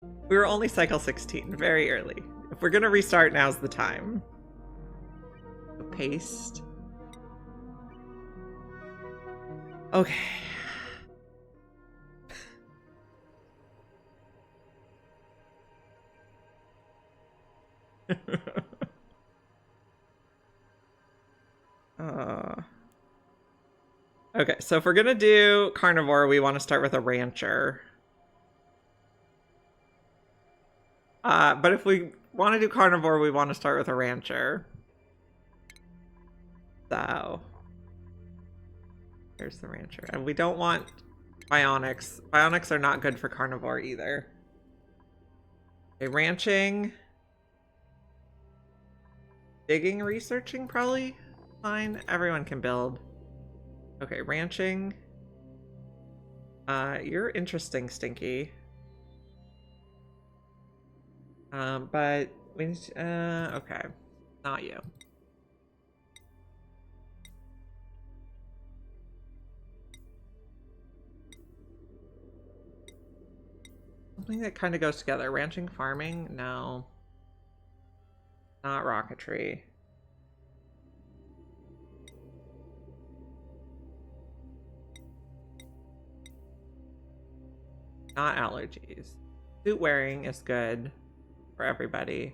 We were only cycle 16, very early. If we're gonna restart, now's the time. So paste. Okay. Okay, so if we're gonna do carnivore, we want to start with a rancher. But if we want to do carnivore, we want to start with a rancher. So there's the rancher. And we don't want bionics. Bionics are not good for carnivore either. Okay, ranching. Digging, researching, probably fine. Everyone can build. Okay, ranching. You're interesting, Stinky. But we need to, okay. Not you. Something that kind of goes together. Ranching, farming? No. Not rocketry. Not allergies. Suit wearing is good for everybody.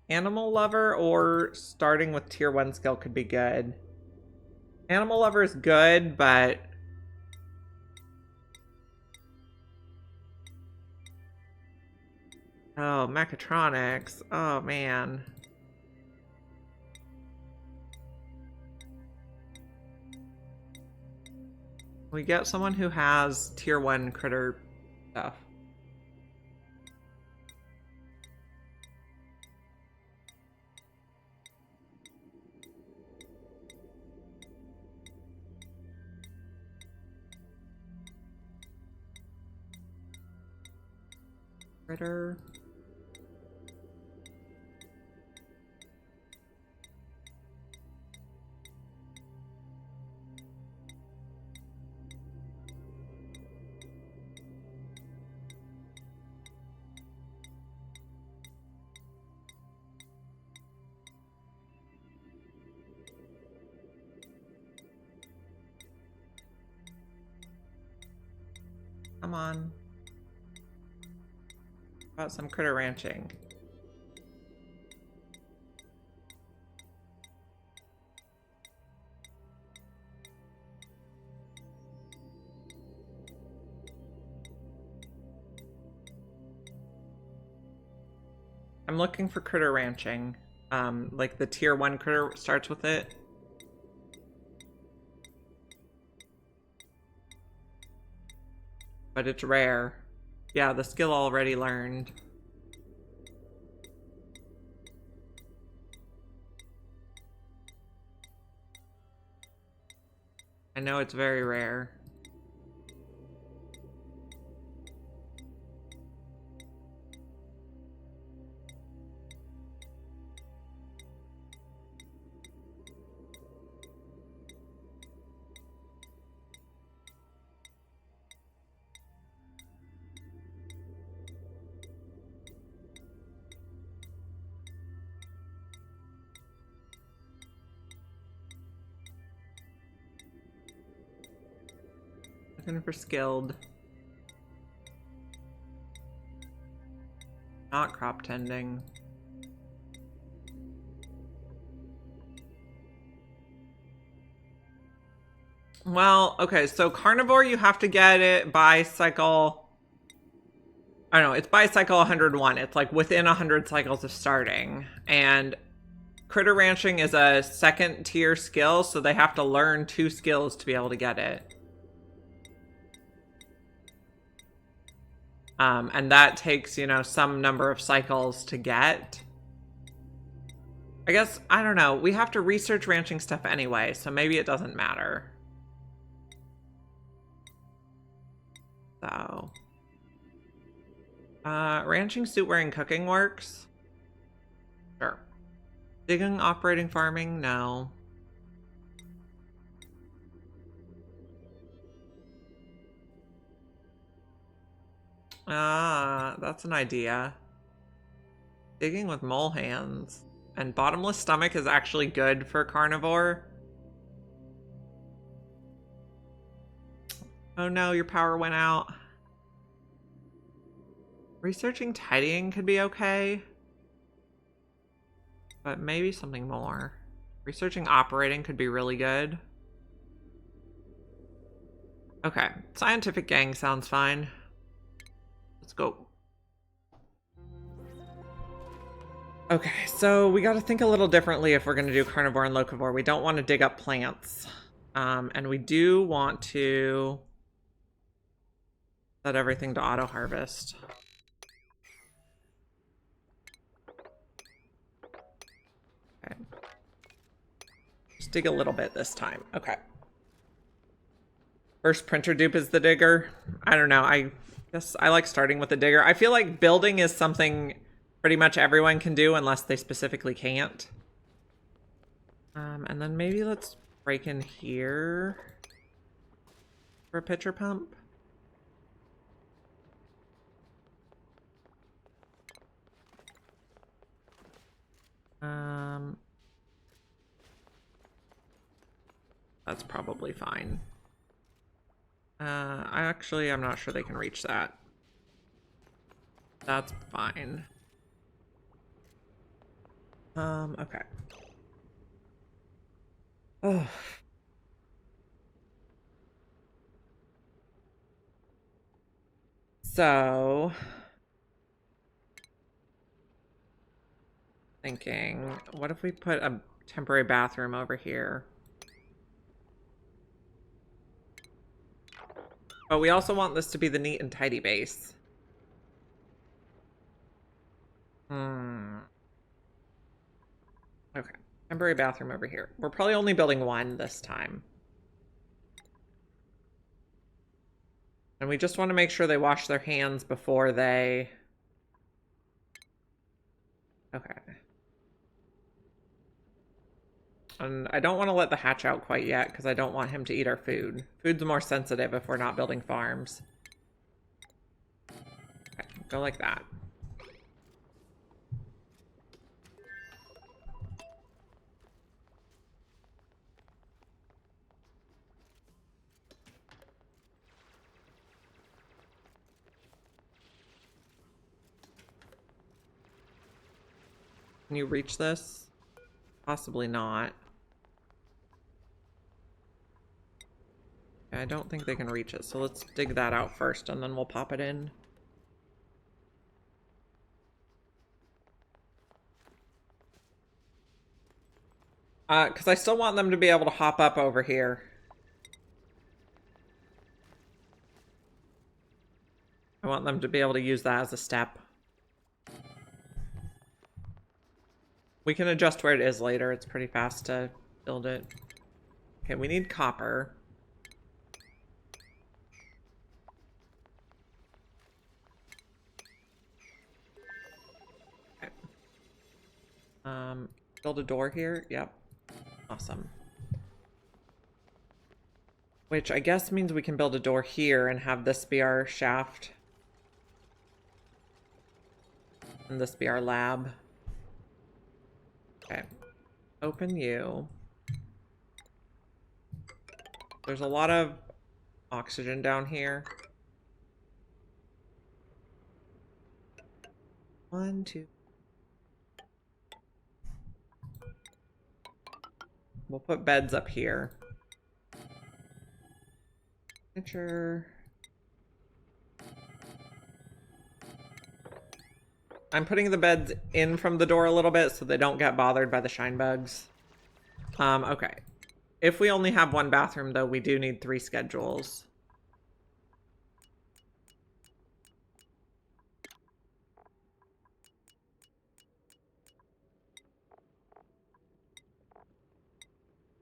Animal lover or starting with tier 1 skill could be good. Animal lover is good, but oh, mechatronics. Oh man. We get someone who has tier 1 critter stuff. Critter. Come on. About some critter ranching. I'm looking for critter ranching. Like the tier 1 critter starts with it. But it's rare. Yeah, the skill already learned. I know it's very rare. Looking for skilled. Not crop tending. Well, okay, so carnivore, you have to get it by cycle. I don't know, it's by cycle 101. It's like within 100 cycles of starting. And critter ranching is a second tier skill, so they have to learn 2 skills to be able to get it. And that takes, you know, some number of cycles to get. I guess, I don't know. We have to research ranching stuff anyway, so maybe it doesn't matter. So. Ranching, suit wearing, cooking works. Sure. Digging, operating, farming, no. Ah, that's an idea. Digging with mole hands. And bottomless stomach is actually good for carnivore. Oh no, your power went out. Researching tidying could be okay. But maybe something more. Researching operating could be really good. Okay, scientific gang sounds fine. Let's go. Okay, so we got to think a little differently if we're going to do carnivore and locavore. We don't want to dig up plants. And we do want to set everything to auto harvest. Okay. Just dig a little bit this time. Okay. First printer dupe is the digger. I don't know. I guess I like starting with the digger. I feel like building is something pretty much everyone can do unless they specifically can't. And then maybe let's break in here for a pitcher pump. That's probably fine. I'm not sure they can reach that. That's fine. Okay. Oh. So, thinking, what if we put a temporary bathroom over here? But we also want this to be the neat and tidy base. Okay, temporary bathroom over here. We're probably only building one this time. And we just want to make sure they wash their hands before they... Okay. And I don't want to let the hatch out quite yet because I don't want him to eat our food. Food's more sensitive if we're not building farms. Okay, go like that. Can you reach this? Possibly not. I don't think they can reach it, so let's dig that out first and then we'll pop it in. Because I still want them to be able to hop up over here. I want them to be able to use that as a step. We can adjust where it is later. It's pretty fast to build it. Okay, we need copper. Okay. Build a door here. Yep. Awesome. Which I guess means we can build a door here and have this be our shaft. And this be our lab. Okay. Open you. There's a lot of oxygen down here. 1, 2. We'll put beds up here. Furniture. I'm putting the beds in from the door a little bit so they don't get bothered by the shine bugs. Okay. If we only have one bathroom, though, we do need 3 schedules.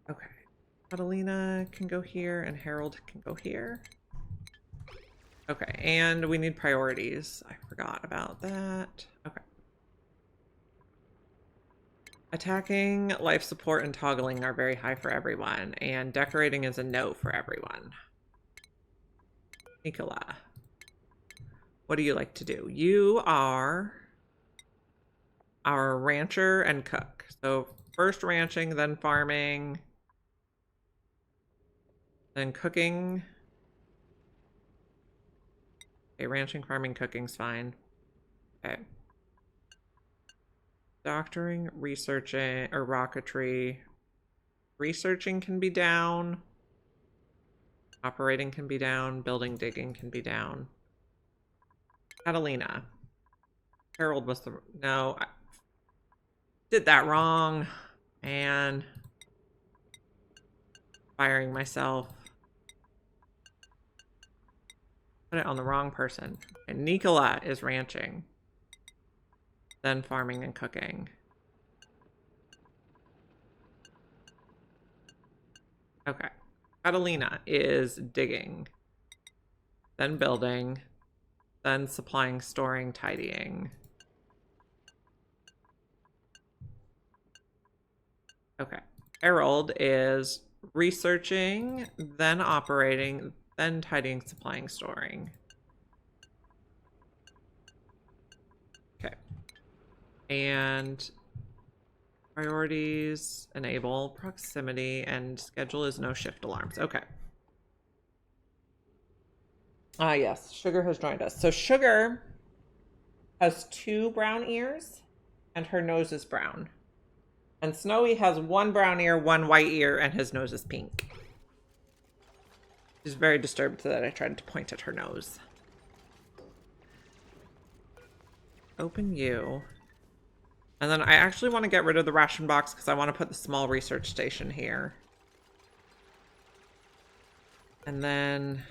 Okay. Catalina can go here and Harold can go here. Okay, and we need priorities. I forgot about that. Okay. Attacking, life support, and toggling are very high for everyone, and decorating is a no for everyone. Nicola. What do you like to do? You are our rancher and cook. So first ranching, then farming, then cooking. Okay, ranching, farming, cooking's fine. Okay. Doctoring, researching, or rocketry. Researching can be down. Operating can be down. Building, digging can be down. Catalina. Harold was the... No, I did that wrong. And... Firing myself. Put it on the wrong person. And Nicola is ranching. Then farming and cooking. Okay. Catalina is digging. Then building. Then supplying, storing, tidying. Okay. Harold is researching, then operating, then tidying, supplying, storing. Okay. And priorities, enable, proximity, and schedule is no shift alarms. Okay. Ah, yes. Sugar has joined us. So Sugar has 2 brown ears, and her nose is brown. And Snowy has 1 brown ear, 1 white ear, and his nose is pink. She's very disturbed that I tried to point at her nose. Open you. And then I actually want to get rid of the ration box because I want to put the small research station here. And then...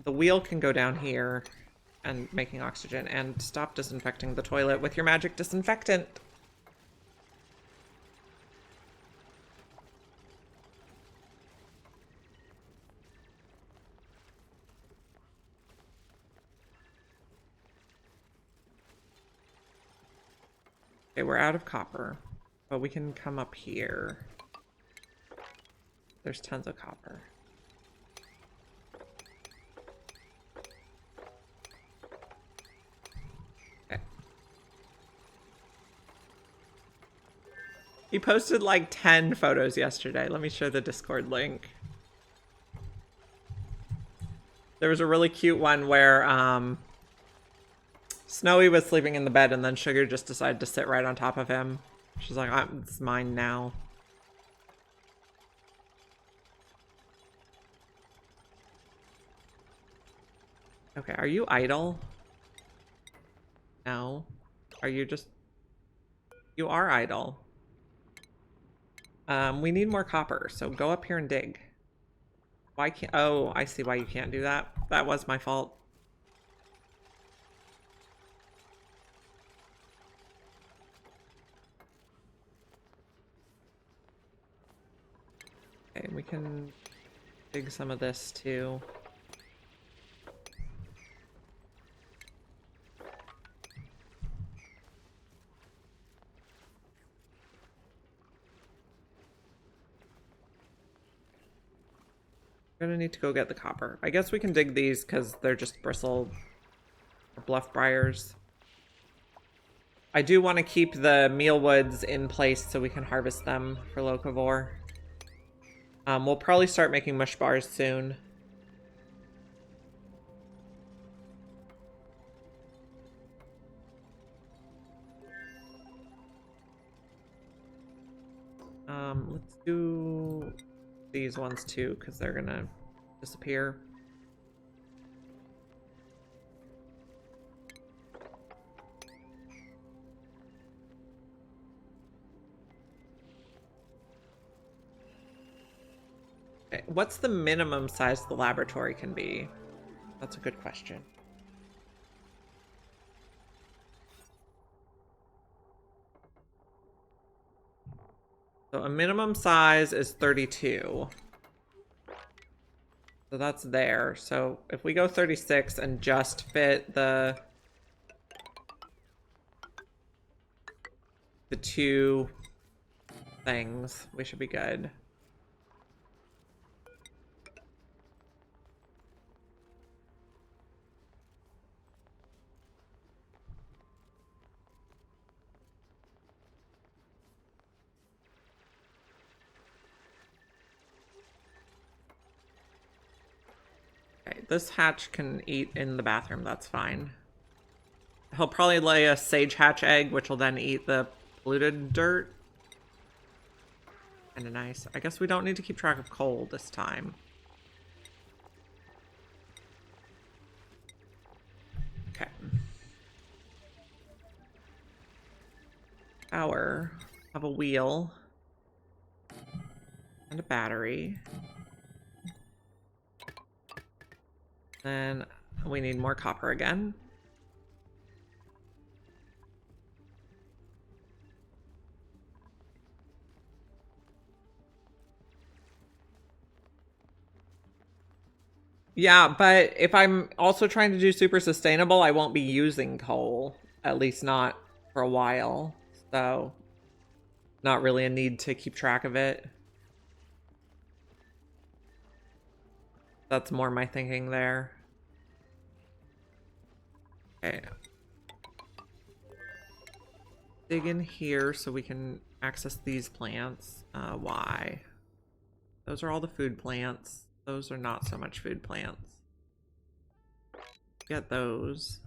the wheel can go down here and making oxygen, and stop disinfecting the toilet with your magic disinfectant. Okay, we're out of copper, but we can come up here. There's tons of copper. He posted like 10 photos yesterday. Let me show the Discord link. There was a really cute one where Snowy was sleeping in the bed and then Sugar just decided to sit right on top of him. She's like, it's mine now. Okay, are you idle? No. Are you just... You are idle. We need more copper, so go up here and dig. Why can't... Oh, I see why you can't do that. That was my fault. Okay, we can dig some of this too. We're gonna need to go get the copper. I guess we can dig these because they're just bristle or bluff briars. I do want to keep the mealwoods in place so we can harvest them for Locavore. We'll probably start making mush bars soon. Let's do these ones too, because they're gonna disappear. Okay, what's the minimum size the laboratory can be? That's a good question. So a minimum size is 32. So that's there. So if we go 36 and just fit the 2 things, we should be good. Okay, this hatch can eat in the bathroom, that's fine. He'll probably lay a sage hatch egg, which will then eat the polluted dirt. Kinda nice. I guess we don't need to keep track of coal this time. Okay. Power. Have a wheel. And a battery. Then we need more copper again. Yeah, but if I'm also trying to do super sustainable, I won't be using coal. At least not for a while. So, not really a need to keep track of it. That's more my thinking there. Okay. Dig in here so we can access these plants. Why? Those are all the food plants. Those are not so much food plants. Get those.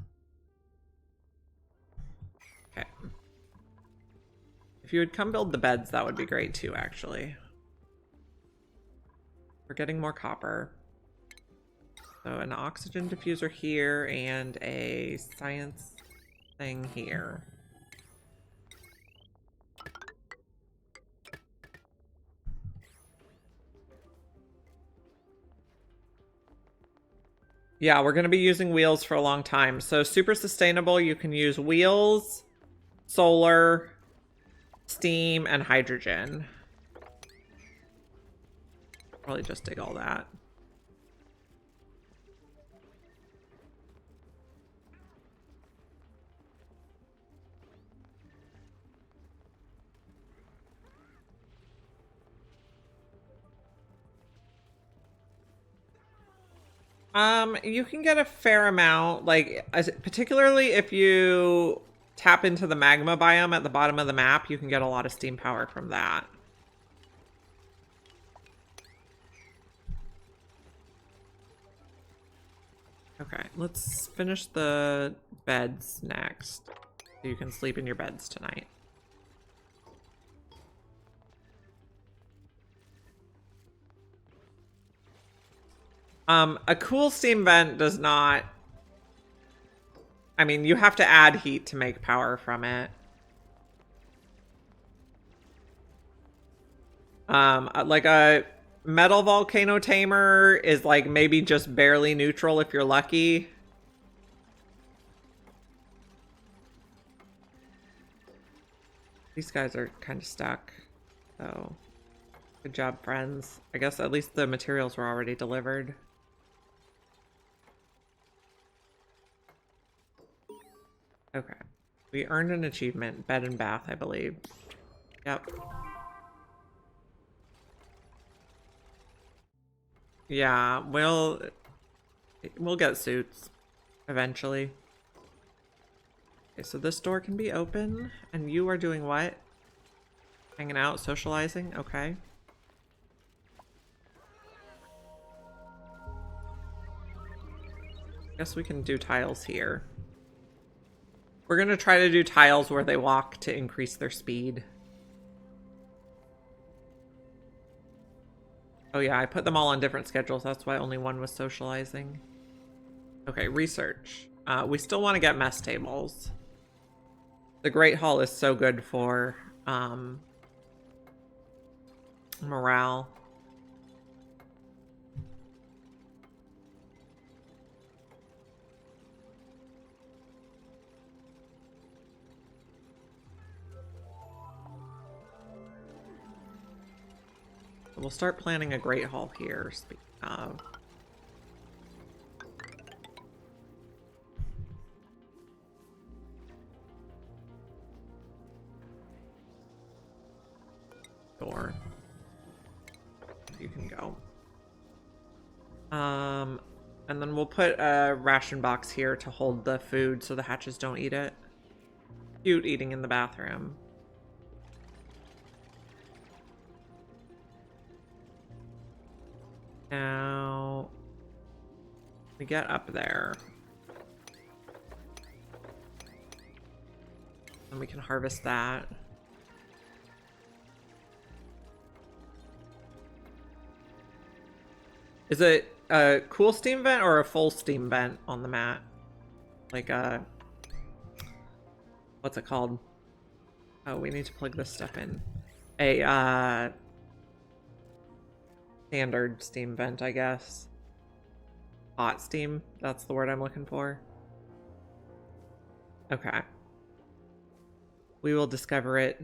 Okay. If you would come build the beds, that would be great too, actually. We're getting more copper. So an oxygen diffuser here and a science thing here. Yeah, we're going to be using wheels for a long time. So super sustainable, you can use wheels, solar, steam, and hydrogen. Probably just dig all that. You can get a fair amount, like, particularly if you tap into the magma biome at the bottom of the map, you can get a lot of steam power from that. Okay, let's finish the beds next, so you can sleep in your beds tonight. A cool steam vent does not... I mean, you have to add heat to make power from it. Like a metal volcano tamer is like maybe just barely neutral if you're lucky. These guys are kind of stuck, so good job, friends. I guess at least the materials were already delivered. Okay. We earned an achievement, bed and bath, I believe. Yep. Yeah, we'll get suits eventually. Okay, so this door can be open, and you are doing what? Hanging out, socializing? Okay. Guess we can do tiles here. We're gonna try to do tiles where they walk to increase their speed. Oh yeah, I put them all on different schedules. That's why only one was socializing. Okay, research. We still want to get mess tables. The Great Hall is so good for morale. We'll start planning a Great Hall here, speaking of. Door. You can go. And then we'll put a ration box here to hold the food so the hatches don't eat it. Cute eating in the bathroom. Now, We get up there. And we can harvest that. Is it a cool steam vent or a full steam vent on the mat? Like a... What's it called? Oh, we need to plug this stuff in. A standard steam vent, I guess. Hot steam, that's the word I'm looking for. Okay. We will discover it.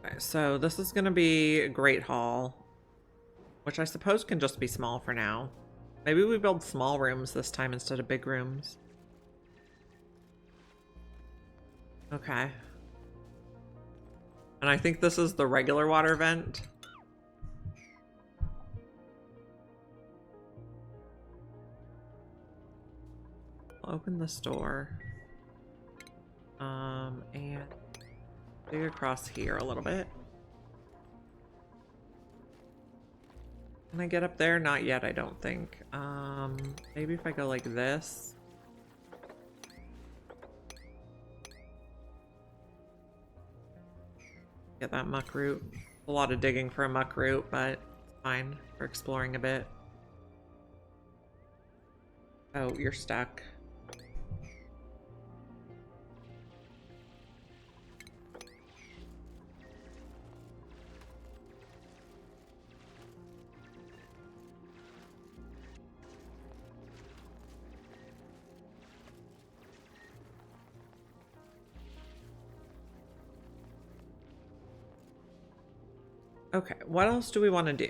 Okay, so this is gonna be Great Hall, which I suppose can just be small for now. Maybe we build small rooms this time instead of big rooms. Okay. And I think this is the regular water vent. I'll open this door. And dig across here a little bit. Can I get up there? Not yet, I don't think. Maybe if I go like this. Get that muck root. A lot of digging for a muck root, but it's fine for exploring a bit. Oh, you're stuck. Okay, what else do we want to do?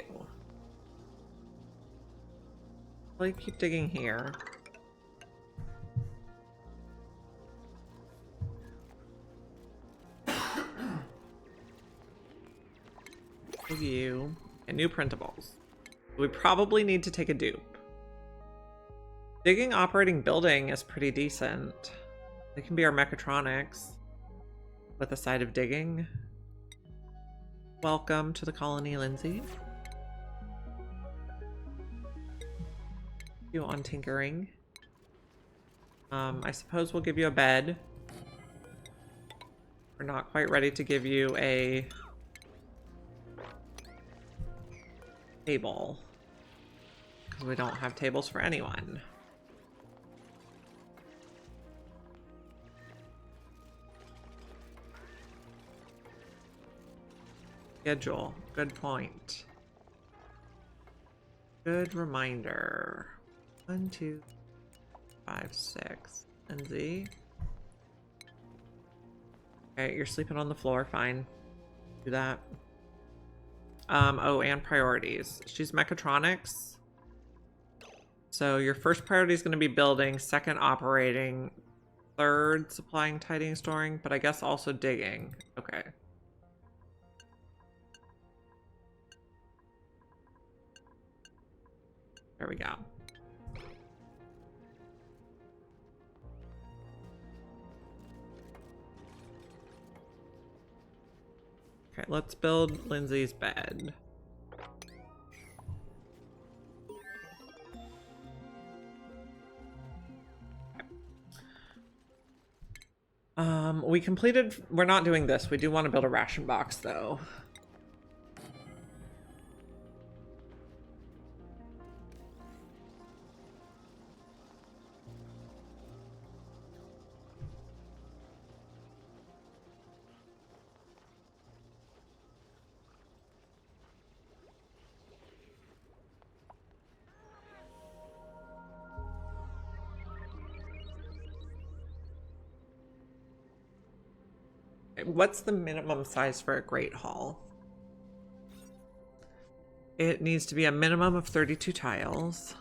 Like, keep digging here. You and new printables. We probably need to take a dupe. Digging operating building is pretty decent. It can be our mechatronics with a side of digging. Welcome to the colony, Lindsay. You on tinkering. I suppose we'll give you a bed. We're not quite ready to give you a table because we don't have tables for anyone. Schedule. Good point. Good reminder. 1, 2, 5, 6. And Z. Okay, you're sleeping on the floor. Fine. Do that. Oh, and priorities. She's mechatronics. So your first priority is going to be building, second operating, third supplying, tidying, storing, but I guess also digging. Okay. There we go. Okay, let's build Lindsay's bed. We completed, we're not doing this. We do want to build a ration box though. What's the minimum size for a Great Hall? It needs to be a minimum of 32 tiles.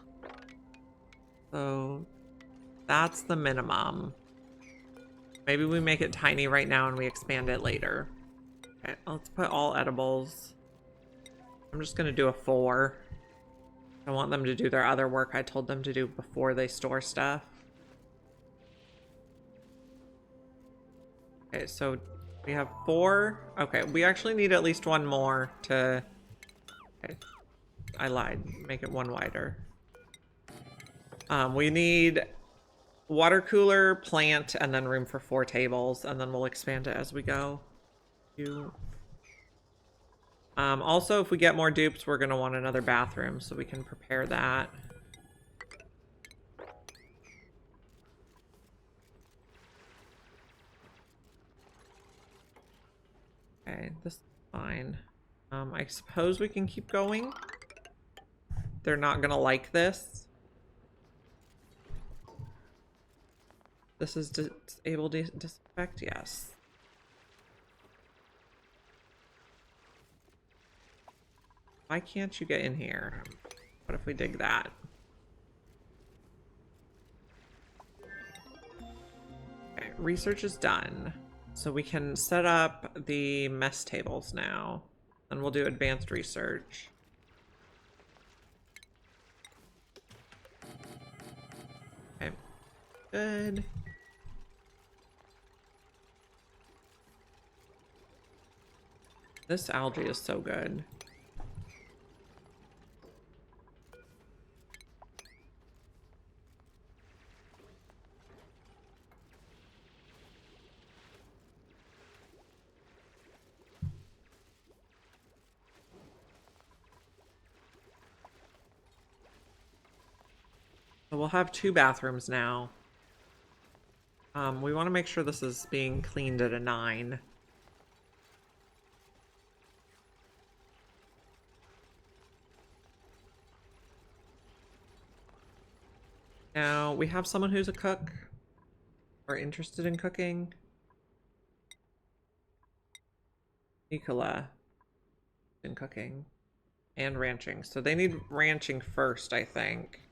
So that's the minimum. Maybe we make it tiny right now and we expand it later. Okay, let's put all edibles. I'm just gonna do a 4. I want them to do their other work I told them to do before they store stuff. Okay, so We have 4. Okay, we actually need at least 1 more to... Okay, I lied. Make it 1 wider. We need water cooler, plant, and then room for 4 tables, and then we'll expand it as we go. Also, if we get more dupes, we're going to want another bathroom, so we can prepare that. Okay, this is fine. I suppose we can keep going. They're not gonna like this. This is disable disinfect, yes. Why can't you get in here? What if we dig that? Okay, research is done. So we can set up the mess tables now. And we'll do advanced research. Okay, good. This algae is so good. So we'll have 2 bathrooms now. We want to make sure this is being cleaned at a 9. Now, we have someone who's a cook or interested in cooking. Nicola in cooking and ranching. So they need ranching first, I think.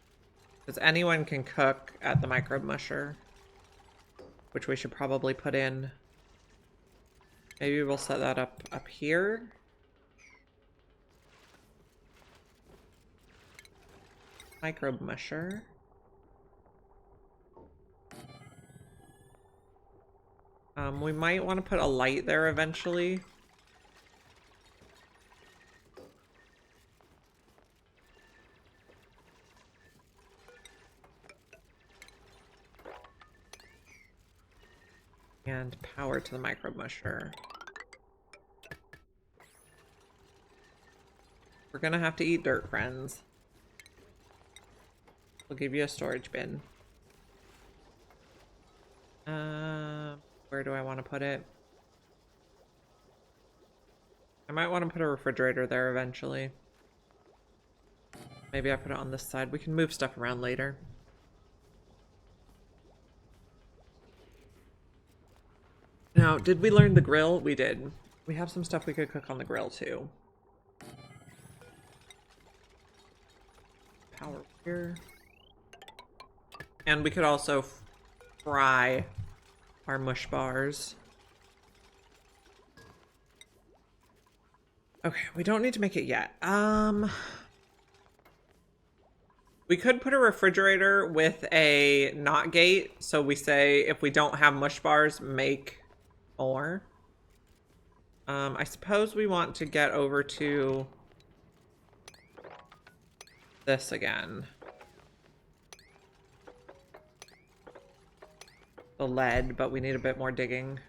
Because anyone can cook at the microbe musher, which we should probably put in. Maybe we'll set that up here. Microbe musher. We might want to put a light there eventually. And power to the microbe musher. We're gonna have to eat dirt, friends. We'll give you a storage bin. Where do I want to put it? I might want to put a refrigerator there eventually. Maybe I put it on this side. We can move stuff around later. Now, did we learn the grill? We did. We have some stuff we could cook on the grill too. Power here. And we could also fry our mush bars. Okay, we don't need to make it yet. We could put a refrigerator with a not gate. So we say if we don't have mush bars, make more. I suppose we want to get over to this again. The lead, but we need a bit more digging.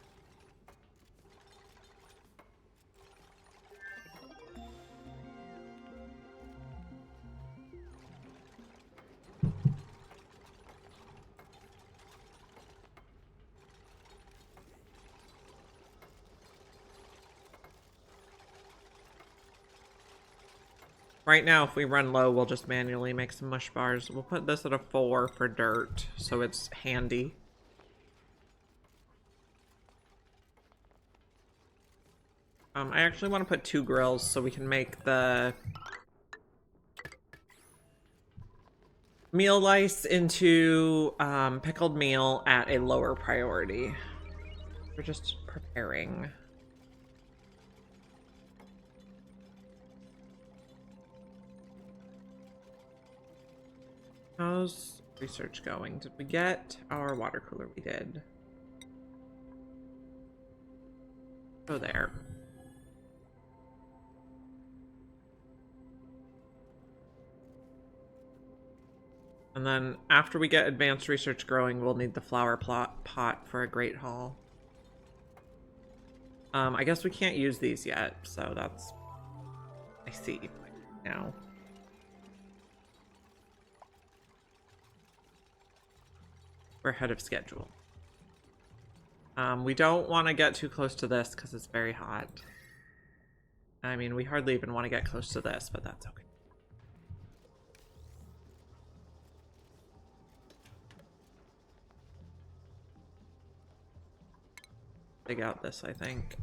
Right now, if we run low, we'll just manually make some mush bars. We'll put this at a 4 for dirt, so it's handy. I actually want to put 2 grills so we can make the meal lice into pickled meal at a lower priority. We're just preparing. How's research going? Did we get our water cooler? We did. Go there. And then after we get advanced research growing, we'll need the flower pot for a great hall. I guess we can't use these yet, so that's... I see now. We're ahead of schedule. We don't want to get too close to this because it's very hot. I mean, we hardly even want to get close to this, but that's okay. Dig out this, I think.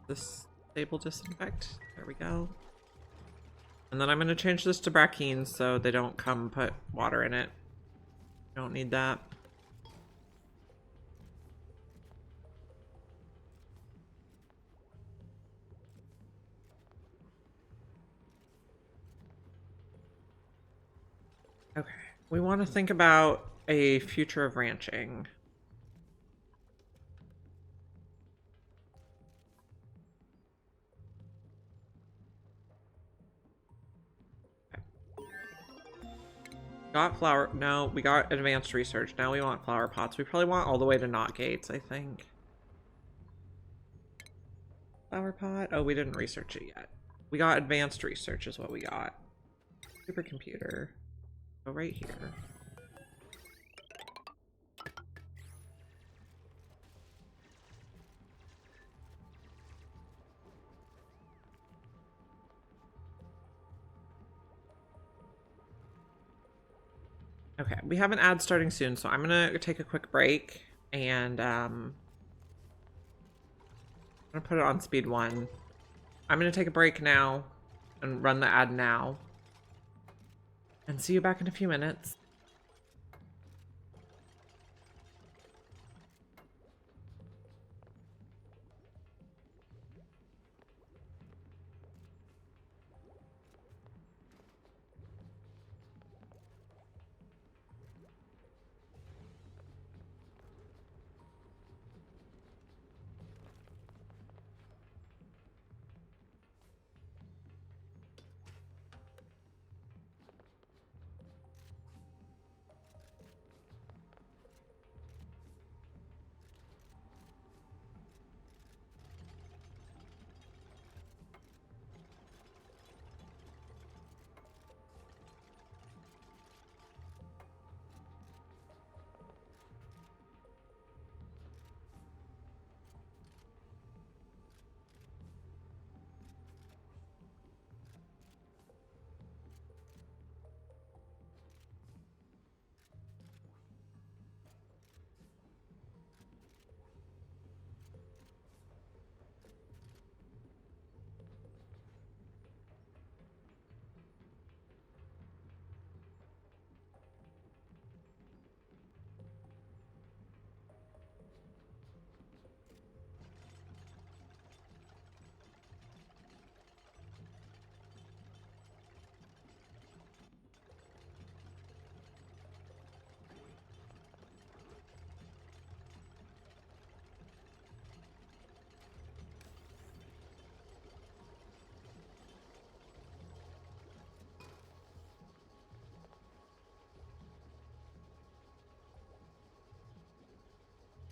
This stable disinfect. There we go. And then I'm going to change this to brackines so they don't come put water in it. Don't need that. Okay. We want to think about a future of ranching. Okay. Got flower. No, we got advanced research. Now we want flower pots. We probably want all the way to knot gates, I think. Flower pot. Oh, we didn't research it yet. We got advanced research is what we got. Supercomputer. Go right here. Okay, we have an ad starting soon, so I'm gonna take a quick break and I'm gonna put it on speed 1. I'm gonna take a break now and run the ad now. And see you back in a few minutes.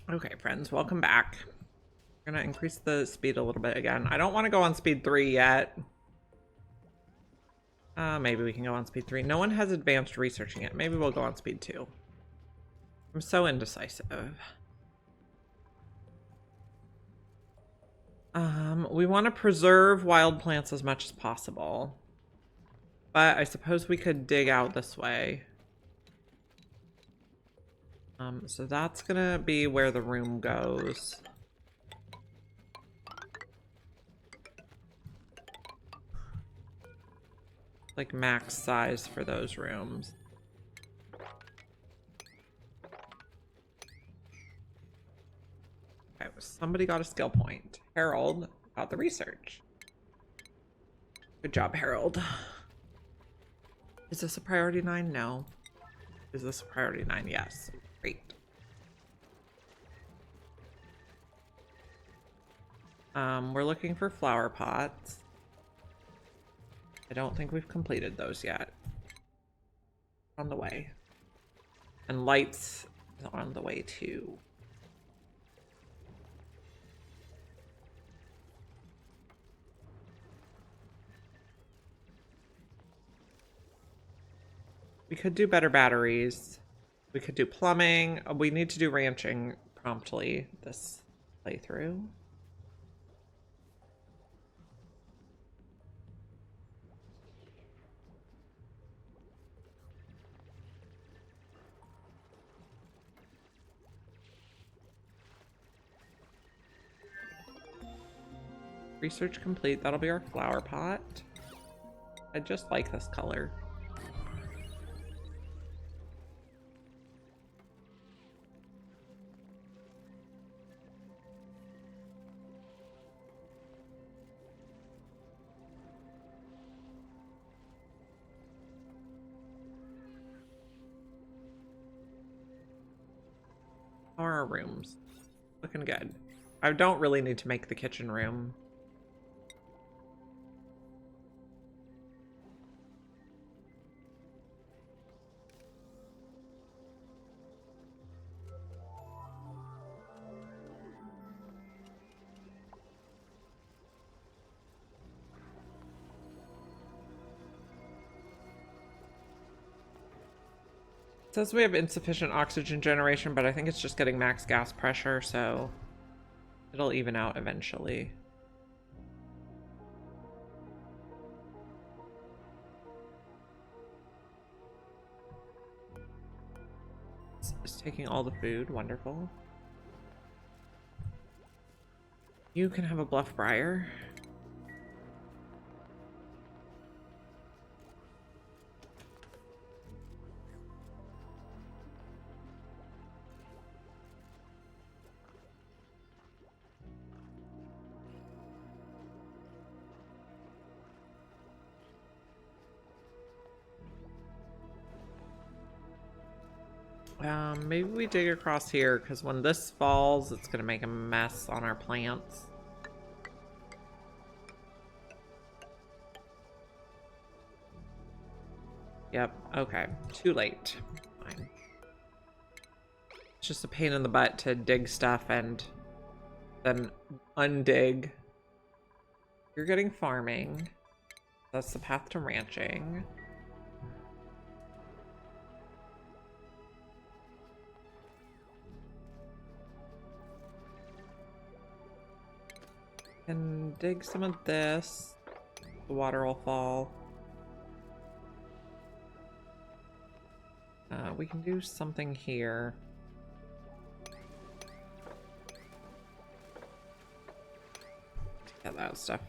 Okay, friends, welcome back. We're gonna increase the speed a little bit again. I don't want to go on speed 3 yet. Maybe we can go on speed 3. No one has advanced researching it. Maybe we'll go on speed 2. I'm so indecisive. We want to preserve wild plants as much as possible. But I suppose we could dig out this way. So that's gonna be where the room goes. Like max size for those rooms. Okay, somebody got a skill point. Harold got the research. Good job, Harold. Is this a priority 9? No. Is this a priority 9? Yes. Great. We're looking for flower pots. I don't think we've completed those yet. On the way. And lights is on the way too. We could do better batteries. We could do plumbing. We need to do ranching promptly this playthrough. Research complete. That'll be our flower pot. I just like this color. How are our rooms? Looking good. I don't really need to make the kitchen room. It says we have insufficient oxygen generation, but I think it's just getting max gas pressure, so it'll even out eventually. It's taking all the food. Wonderful. You can have a bluff briar. Maybe we dig across here, because when this falls, it's going to make a mess on our plants. Yep, okay. Too late. Fine. It's just a pain in the butt to dig stuff and then undig. You're getting farming. That's the path to ranching. And dig some of this. The water will fall. We can do something here. Get that stuff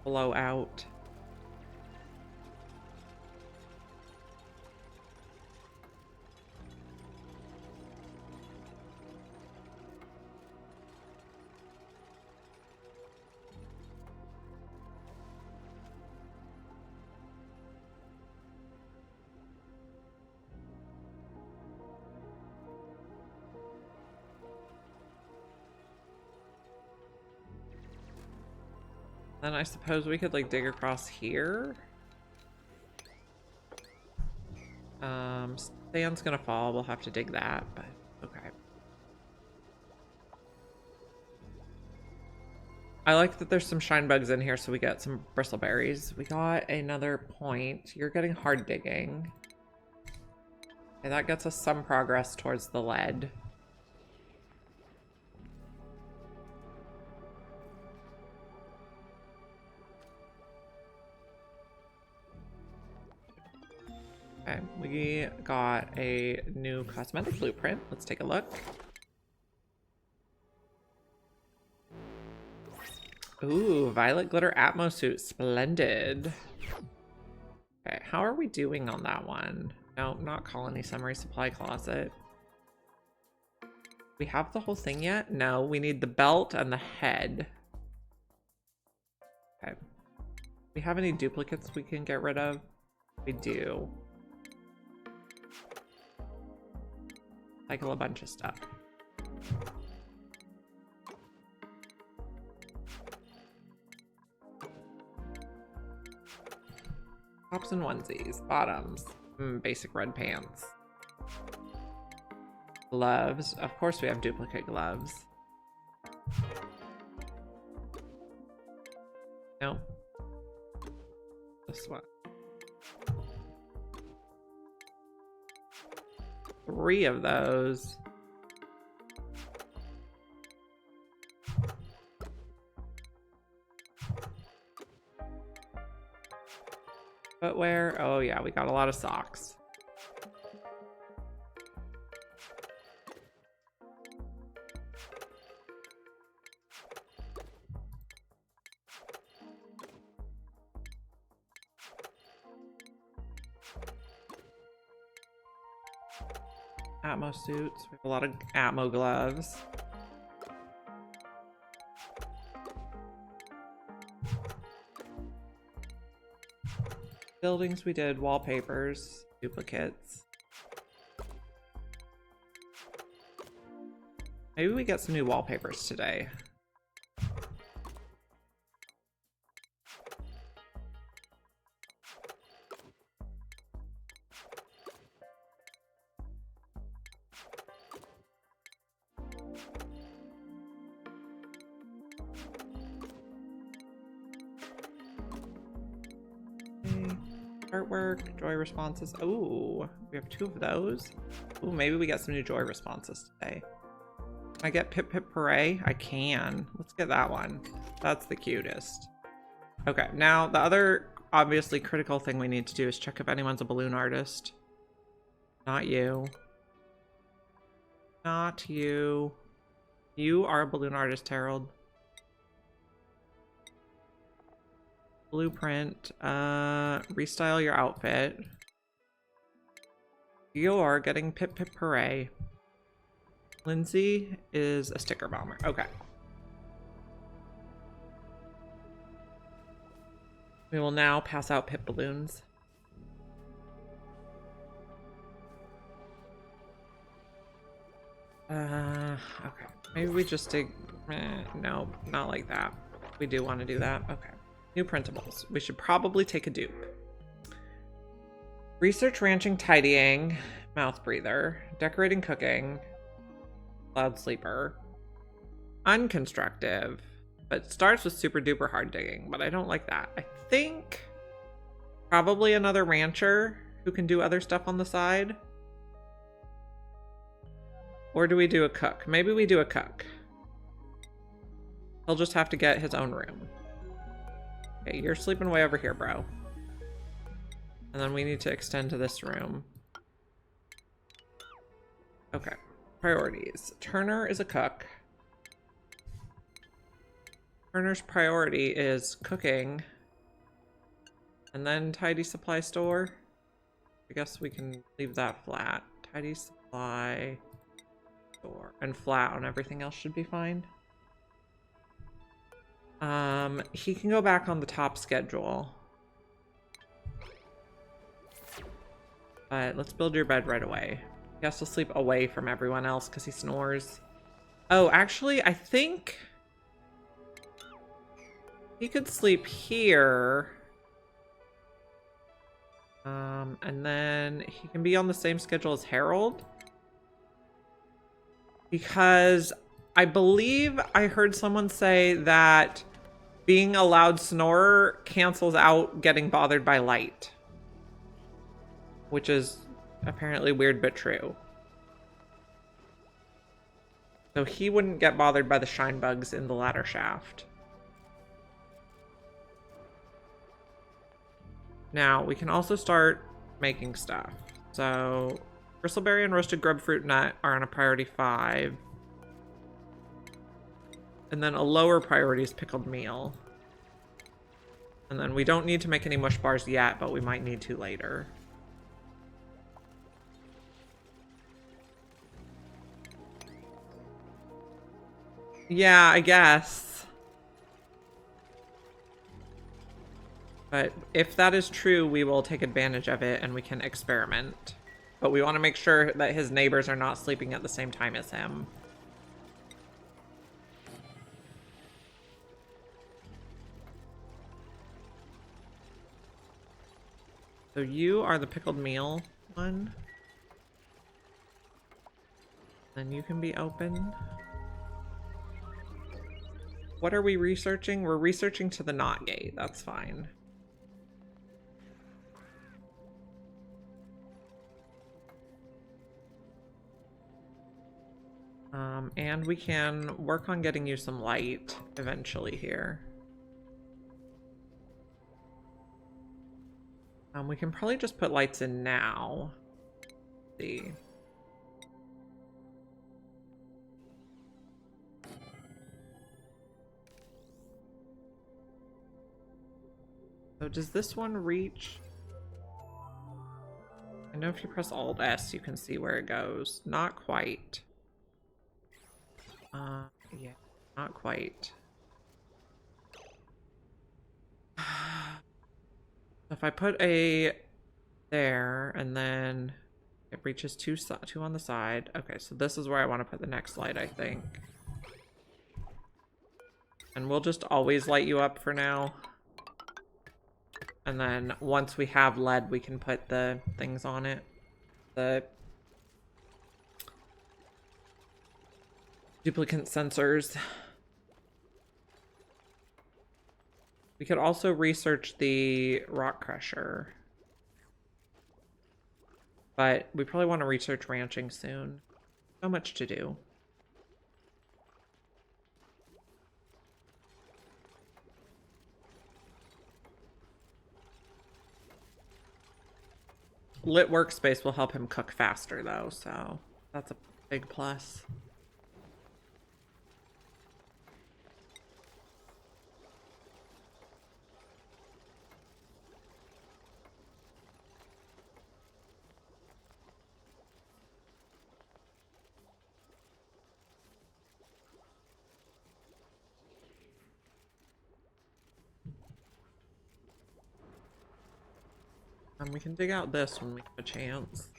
blow out. Then I suppose we could like dig across here. Sand's gonna fall. We'll have to dig that, but okay. I like that there's some shine bugs in here, so we get some bristleberries. We got another point. You're getting hard digging. Okay, that gets us some progress towards the lead. Okay, we got a new cosmetic blueprint. Let's take a look. Ooh, violet glitter Atmo suit. Splendid. Okay, how are we doing on that one? No, not colony summary supply closet. We have the whole thing yet? No, we need the belt and the head. Okay. We have any duplicates we can get rid of? We do. Cycle a bunch of stuff. Tops and onesies. Bottoms. Basic red pants. Gloves. Of course we have duplicate gloves. Nope. This one. 3 of those. Footwear. Oh yeah, we got a lot of socks. Atmo suits. We have a lot of Atmo gloves. Buildings we did. Wallpapers. Duplicates. Maybe we get some new wallpapers today. Artwork, joy responses. Oh, we have 2 of those. Oh, maybe we get some new joy responses today. Can I get Pip Pip Hooray? I can. Let's get that one. That's the cutest. Okay, now the other obviously critical thing we need to do is check if anyone's a balloon artist. Not you. Not you. You are a balloon artist, Harold. Blueprint. Restyle your outfit. You're getting Pip Pip Hooray. Lindsay is a sticker bomber. Okay. We will now pass out Pip balloons. Okay. Maybe we just dig. No, not like that. We do want to do that. Okay. New printables. We should probably take a dupe. Research ranching, tidying, mouth breather, decorating, cooking, loud sleeper, unconstructive, but starts with super duper hard digging, but I don't like that. I think probably another rancher who can do other stuff on the side. Or do we do a cook? Maybe we do a cook. He'll just have to get his own room. Okay, you're sleeping way over here, bro. And then we need to extend to this room. Okay. Priorities. Turner is a cook. Turner's priority is cooking. And then tidy supply store. I guess we can leave that flat. Tidy supply store. And flat on everything else should be fine. He can go back on the top schedule. But let's build your bed right away. He has to sleep away from everyone else because he snores. Oh, actually, I think he could sleep here. And then he can be on the same schedule as Harold. Because I believe I heard someone say that being a loud snorer cancels out getting bothered by light. Which is apparently weird but true. So he wouldn't get bothered by the shine bugs in the ladder shaft. Now, we can also start making stuff. So, bristleberry and roasted grubfruit nut are on a priority 5. And then a lower priority is pickled meal. And then we don't need to make any mush bars yet, but we might need to later. Yeah, I guess. But if that is true, we will take advantage of it and we can experiment. But we want to make sure that his neighbors are not sleeping at the same time as him. So you are the pickled meal one. Then you can be open. What are we researching? We're researching to the knot gate. That's fine. And we can work on getting you some light eventually here. We can probably just put lights in now. Let's see. So does this one reach? I know if you press Alt S, you can see where it goes. Not quite. Yeah, not quite. If I put a there and then it reaches two on the side. Okay, so this is where I want to put the next light, I think. And we'll just always light you up for now. And then once we have lead, we can put the things on it. The duplicate sensors. We could also research the rock crusher. But we probably want to research ranching soon. So much to do. Lit workspace will help him cook faster though, so that's a big plus. We can dig out this when we have a chance.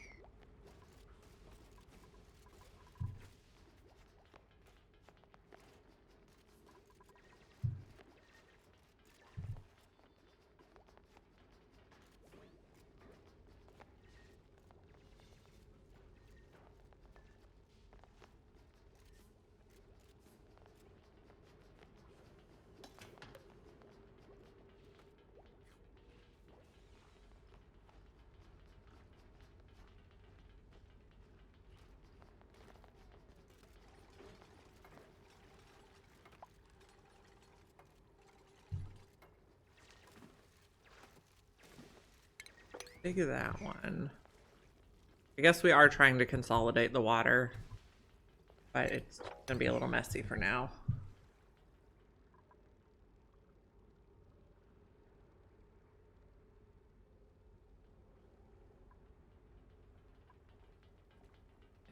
Dig that one. I guess we are trying to consolidate the water, but it's gonna be a little messy for now.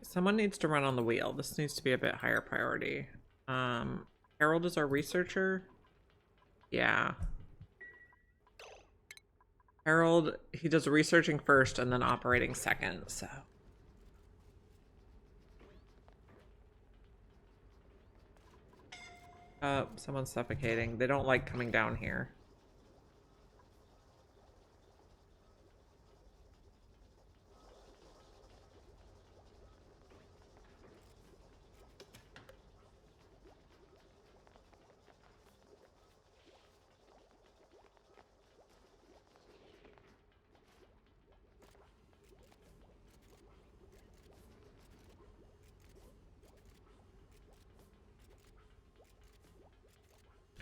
Someone needs to run on the wheel. This needs to be a bit higher priority. Harold is our researcher. Yeah. Harold, he does researching first and then operating second, so. Someone's suffocating. They don't like coming down here.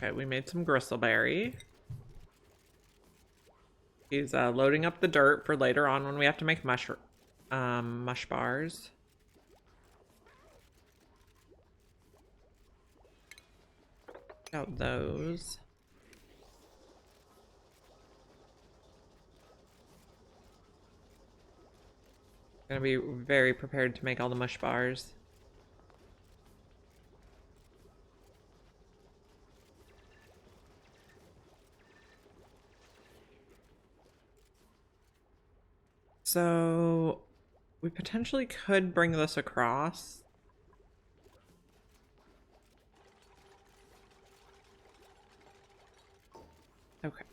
Okay, we made some gristleberry. He's loading up the dirt for later on when we have to make mush bars. Check out those. Gonna be very prepared to make all the mush bars. So we potentially could bring this across. Okay.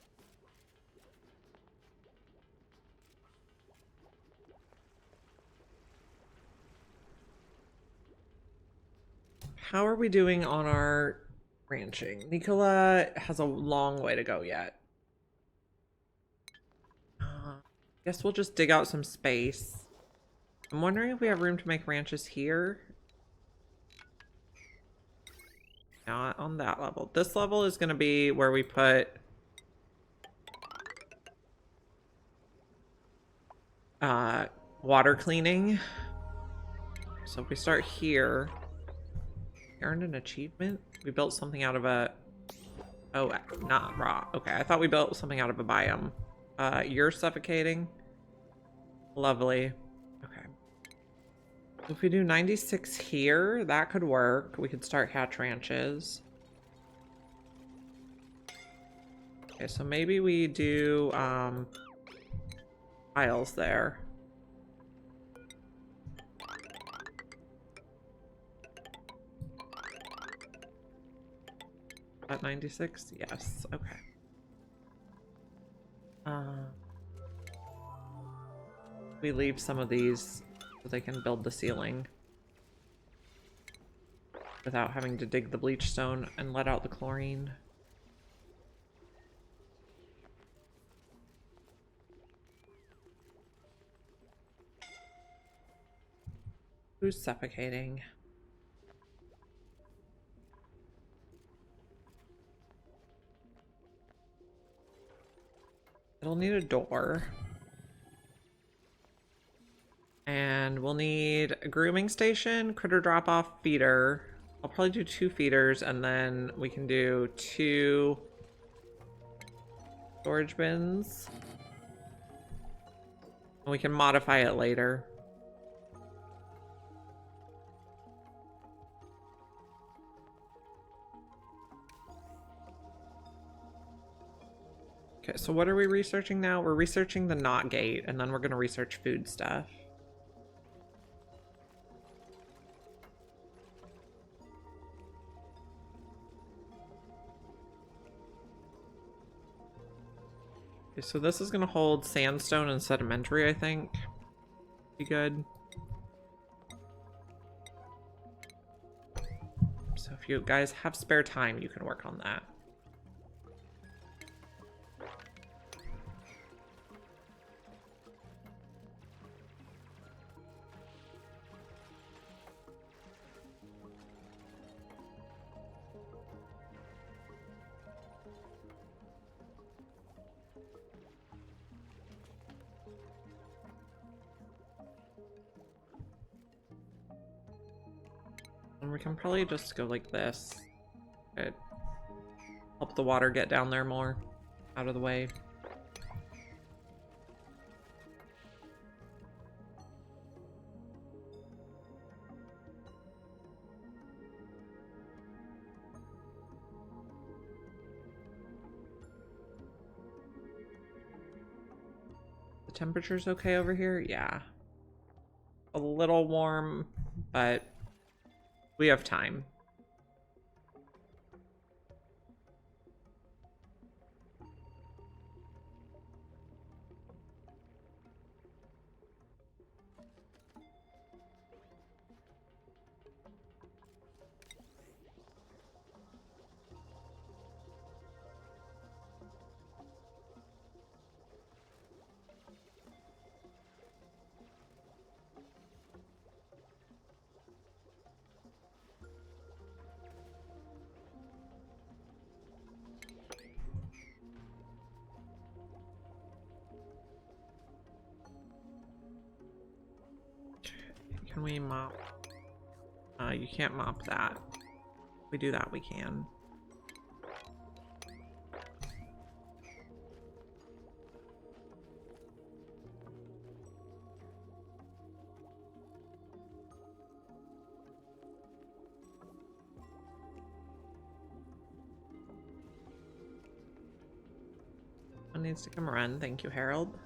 How are we doing on our ranching? Nicola has a long way to go yet. Guess we'll just dig out some space. I'm wondering if we have room to make ranches here. Not on that level. This level is going to be where we put water cleaning. So if we start here, we earned an achievement. We built something out of a... Oh, not raw. Okay, I thought we built something out of a biome. You're suffocating. Lovely. Okay. So if we do 96 here, that could work. We could start hatch ranches. Okay, so maybe we do piles there. At 96? Yes. Okay. We leave some of these so they can build the ceiling without having to dig the bleach stone and let out the chlorine. Who's suffocating? It'll need a door. And we'll need a grooming station, critter drop-off, feeder. I'll probably do 2 feeders, and then we can do 2 storage bins. And we can modify it later. Okay, so what are we researching now? We're researching the knot gate, and then we're going to research food stuff. Okay, so this is going to hold sandstone and sedimentary, I think. Be good. So if you guys have spare time, you can work on that. And we can probably just go like this. It help the water get down there more, out of the way. The temperature's okay over here? Yeah. A little warm, but we have time. Can we mop? You can't mop that. If we do that, we can. One needs to come run. Thank you, Harold.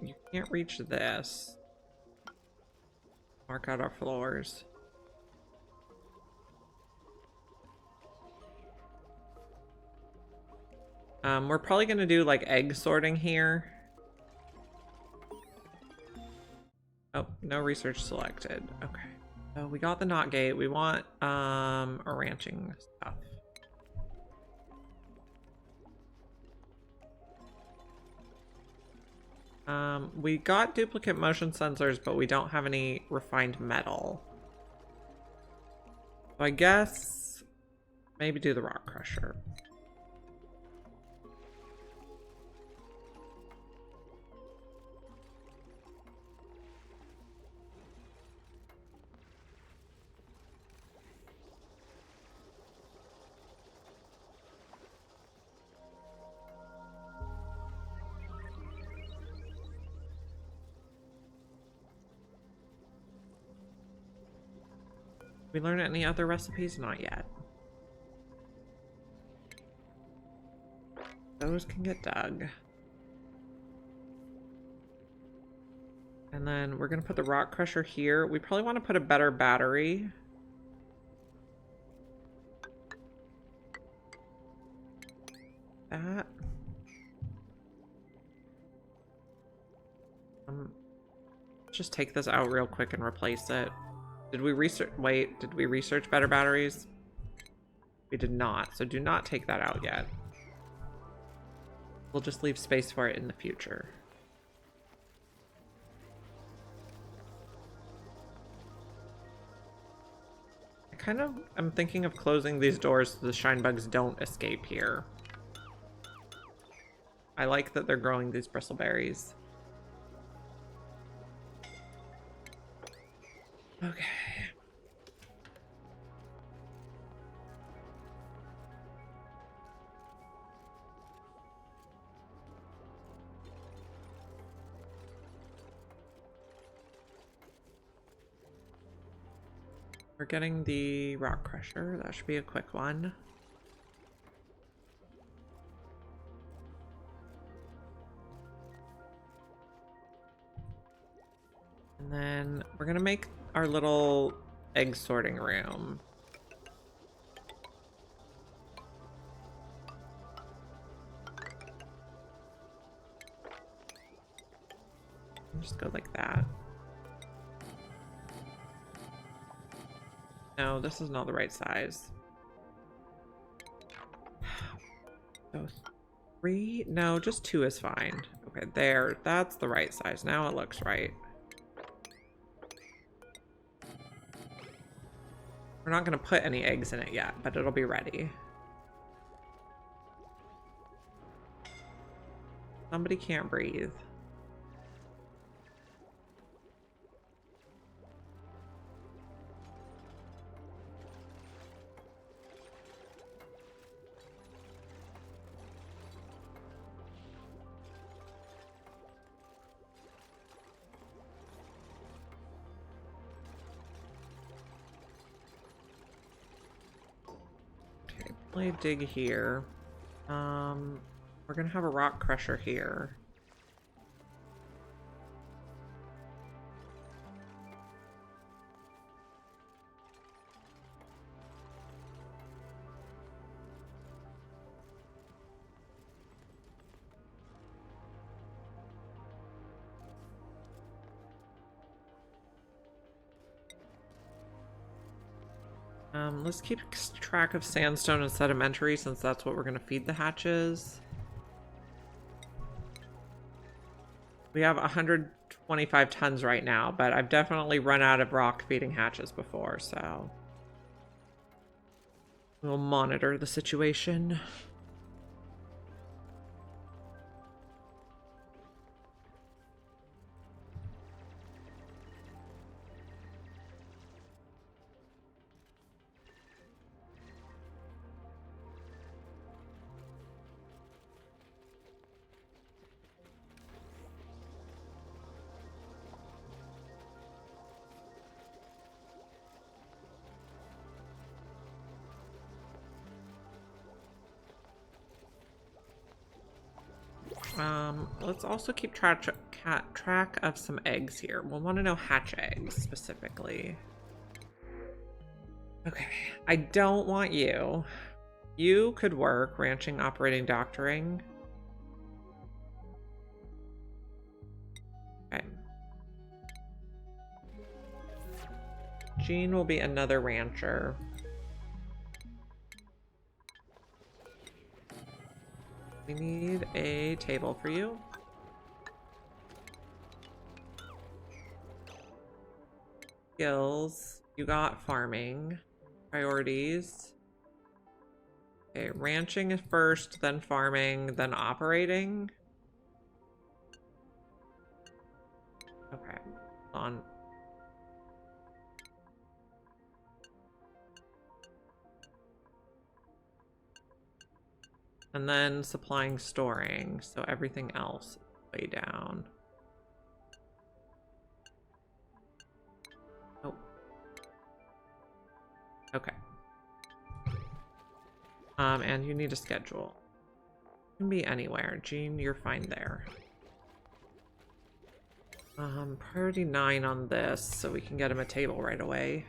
You can't reach this. Mark out our floors. We're probably gonna do like egg sorting here. Oh, no research selected. Okay. So we got the knot gate. We want a ranching stuff. We got duplicate motion sensors, but we don't have any refined metal. So I guess maybe do the rock crusher. We learn any other recipes? Not yet. Those can get dug. And then we're gonna put the rock crusher here. We probably want to put a better battery. That. Just take this out real quick and replace it. Did we research? Wait, did we research better batteries? We did not, so do not take that out yet. We'll just leave space for it in the future. I'm thinking of closing these doors so the shine bugs don't escape here. I like that they're growing these bristleberries. Okay. We're getting the rock crusher. That should be a quick one. And then we're gonna make our little egg sorting room. Just go like that. No, this is not the right size. So 3? No, just 2 is fine. Okay, there. That's the right size. Now it looks right. We're not going to put any eggs in it yet, but it'll be ready. Somebody can't breathe. Dig here. We're gonna have a rock crusher here. Let's keep track of sandstone and sedimentary since that's what we're going to feed the hatches. We have 125 tons right now, but I've definitely run out of rock feeding hatches before, so we'll monitor the situation. Let's also keep track of some eggs here. We'll want to know hatch eggs specifically. Okay, I don't want you. You could work ranching, operating, doctoring. Okay. Jean will be another rancher. We need a table for you. Skills. You got farming. Priorities. Okay, ranching is first, then farming, then operating. Okay, hold on. And then supplying, storing, so everything else is way down. Oh. Okay. And you need a schedule. You can be anywhere. Jean, you're fine there. Priority 9 on this, so we can get him a table right away.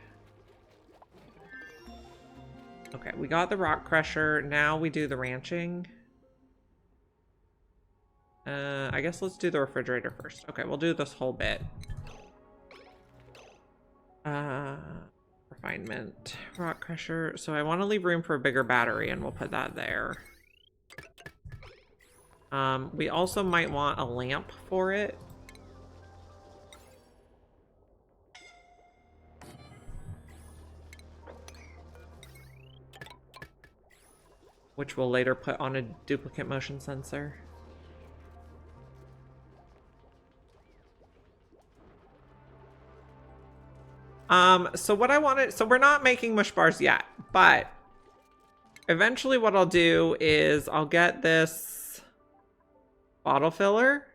Okay, we got the rock crusher. Now we do the ranching. I guess let's do the refrigerator first. Okay, we'll do this whole bit. Refinement, rock crusher. So I want to leave room for a bigger battery, and we'll put that there. We also might want a lamp for it. Which we'll later put on a duplicate motion sensor. So what I wanted, so we're not making mush bars yet, but eventually what I'll do is I'll get this bottle filler,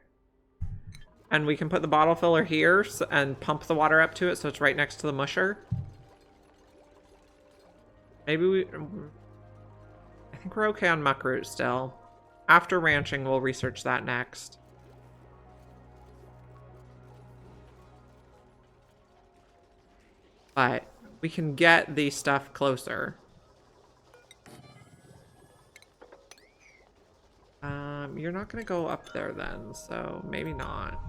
and we can put the bottle filler here and pump the water up to it so it's right next to the musher. Maybe we... I think we're okay on muckroot still. After ranching, we'll research that next. But we can get the stuff closer. You're not gonna go up there then, so maybe not.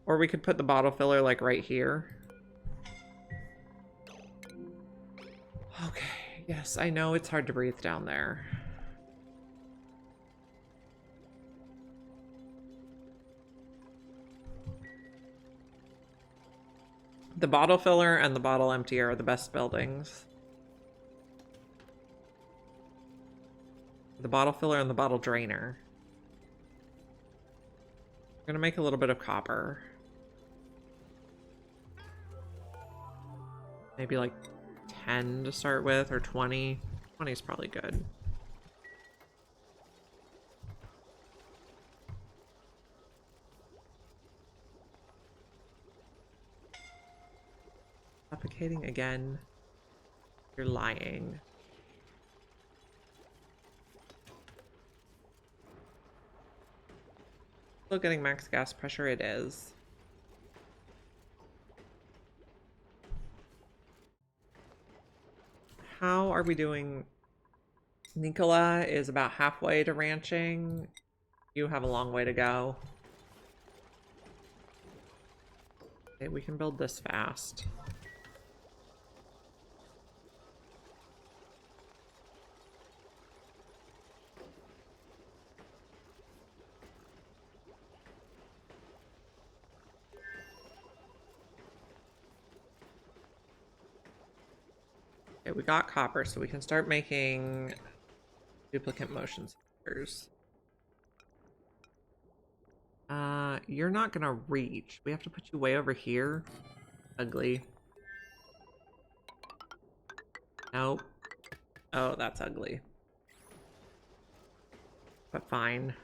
Or we could put the bottle filler like right here. Okay, yes, I know it's hard to breathe down there. The bottle filler and the bottle emptier are the best buildings. The bottle filler and the bottle drainer. I'm gonna make a little bit of copper. Maybe like 10 to start with, or 20. 20 is probably good. Suffocating again. You're lying. Still getting max gas pressure, it is. How are we doing? Nicola is about halfway to ranching. You have a long way to go. Okay, we can build this fast. Okay, we got copper, so we can start making duplicate motion sensors. You're not gonna reach. We have to put you way over here. Ugly. Nope. Oh, that's ugly. But fine.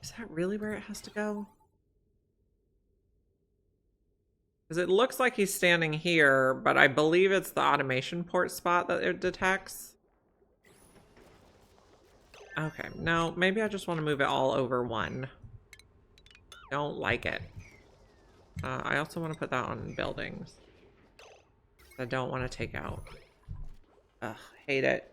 Is that really where it has to go? Because it looks like he's standing here, but I believe it's the automation port spot that it detects. Okay, no, maybe I just want to move it all over one. Don't like it. I also want to put that on buildings. I don't want to take out. Ugh, hate it.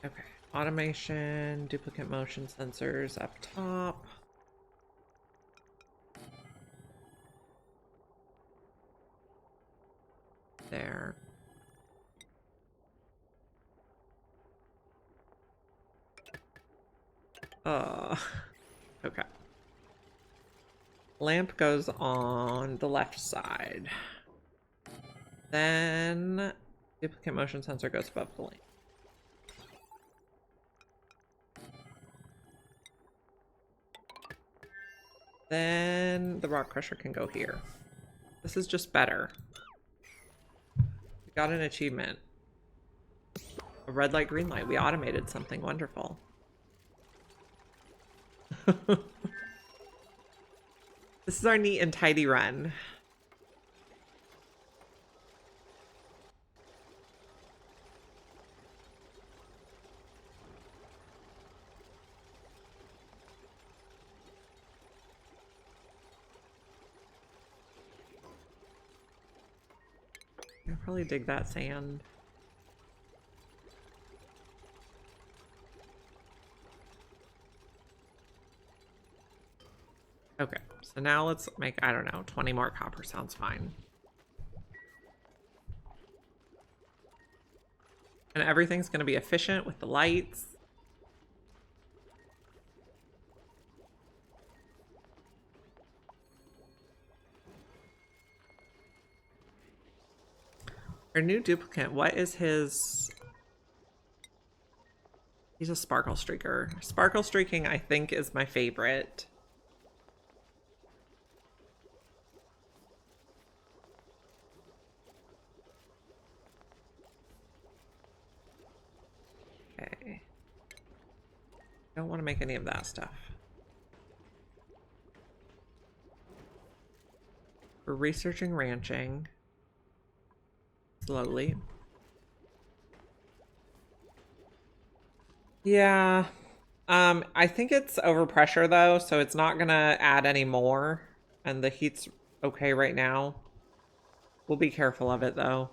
Okay, automation, duplicate motion sensors up top. There. Okay. Lamp goes on the left side. Then duplicate motion sensor goes above the lamp. Then the rock crusher can go here. This is just better. We got an achievement. A red light, green light. We automated something wonderful. This is our neat and tidy run. I'll probably dig that sand. Okay, so now let's make, I don't know, 20 more copper sounds fine. And everything's going to be efficient with the lights. Our new duplicate, what is his... He's a sparkle streaker. Sparkle streaking, I think, is my favorite. Okay. Don't want to make any of that stuff. We're researching ranching. Slowly. Yeah. I think it's overpressure though, so it's not gonna add any more. And the heat's okay right now. We'll be careful of it though.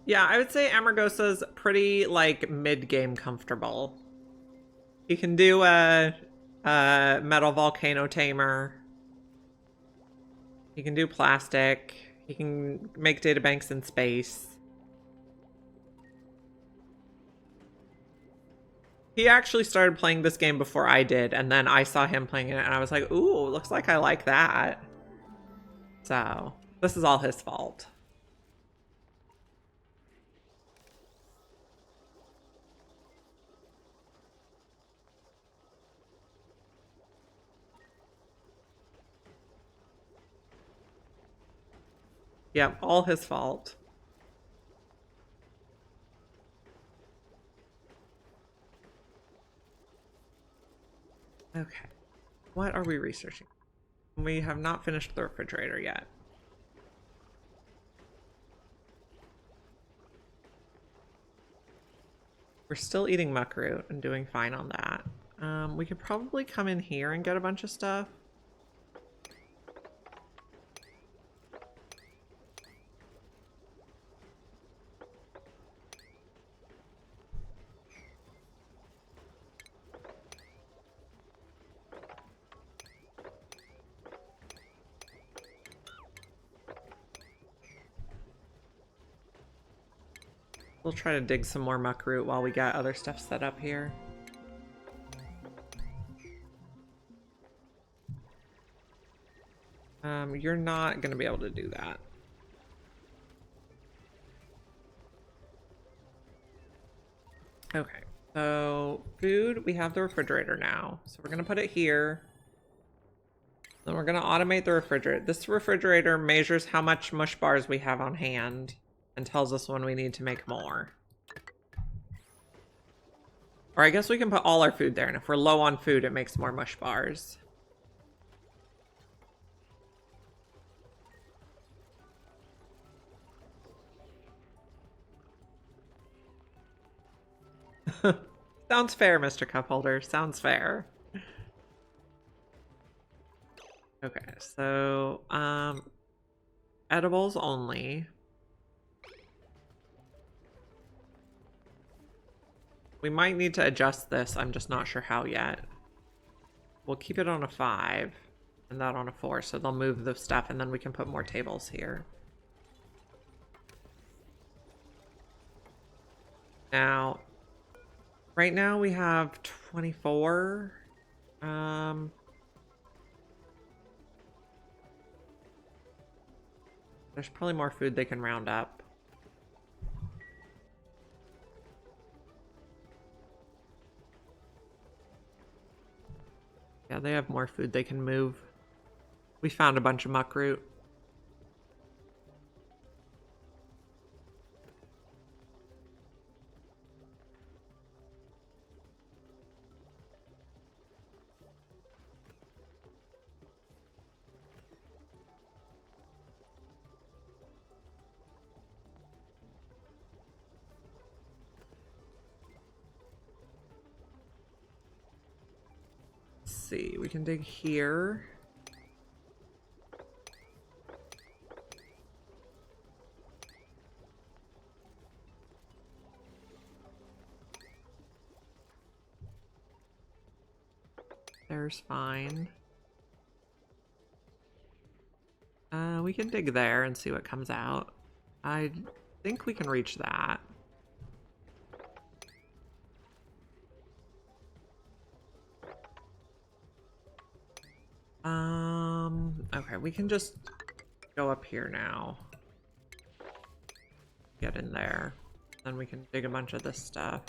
Yeah, I would say Amargosa's pretty, like, mid-game comfortable. You can do a metal volcano tamer. You can do plastic. You can make databanks in space. He actually started playing this game before I did, and then I saw him playing it, and I was like, ooh, looks like I like that. So, this is all his fault. Yep, all his fault. Okay. What are we researching? We have not finished the refrigerator yet. We're still eating muckroot and doing fine on that. We could probably come in here and get a bunch of stuff. We'll try to dig some more muckroot while we got other stuff set up here. you're not going to be able to do that. Okay, so food, we have the refrigerator now. So we're going to put it here. Then we're going to automate the refrigerator. This refrigerator measures how much mush bars we have on hand and tells us when we need to make more. Or I guess we can put all our food there, and if we're low on food, it makes more mush bars. Sounds fair, Mr. Cupholder. Sounds fair. Okay, so, edibles only. We might need to adjust this. I'm just not sure how yet. We'll keep it on a 5 and that on a 4, so they'll move the stuff and then we can put more tables here. Now, right now we have 24. There's probably more food they can round up. Yeah, they have more food they can move. We found a bunch of muckroot. See, we can dig here. There's fine. We can dig there and see what comes out. I think we can reach that. Okay, we can just go up here now. Get in there. Then we can dig a bunch of this stuff.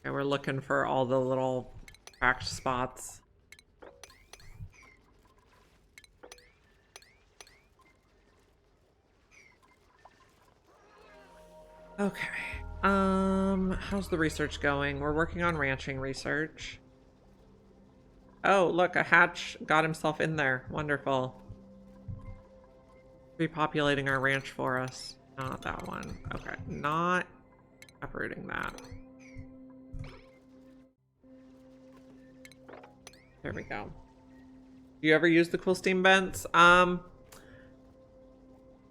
Okay, we're looking for all the little cracked spots. Okay. How's the research going? We're working on ranching research. Oh, look, a hatch got himself in there. Wonderful. Repopulating our ranch for us. Not that one. Okay, not uprooting that. There we go. Do you ever use the cool steam vents?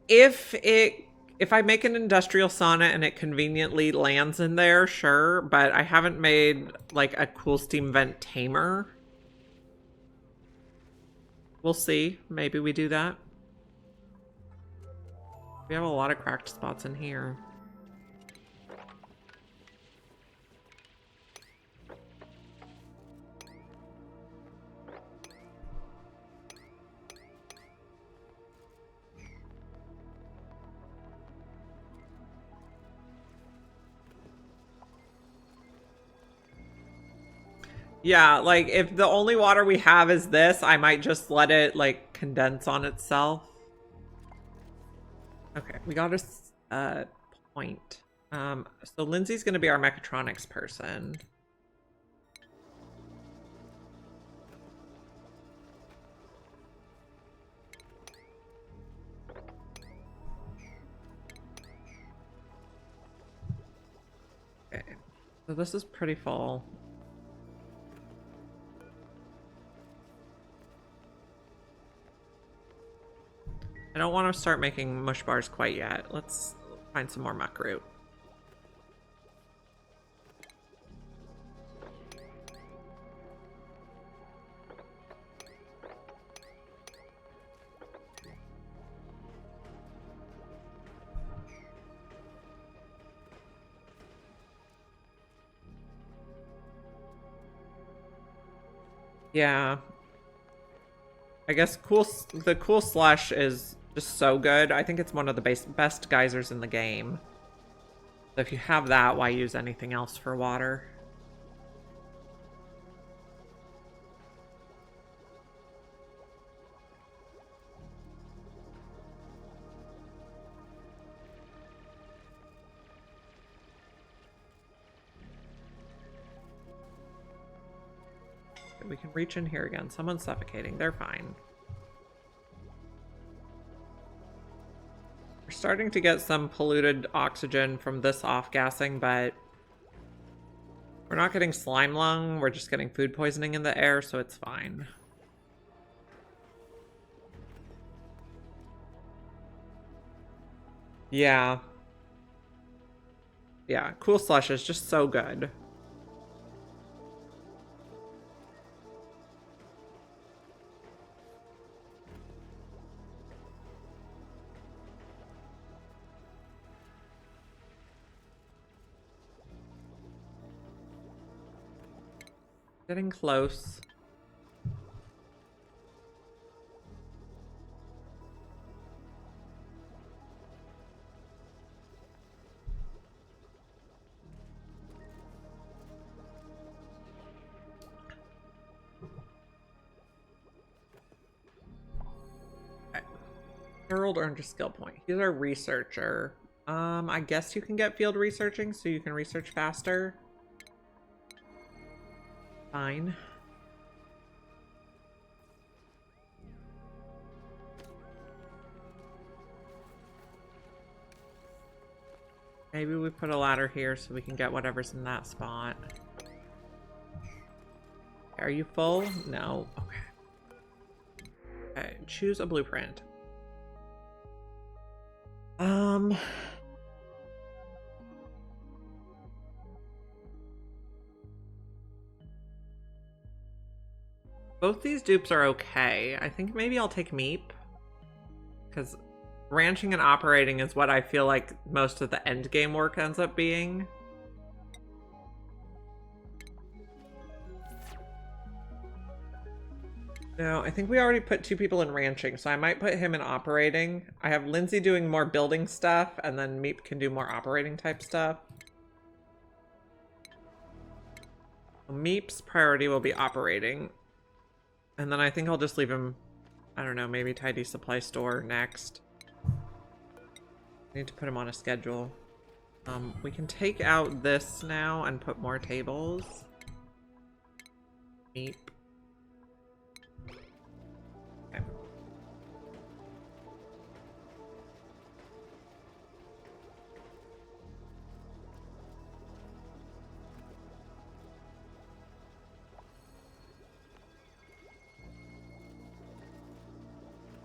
If I make an industrial sauna and it conveniently lands in there, sure, but I haven't made like a cool steam vent tamer. We'll see. Maybe we do that. We have a lot of cracked spots in here. Yeah, like if the only water we have is this, I might just let it like condense on itself. Okay, we got a point. So Lindsay's gonna be our mechatronics person. Okay, so this is pretty full. I don't want to start making mush bars quite yet. Let's find some more muckroot. Yeah. I guess the cool slush is just so good. I think it's one of the best geysers in the game. So if you have that, why use anything else for water? We can reach in here again. Someone's suffocating. They're fine. We're starting to get some polluted oxygen from this off-gassing, but we're not getting slime lung. We're just getting food poisoning in the air, so it's fine. Yeah. Yeah, cool slush is just so good. Getting close. Okay. Harold earned a skill point. He's our researcher. I guess you can get field researching so you can research faster. Fine. Maybe we put a ladder here so we can get whatever's in that spot. Are you full? No. Okay. Okay, choose a blueprint. Both these dupes are okay. I think maybe I'll take Meep. Because ranching and operating is what I feel like most of the end game work ends up being. No, I think we already put 2 people in ranching, so I might put him in operating. I have Lindsay doing more building stuff, and then Meep can do more operating type stuff. Meep's priority will be operating. And then I think I'll just leave him, I don't know, maybe tidy supply store next. I need to put him on a schedule. We can take out this now and put more tables. Meep. Okay.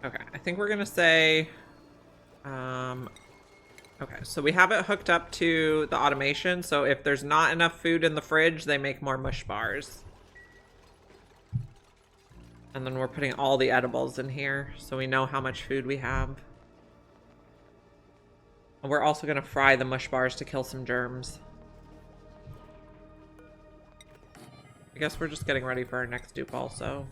Okay, I think we're gonna say, okay, so we have it hooked up to the automation, so if there's not enough food in the fridge, they make more mush bars. And then we're putting all the edibles in here, so we know how much food we have. And we're also gonna fry the mush bars to kill some germs. I guess we're just getting ready for our next dupe also.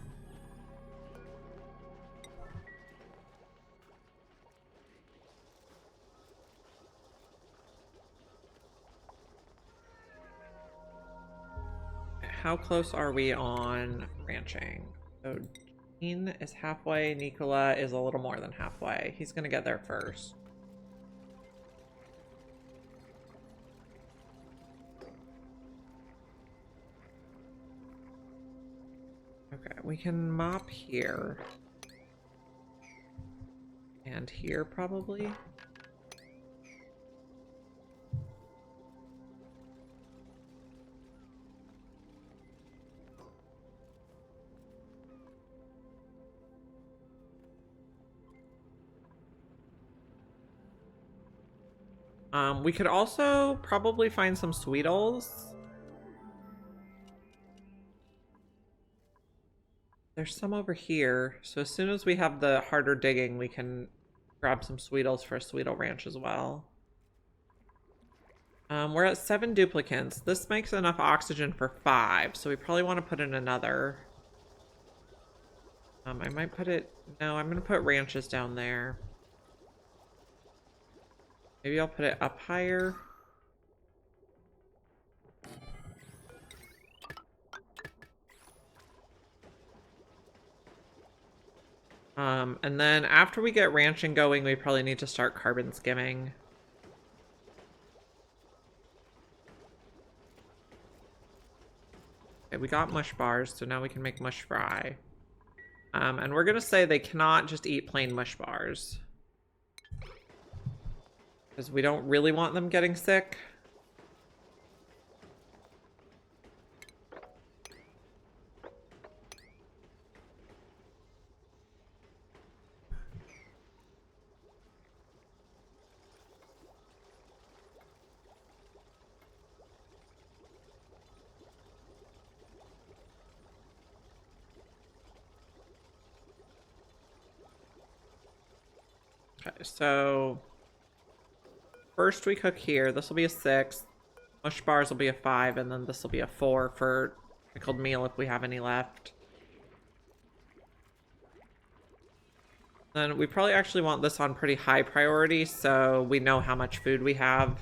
How close are we on ranching? So Dean is halfway, Nicola is a little more than halfway. He's gonna get there first. Okay, we can mop here. And here probably. We could also probably find some Sweetles. There's some over here, so as soon as we have the harder digging, we can grab some Sweetles for a Sweetle Ranch as well. We're at 7 duplicants. This makes enough oxygen for 5, so we probably want to put in another. I might put it... No, I'm going to put ranches down there. Maybe I'll put it up higher. And then after we get ranching going, we probably need to start carbon skimming. Okay, we got mush bars, so now we can make mush fry. And we're gonna say they cannot just eat plain mush bars, because we don't really want them getting sick. Okay, so first we cook here. This will be a 6. Mush bars will be a 5, and then this will be a 4 for pickled meal if we have any left. Then we probably actually want this on pretty high priority so we know how much food we have.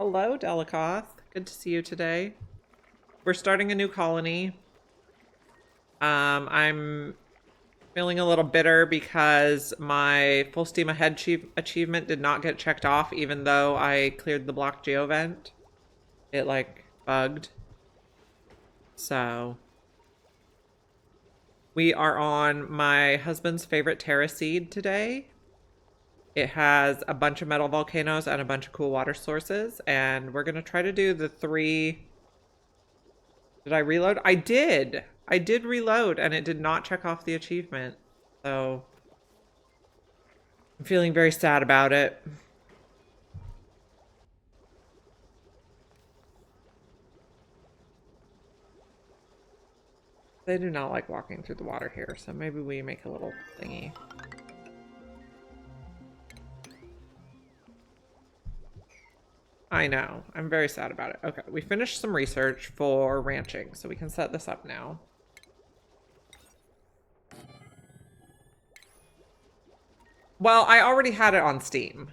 Hello, Delicoth. Good to see you today. We're starting a new colony. I'm feeling a little bitter because my full steam ahead achievement did not get checked off even though I cleared the block geovent. It like bugged. So we are on my husband's favorite Terra seed today. It has a bunch of metal volcanoes and a bunch of cool water sources, and we're gonna try to do the 3. Did I reload? I did reload, and it did not check off the achievement. So I'm feeling very sad about it. They do not like walking through the water here, so maybe we make a little thingy. I know. I'm very sad about it. Okay, we finished some research for ranching, so we can set this up now. Well, I already had it on Steam,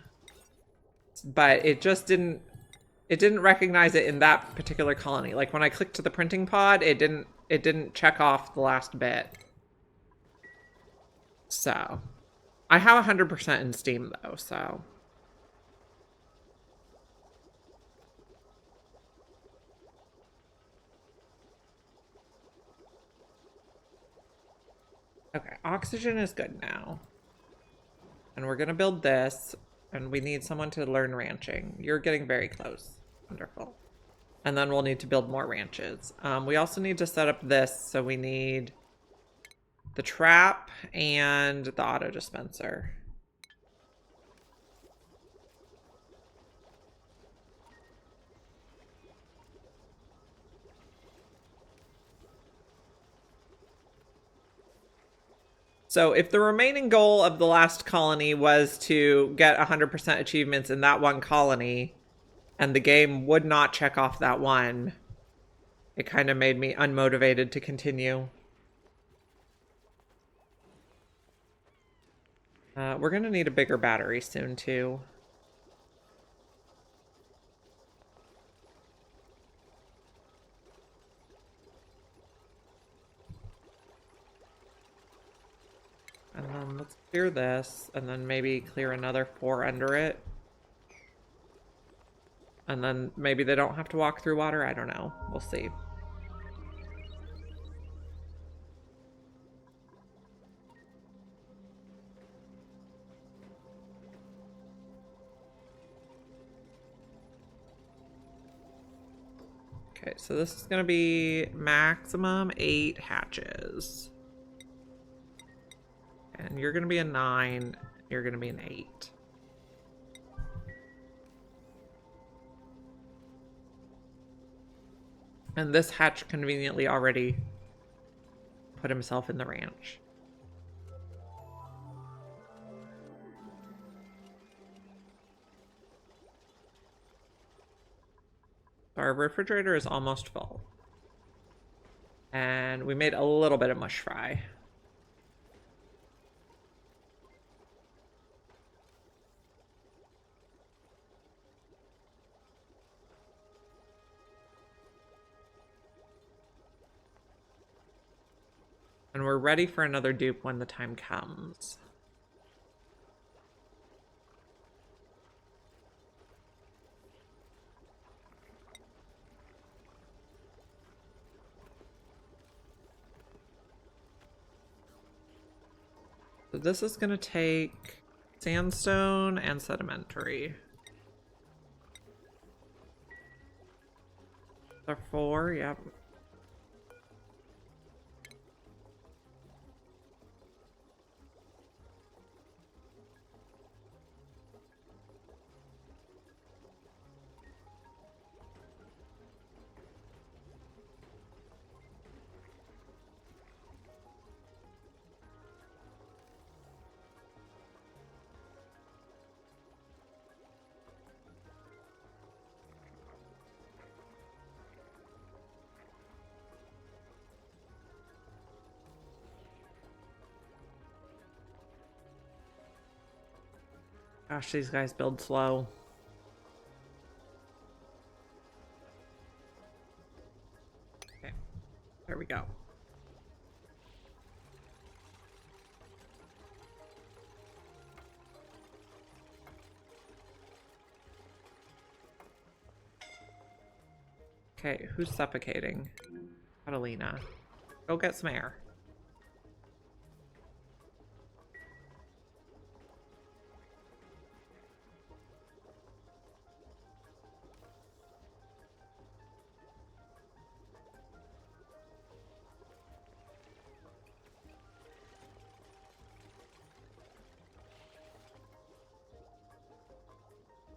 but it just didn't recognize it in that particular colony. Like when I clicked to the printing pod, it didn't check off the last bit. So, I have 100% in Steam though, so. Okay, oxygen is good now. And we're gonna build this, and we need someone to learn ranching. You're getting very close. Wonderful. And then we'll need to build more ranches. We also need to set up this, so we need the trap and the auto dispenser. So if the remaining goal of the last colony was to get 100% achievements in that one colony, and the game would not check off that one, it kind of made me unmotivated to continue. We're gonna need a bigger battery soon too. And then let's clear this, and then maybe clear another 4 under it. And then maybe they don't have to walk through water, I don't know. We'll see. Okay, so this is gonna be maximum 8 hatches. And you're gonna be a 9, you're gonna be an 8. And this hatch conveniently already put himself in the ranch. our refrigerator is almost full. And we made a little bit of mush fry. And we're ready for another dupe when the time comes. So this is going to take sandstone and sedimentary. There are 4, yep. Gosh, these guys build slow. Okay, there we go. Okay, who's suffocating? Catalina. Go get some air.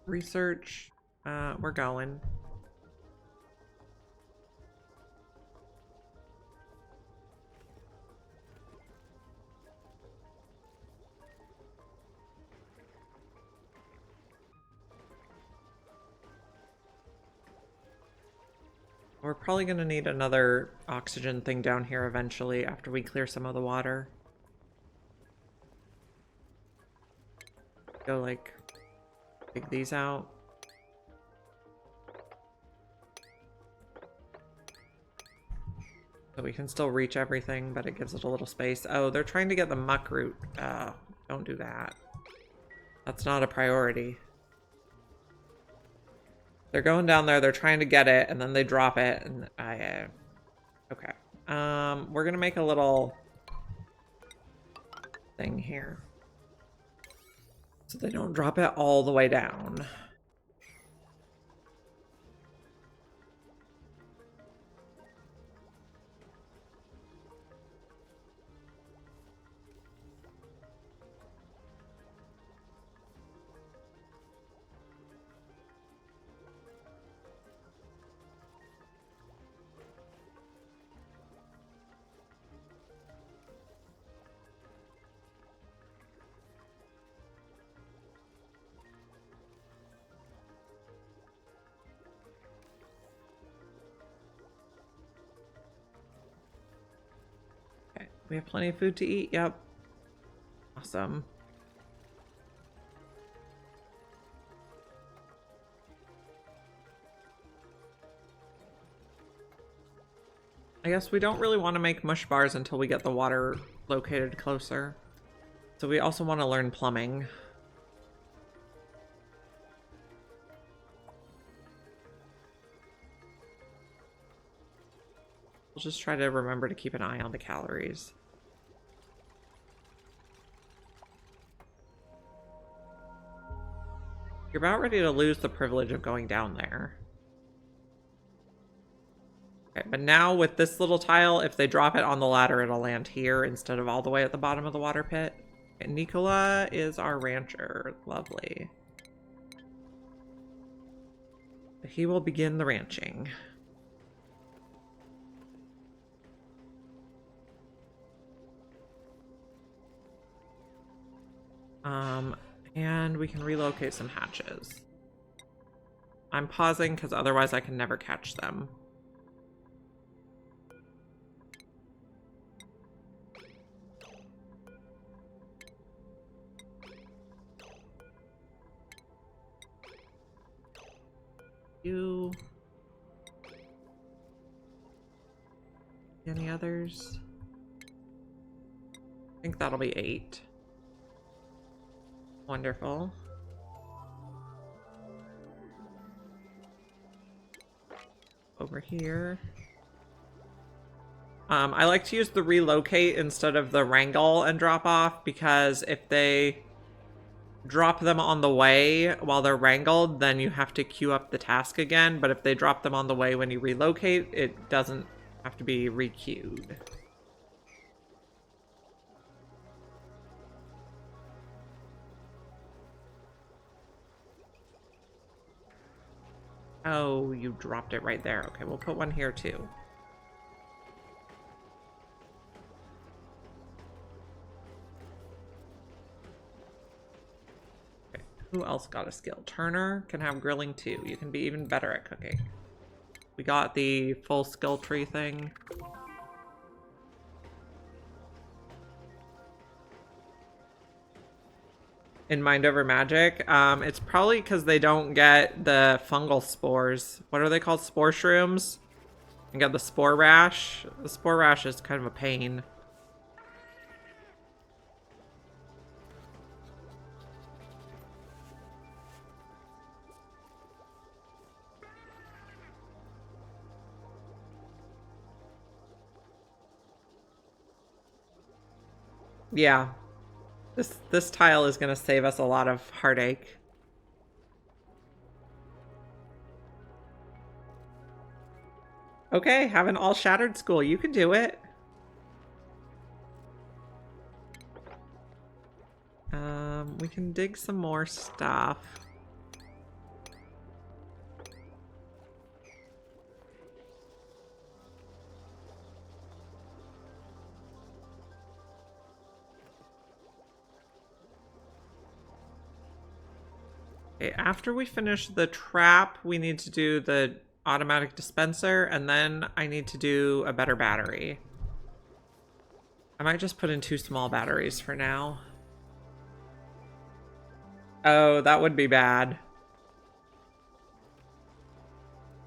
Research. We're going. We're probably going to need another oxygen thing down here eventually after we clear some of the water. Go, like, take these out. So we can still reach everything, but it gives it a little space. Oh, they're trying to get the muck root. Don't do that. That's not a priority. They're going down there, they're trying to get it, and then they drop it, and okay. We're gonna make a little thing here. So they don't drop it all the way down. We have plenty of food to eat. Yep. Awesome. I guess we don't really want to make mush bars until we get the water located closer. So we also want to learn plumbing. We'll just try to remember to keep an eye on the calories. You're about ready to lose the privilege of going down there. Okay, but now with this little tile, if they drop it on the ladder, it'll land here instead of all the way at the bottom of the water pit. And Nicola is our rancher. Lovely. He will begin the ranching. And we can relocate some hatches. I'm pausing because otherwise I can never catch them. You. Any others? I think that'll be 8. Wonderful. Over here. I like to use the relocate instead of the wrangle and drop off, because if they drop them on the way while they're wrangled, then you have to queue up the task again. But if they drop them on the way when you relocate, it doesn't have to be re-queued. Oh, you dropped it right there. Okay, we'll put one here too. Okay, who else got a skill? Turner can have grilling too. You can be even better at cooking. We got the full skill tree thing. In Mind Over Magic. It's probably because they don't get the fungal spores. What are they called? Spore shrooms? And got the spore rash. The spore rash is kind of a pain. Yeah. This tile is going to save us a lot of heartache. Okay, have an all shattered school. You can do it. We can dig some more stuff. Okay, after we finish the trap, we need to do the automatic dispenser, and then I need to do a better battery. I might just put in 2 small batteries for now. Oh, that would be bad.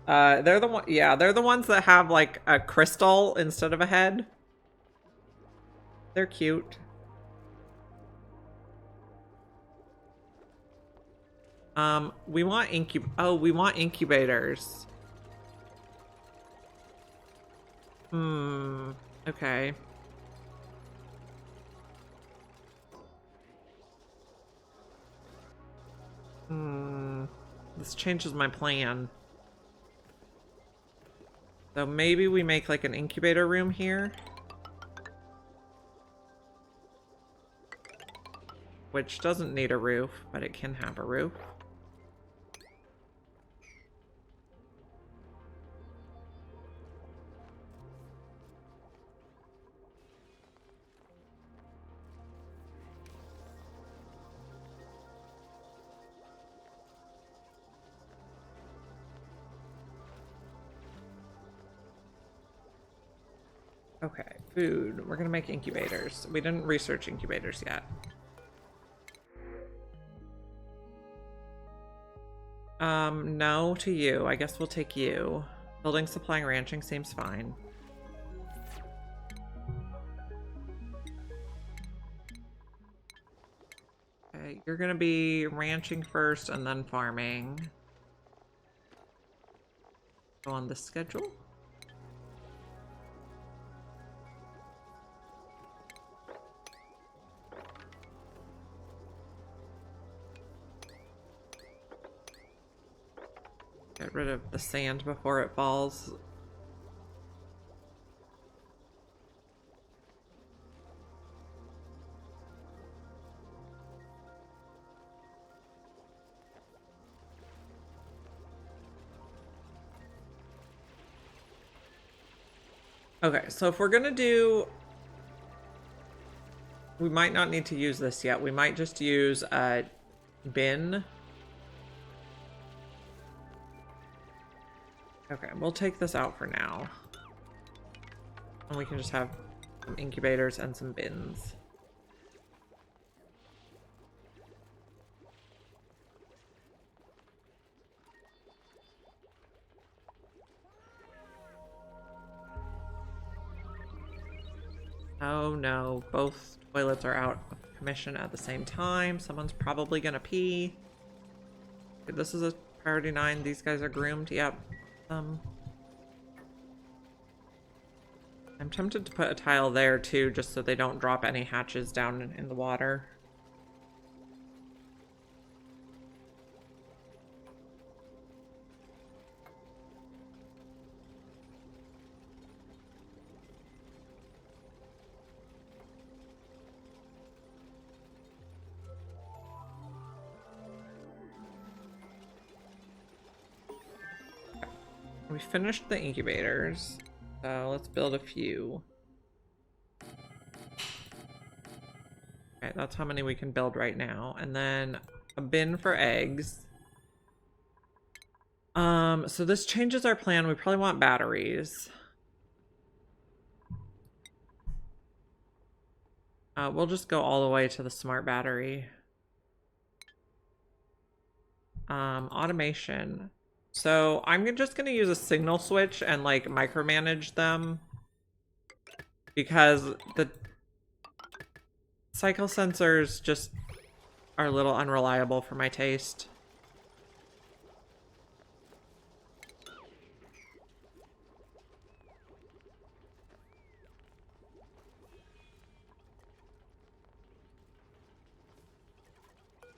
They're the one, yeah, they're the ones that have like a crystal instead of a head. They're cute. We want we want incubators. Okay. This changes my plan. So maybe we make like an incubator room here. Which doesn't need a roof, but it can have a roof. Okay, food. We're gonna make incubators. We didn't research incubators yet. No to you. I guess we'll take you. Building, supplying, ranching seems fine. Okay, you're gonna be ranching first and then farming. Go on the schedule. Get rid of the sand before it falls. Okay, so if we're gonna do... We might not need to use this yet. We might just use a bin. Okay, we'll take this out for now. And we can just have some incubators and some bins. Oh no, both toilets are out of commission at the same time. Someone's probably gonna pee. Okay, this is a priority 9. These guys are groomed. Yep. I'm tempted to put a tile there too, just so they don't drop any hatches down in the water. We finished the incubators, so let's build a few. Okay, that's how many we can build right now. And then a bin for eggs. So this changes our plan. We probably want batteries. We'll just go all the way to the smart battery. Automation. So I'm just going to use a signal switch and like micromanage them because the cycle sensors just are a little unreliable for my taste.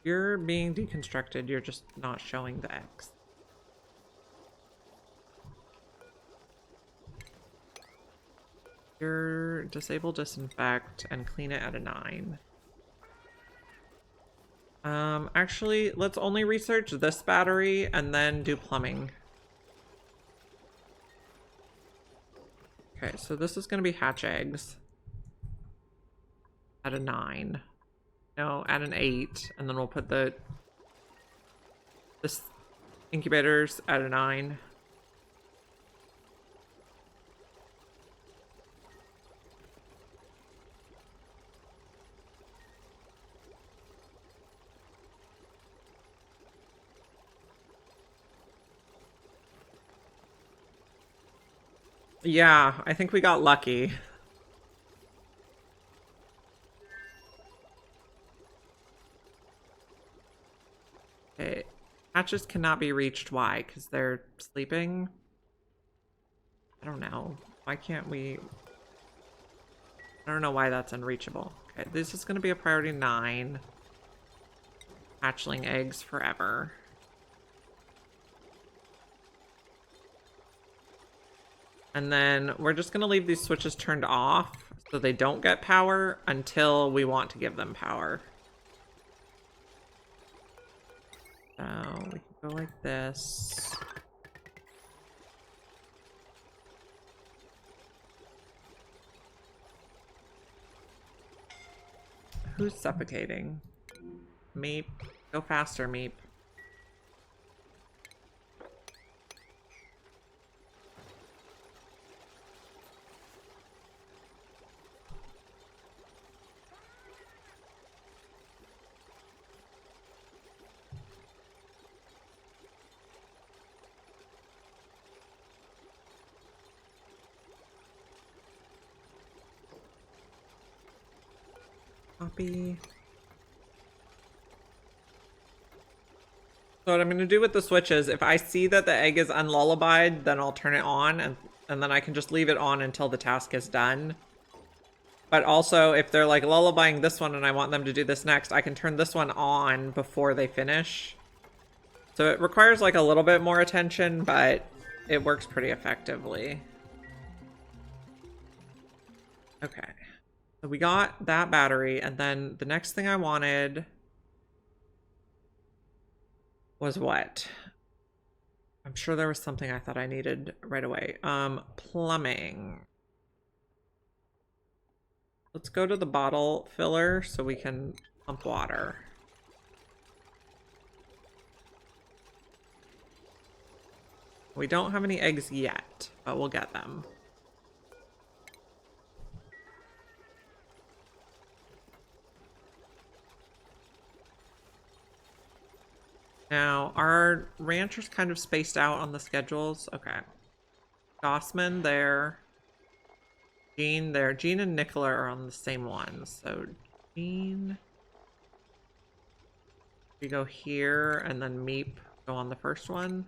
You're being deconstructed, you're just not showing the X. You're disable disinfect and clean it at a 9. Actually, let's only research this battery and then do plumbing. Okay, so this is gonna be hatch eggs. At a 9. No, at an 8, and then we'll put this incubators at a 9. Yeah, I think we got lucky. Okay, hatches cannot be reached. Why? Because they're sleeping? I don't know. Why can't we? I don't know why that's unreachable. Okay, this is going to be a priority 9. Hatchling eggs forever. And then we're just going to leave these switches turned off so they don't get power until we want to give them power. So we can go like this. Who's suffocating? Meep. Go faster, Meep. Copy. So what I'm going to do with the switch is if I see that the egg is unlullabied, then I'll turn it on and then I can just leave it on until the task is done. But also if they're like lullabying this one and I want them to do this next, I can turn this one on before they finish. So it requires like a little bit more attention, but it works pretty effectively. Okay. So we got that battery, and then the next thing I wanted was what? I'm sure there was something I thought I needed right away. Plumbing. Let's go to the bottle filler so we can pump water. We don't have any eggs yet, but we'll get them. Now, our ranchers kind of spaced out on the schedules. Okay. Gossman there. Jean there. Jean and Nicola are on the same one. So, Jean. We go here, and then Meep go on the first one.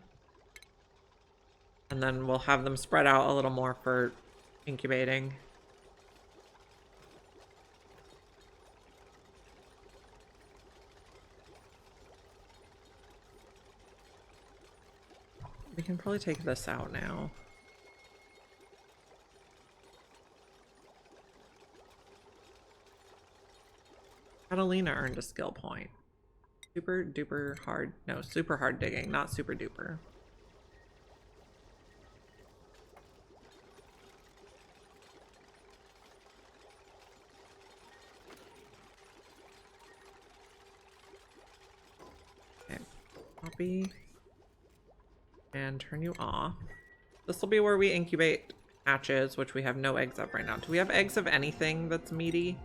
And then we'll have them spread out a little more for incubating. We can probably take this out now. Catalina earned a skill point. Super duper hard. No, super hard digging, not super duper. Okay, copy. And turn you off. This will be where we incubate hatches, which we have no eggs of right now. Do we have eggs of anything that's meaty?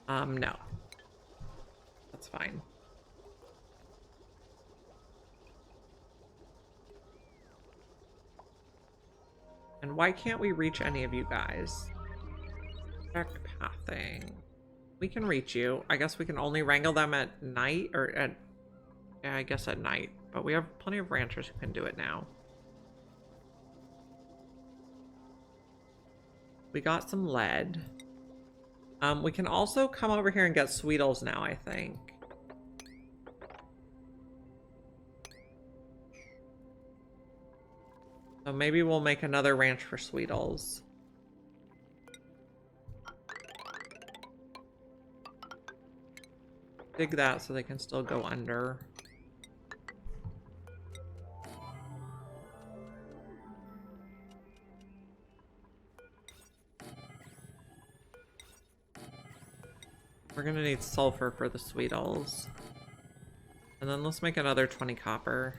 No. That's fine. And why can't we reach any of you guys? Check pathing. We can reach you. I guess we can only wrangle them at night, or at... Yeah, I guess at night. But we have plenty of ranchers who can do it now. We got some lead. We can also come over here and get Sweetles now, I think. So maybe we'll make another ranch for Sweetles. Dig that so they can still go under. We're gonna need sulfur for the Sweetles. And then let's make another 20 copper.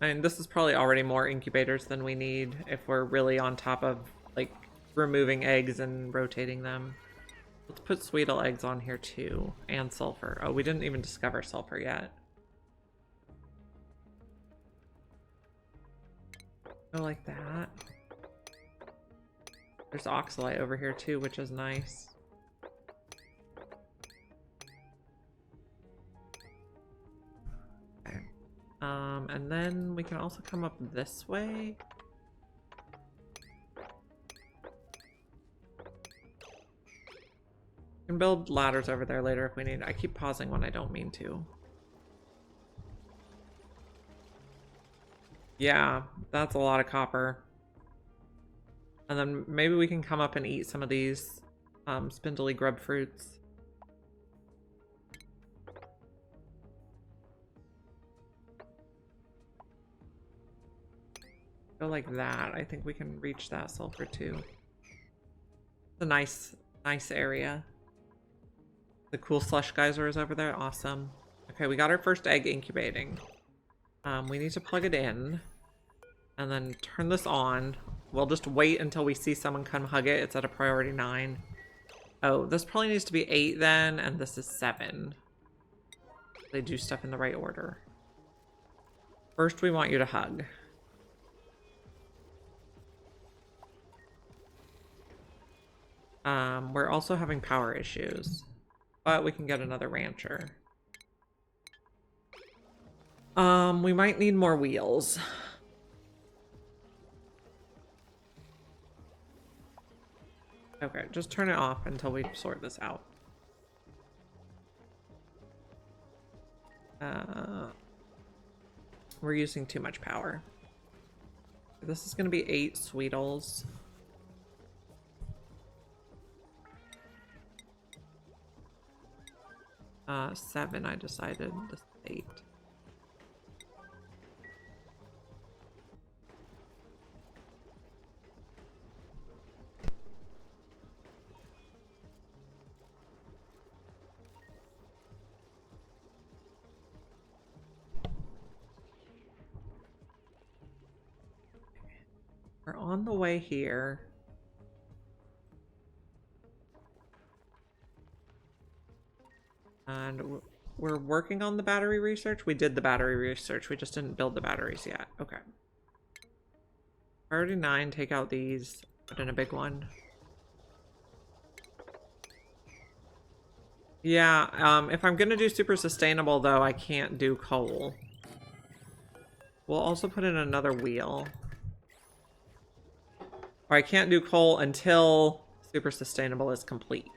I mean, this is probably already more incubators than we need if we're really on top of, like, removing eggs and rotating them. Let's put Sweetle eggs on here too, and sulfur. Oh, we didn't even discover sulfur yet. Go like that. There's oxalate over here too, which is nice. Okay. And then we can also come up this way. We can build ladders over there later if we need. I keep pausing when I don't mean to. Yeah, that's a lot of copper. And then maybe we can come up and eat some of these spindly grub fruits. Go like that. I think we can reach that sulfur too. It's a nice area. The cool slush geyser is over there. Awesome. Okay, we got our first egg incubating. We need to plug it in and then turn this on. We'll just wait until we see someone come hug it. It's at a priority 9. Oh, this probably needs to be 8 then, and this is 7. They do stuff in the right order. First, we want you to hug. We're also having power issues, but we can get another rancher. We might need more wheels. Okay, just turn it off until we sort this out. We're using too much power. This is going to be 8 Sweetles. Uh, 7, I decided. This is 8. on the way here. And we're working on the battery research. We did the battery research. We just didn't build the batteries yet. Okay. Priority 9, take out these. Put in a big one. Yeah, if I'm gonna do super sustainable though, I can't do coal. We'll also put in another wheel. Or I can't do coal until super sustainable is complete.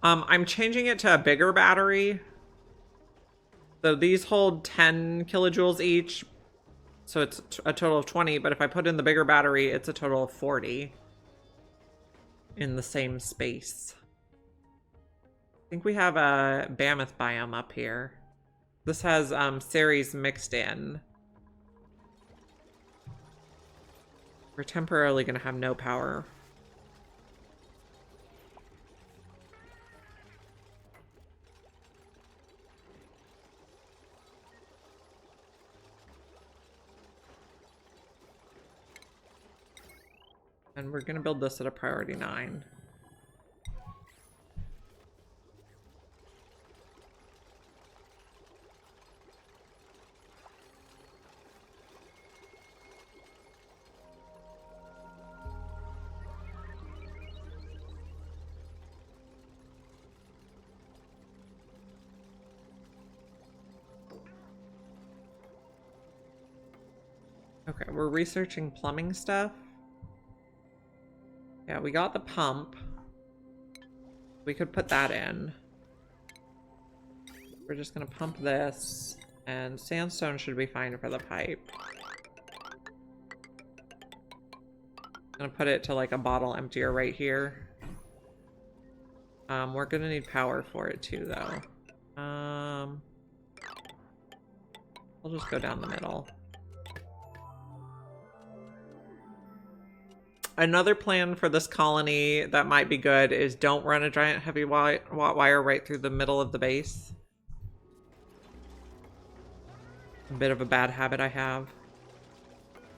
I'm changing it to a bigger battery. So these hold 10 kilojoules each. So it's a total of 20, but if I put in the bigger battery, it's a total of 40 in the same space. I think we have a Mammoth biome up here. This has Ceres mixed in. We're temporarily going to have no power. And we're going to build this at a priority 9. Okay, we're researching plumbing stuff. Yeah, we got the pump. We could put that in. We're just gonna pump this, and sandstone should be fine for the pipe. I'm gonna put it to like a bottle emptier right here. We're gonna need power for it too, though. We'll just go down the middle. Another plan for this colony that might be good is don't run a giant heavy watt wire right through the middle of the base. A bit of a bad habit I have.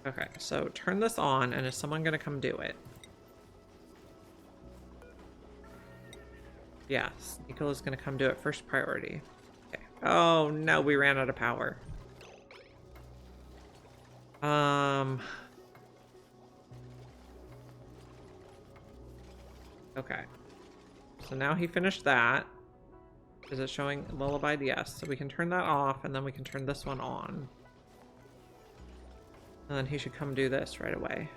Okay, so turn this on, and is someone gonna come do it? Yes, Nicola's gonna come do it first priority. Okay. Oh no, we ran out of power. Okay. So now he finished that. Is it showing lullaby? Yes. So we can turn that off, and then we can turn this one on. And then he should come do this right away.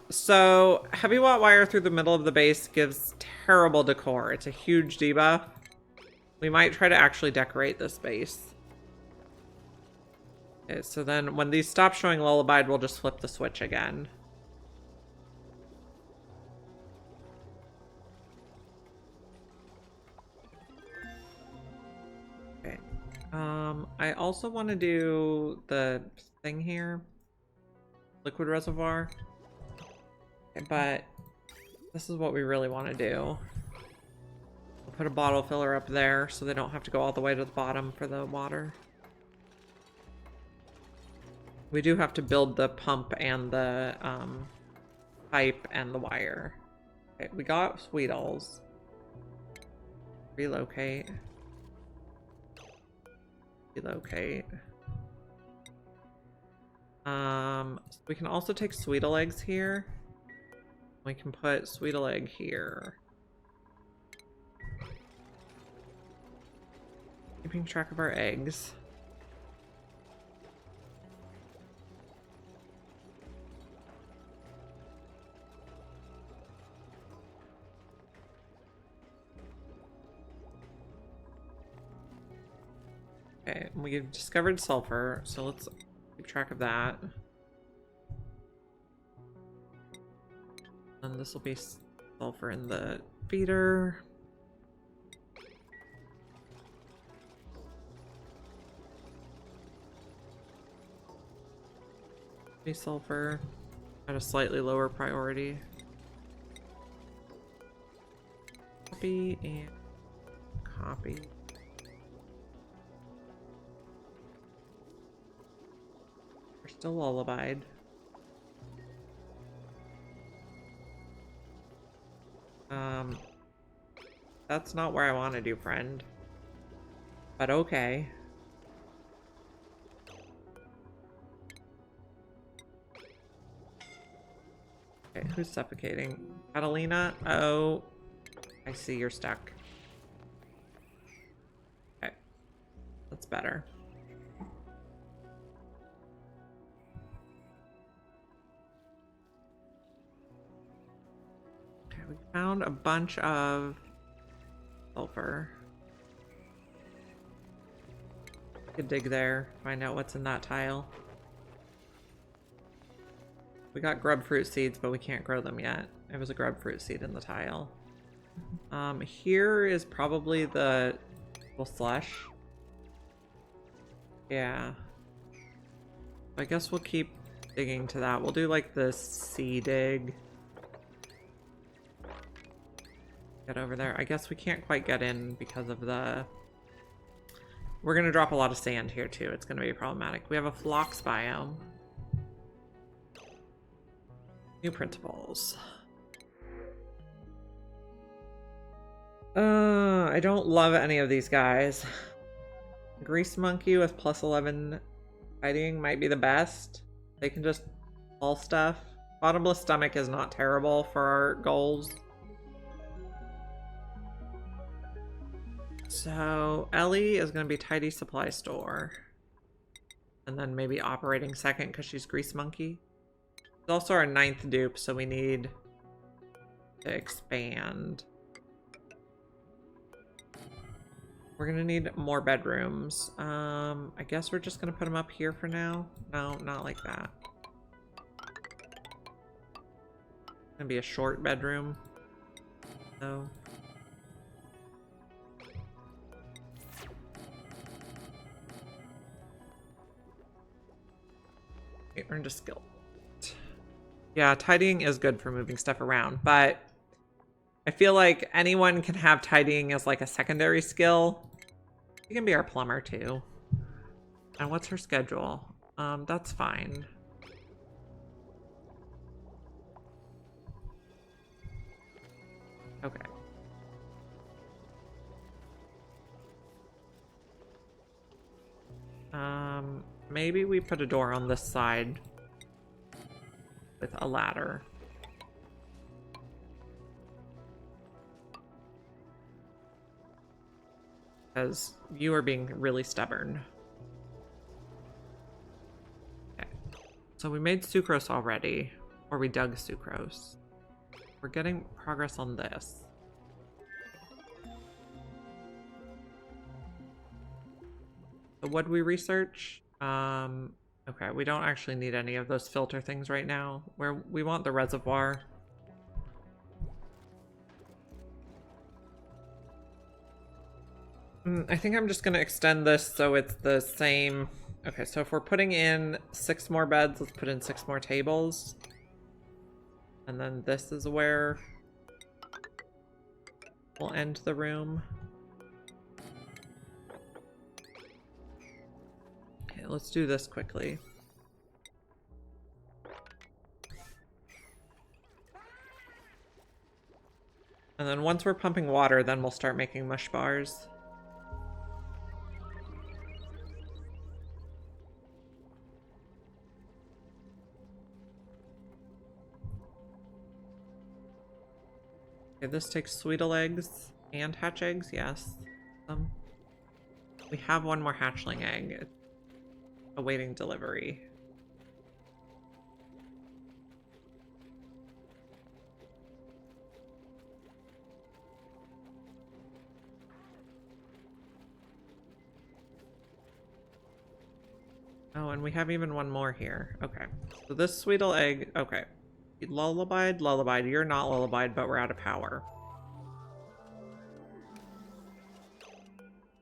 So heavy watt wire through the middle of the base gives terrible decor. It's a huge debuff. We might try to actually decorate this base. Okay, so then when these stop showing lullaby, we'll just flip the switch again. Okay. I also want to do the thing here. Liquid reservoir. Okay, but this is what we really want to do. We'll put a bottle filler up there so they don't have to go all the way to the bottom for the water. We do have to build the pump and the pipe and the wire. Okay, we got Sweetles. Relocate. Relocate. So we can also take Sweetle eggs here. We can put Sweetle egg here. Keeping track of our eggs. Okay, we've discovered sulfur, so let's keep track of that. And this will be sulfur in the feeder. Maybe sulfur at a slightly lower priority. Copy and copy. We're still lullabied. That's not where I want to do, friend. But okay. Okay, who's suffocating? Catalina? Oh, I see you're stuck. Okay, that's better. Okay, we found a bunch of sulfur. We could dig there, find out what's in that tile. We got grub fruit seeds, but we can't grow them yet. There was a grub fruit seed in the tile. Here is probably the slush. Yeah. I guess we'll keep digging to that. We'll do like the sea dig. Get over there. I guess we can't quite get in because of the... We're gonna drop a lot of sand here too. It's gonna be problematic. We have a phlox biome. New principles. I don't love any of these guys. Grease monkey with plus 11 fighting might be the best. They can just haul stuff. Bottomless stomach is not terrible for our goals. So Ellie is going to be tidy supply store. And then maybe operating second because she's grease monkey. It's also our 9th dupe, so we need to expand. We're gonna need more bedrooms. I guess we're just gonna put them up here for now. No, not like that. It's gonna be a short bedroom. No. Okay, earned a skill. Yeah, tidying is good for moving stuff around, but I feel like anyone can have tidying as like a secondary skill. She can be our plumber too. And what's her schedule? That's fine. Okay. Maybe we put a door on this side with a ladder. Because you are being really stubborn. Okay. So we made sucrose already, or we dug sucrose. We're getting progress on this. So what did we research? Okay, we don't actually need any of those filter things right now. We want the reservoir. I think I'm just going to extend this so it's the same. Okay, so if we're putting in 6 more beds, let's put in 6 more tables. And then this is where we'll end the room. Okay, let's do this quickly. And then once we're pumping water, then we'll start making mush bars. Okay, this takes sweetle eggs and hatch eggs, yes. We have one more hatchling egg. It's awaiting delivery. Oh, and we have even one more here. Okay, so this sweetle egg, okay. Lullabied, you're not lullabied, but we're out of power.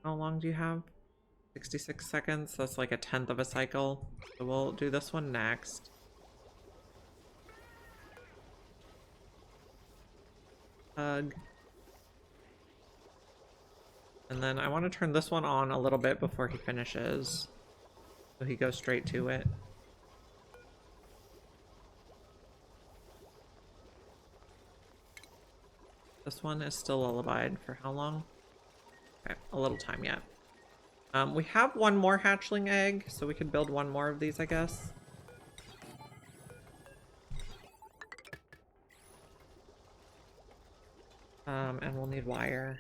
How long do you have? 66 seconds, that's like a 10th of a cycle. So we'll do this one next. hug. And then I want to turn this one on a little bit before he finishes, so he goes straight to it. This one is still lullabied for how long? Okay, a little time yet. We have one more hatchling egg, so we could build one more of these, I guess. And we'll need wire.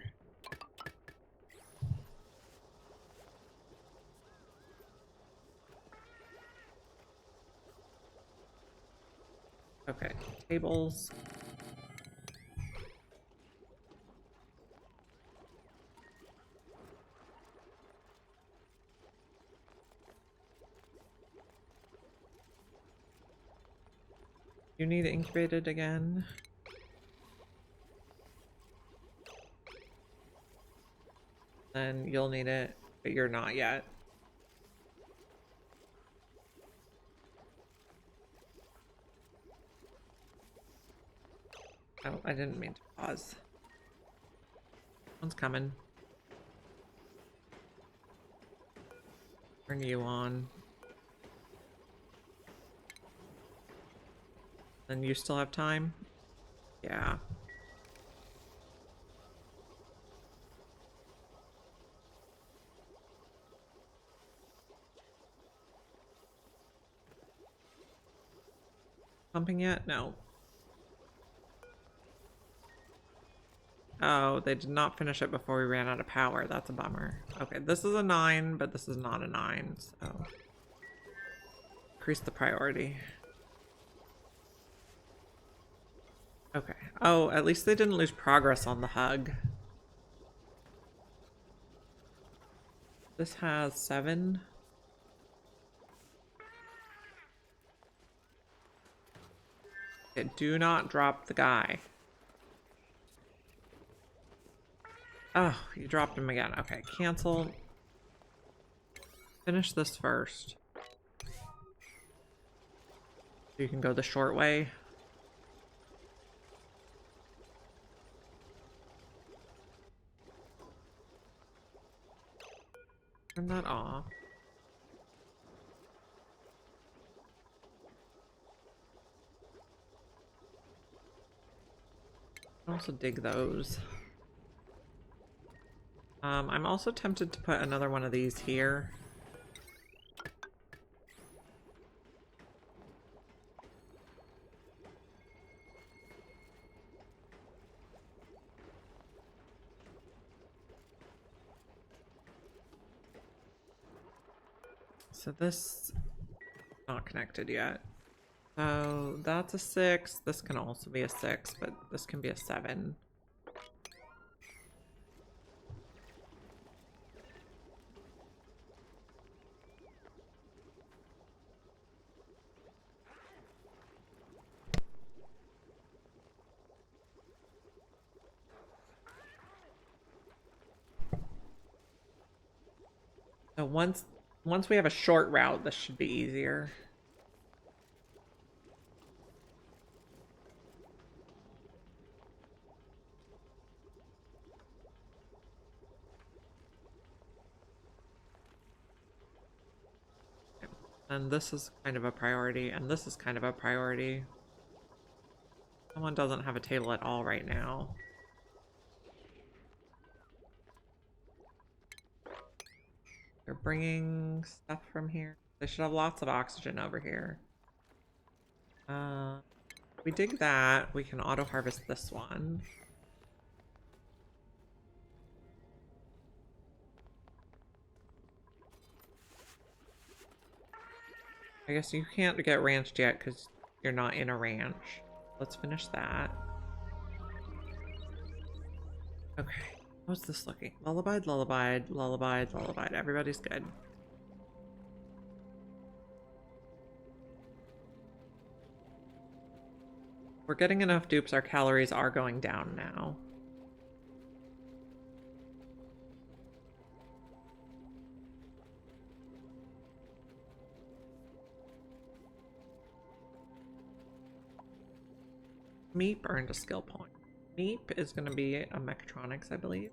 Okay, tables. You need incubated again. Then you'll need it, but you're not yet. Oh, I didn't mean to pause. One's coming. Turn you on. Then you still have time? Yeah. Pumping yet? No. Oh, they did not finish it before we ran out of power. That's a bummer. Okay, this is a 9, but this is not a 9, so increase the priority. Okay. Oh, at least they didn't lose progress on the hug. This has 7. Okay, do not drop the guy. Oh, you dropped him again. Okay, cancel. Finish this first. You can go the short way. Turn that off. I'll also dig those. I'm also tempted to put another one of these here. So this not connected yet. So that's a 6. This can also be a 6, but this can be a 7. So once we have a short route, this should be easier. And this is kind of a priority, and this is kind of a priority. Someone doesn't have a table at all right now. They're bringing stuff from here. They should have lots of oxygen over here. If we dig that, we can auto-harvest this one. I guess you can't get ranched yet because you're not in a ranch. Let's finish that. Okay. How's this looking? Lullabied, lullabied, lullabied, lullabied. Everybody's good. We're getting enough dupes. Our calories are going down now. Meat earned a skill point. Meep is going to be a mechatronics, I believe.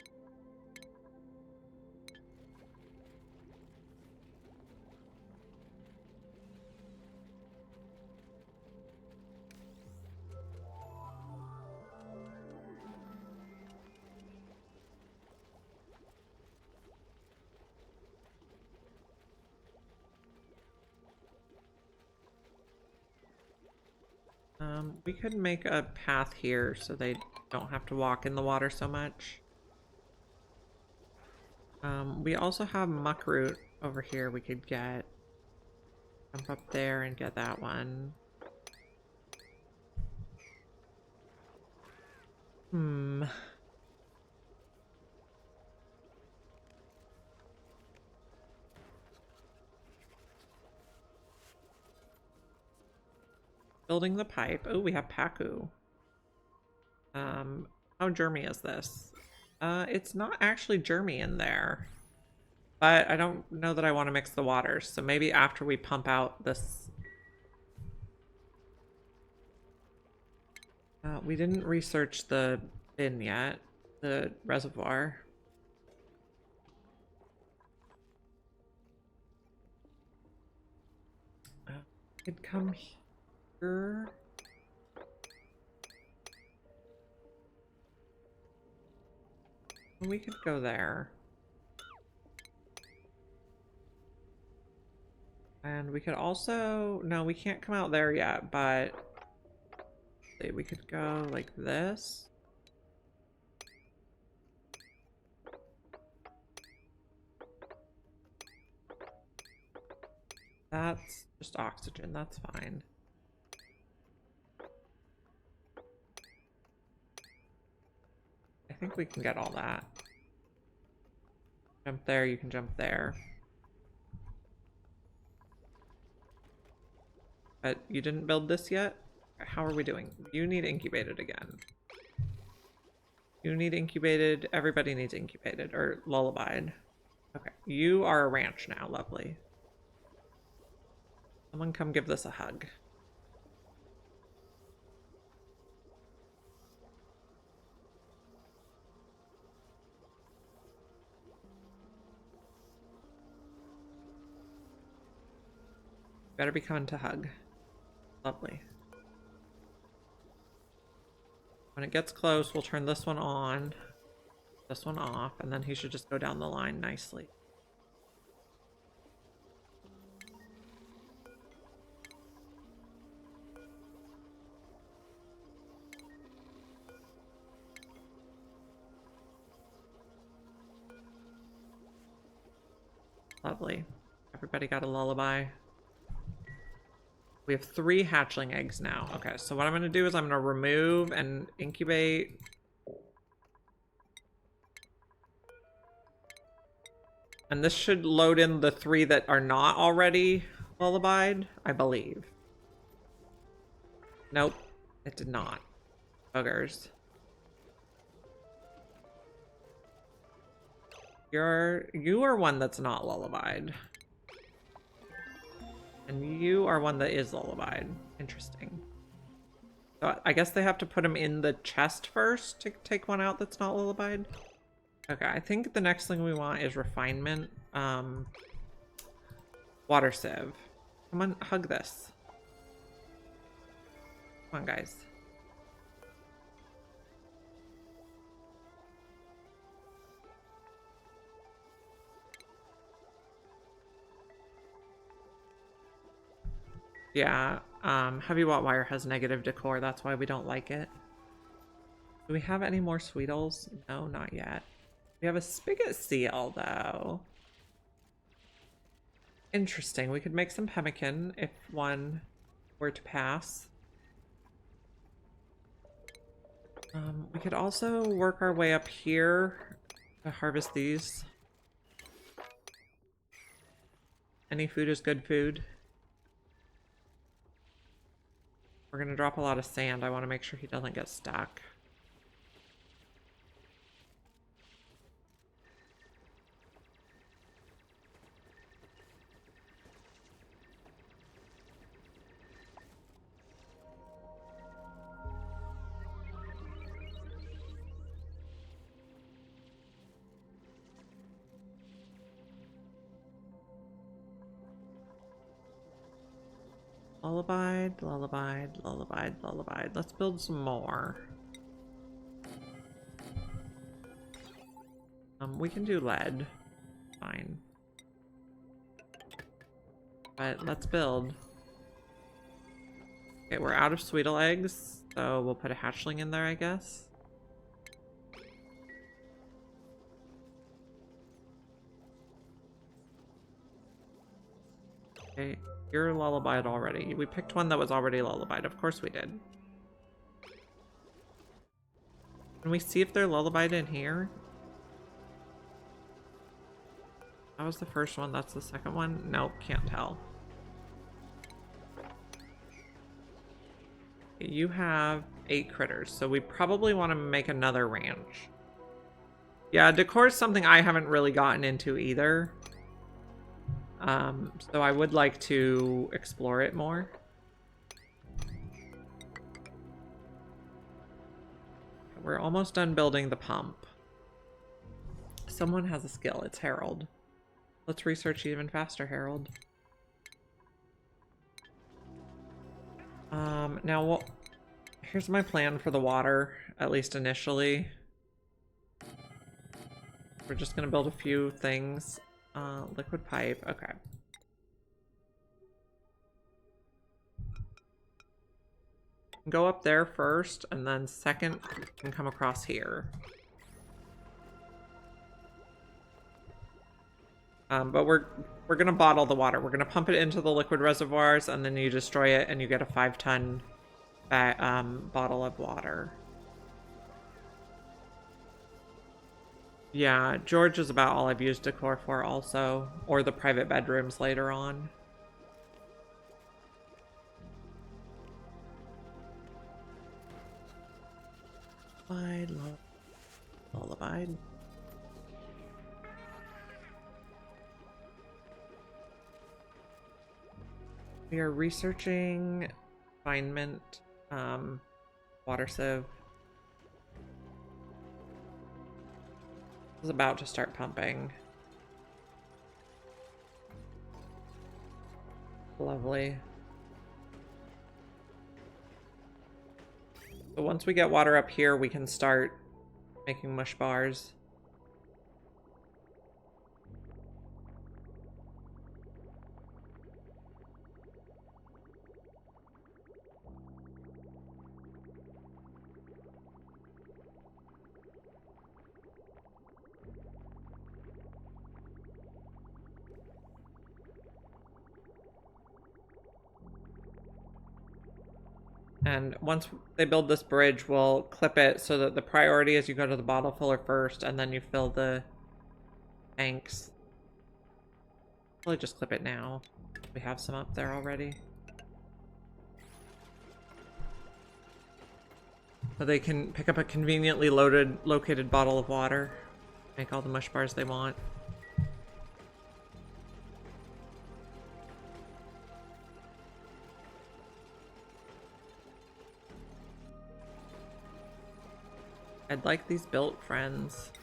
We could make a path here so they don't have to walk in the water so much. We also have muckroot over here we could get. Jump up there and get that one. Building the pipe. Oh, we have Paku. How germy is this? It's not actually germy in there. But I don't know that I want to mix the waters, so maybe after we pump out this... we didn't research the bin yet, the reservoir. Could come here. We could go there. And we could also... No, we can't come out there yet, but... we could go like this. That's just oxygen, that's fine. I think we can get all that. Jump there, you can jump there. But you didn't build this yet? How are we doing? You need incubated again. You need incubated. Everybody needs incubated or lullabied. Okay, you are a ranch now. Lovely. Someone come give this a hug. Better be coming to hug. Lovely. When it gets close, we'll turn this one on, this one off, and then he should just go down the line nicely. Lovely. Everybody got a lullaby. We have 3 hatchling eggs now. Okay, so what I'm going to do is I'm going to remove and incubate. And this should load in the 3 that are not already lullabied, I believe. Nope, it did not. Buggers. You are one that's not lullabied. And you are one that is lullabied. Interesting. So I guess they have to put him in the chest first to take one out that's not lullabied. Okay, I think the next thing we want is refinement. Water sieve. Come on, hug this. Come on, guys. Yeah, heavy watt wire has negative decor. That's why we don't like it. Do we have any more Sweetles? No, not yet. We have a spigot seal, though. Interesting. We could make some pemmican if one were to pass. We could also work our way up here to harvest these. Any food is good food. We're gonna drop a lot of sand. I want to make sure he doesn't get stuck. Lullaby, lullaby, lullaby, lullaby. Let's build some more. We can do lead. Fine. But let's build. Okay, we're out of Sweetle eggs, so we'll put a hatchling in there, I guess. Okay, you're lullabied already. We picked one that was already lullabied. Of course we did. Can we see if they're lullabied in here? That was the first one. That's the second one. Nope, can't tell. You have 8 critters, so we probably want to make another ranch. Yeah, decor is something I haven't really gotten into either. So I would like to explore it more. We're almost done building the pump. Someone has a skill. It's Harold. Let's research even faster, Harold. Now, well, here's my plan for the water, at least initially. We're just gonna build a few things. Liquid pipe, okay. Go up there first, and then second can come across here. But we're gonna bottle the water. We're gonna pump it into the liquid reservoirs, and then you destroy it, and you get a 5-ton bottle of water. Yeah, George is about all I've used decor for also, or the private bedrooms later on. Lullaby. We are researching refinement, water sieve. Is about to start pumping. Lovely. So once we get water up here, we can start making mush bars. And once they build this bridge, we'll clip it so that the priority is you go to the bottle filler first, and then you fill the tanks. Probably just clip it now. We have some up there already. So they can pick up a conveniently located bottle of water. Make all the mush bars they want. I'd like these built, friends.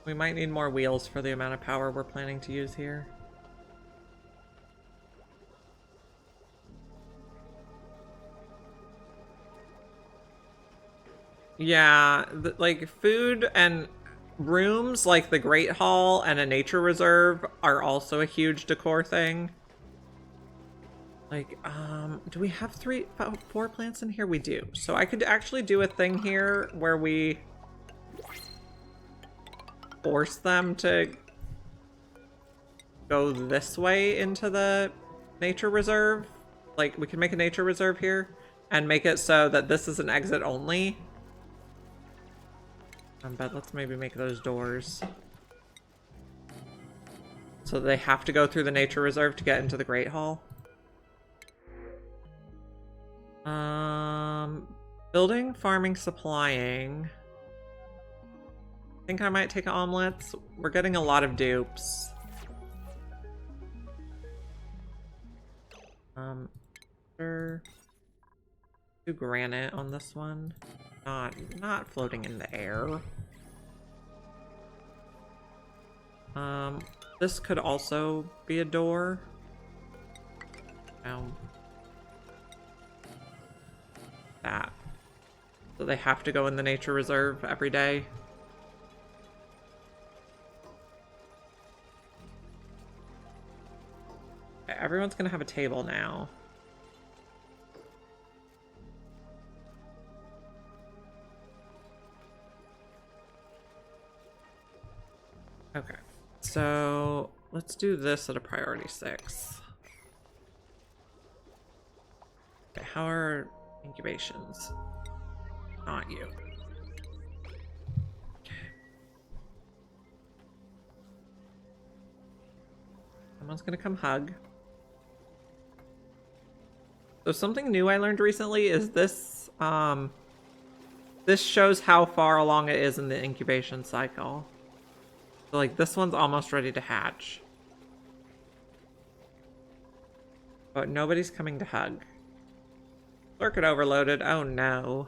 We might need more wheels for the amount of power we're planning to use here. Yeah, like food and rooms like the Great Hall and a nature reserve are also a huge decor thing. Like, do we have 4 plants in here? We do. So I could actually do a thing here where we force them to go this way into the nature reserve. Like, we can make a nature reserve here and make it so that this is an exit only. But let's maybe make those doors. So they have to go through the nature reserve to get into the Great Hall. Building, farming, supplying. I think I might take omelets. We're getting a lot of dupes. Sure. Do granite on this one. Not floating in the air. This could also be a door. That. So they have to go in the nature reserve every day. Okay, everyone's gonna have a table now. Okay, so let's do this at a priority 6. Okay, how are incubations? Not you. Okay. Someone's gonna come hug. So something new I learned recently is this, this shows how far along it is in the incubation cycle. So like this one's almost ready to hatch. But nobody's coming to hug. Circuit overloaded. Oh no.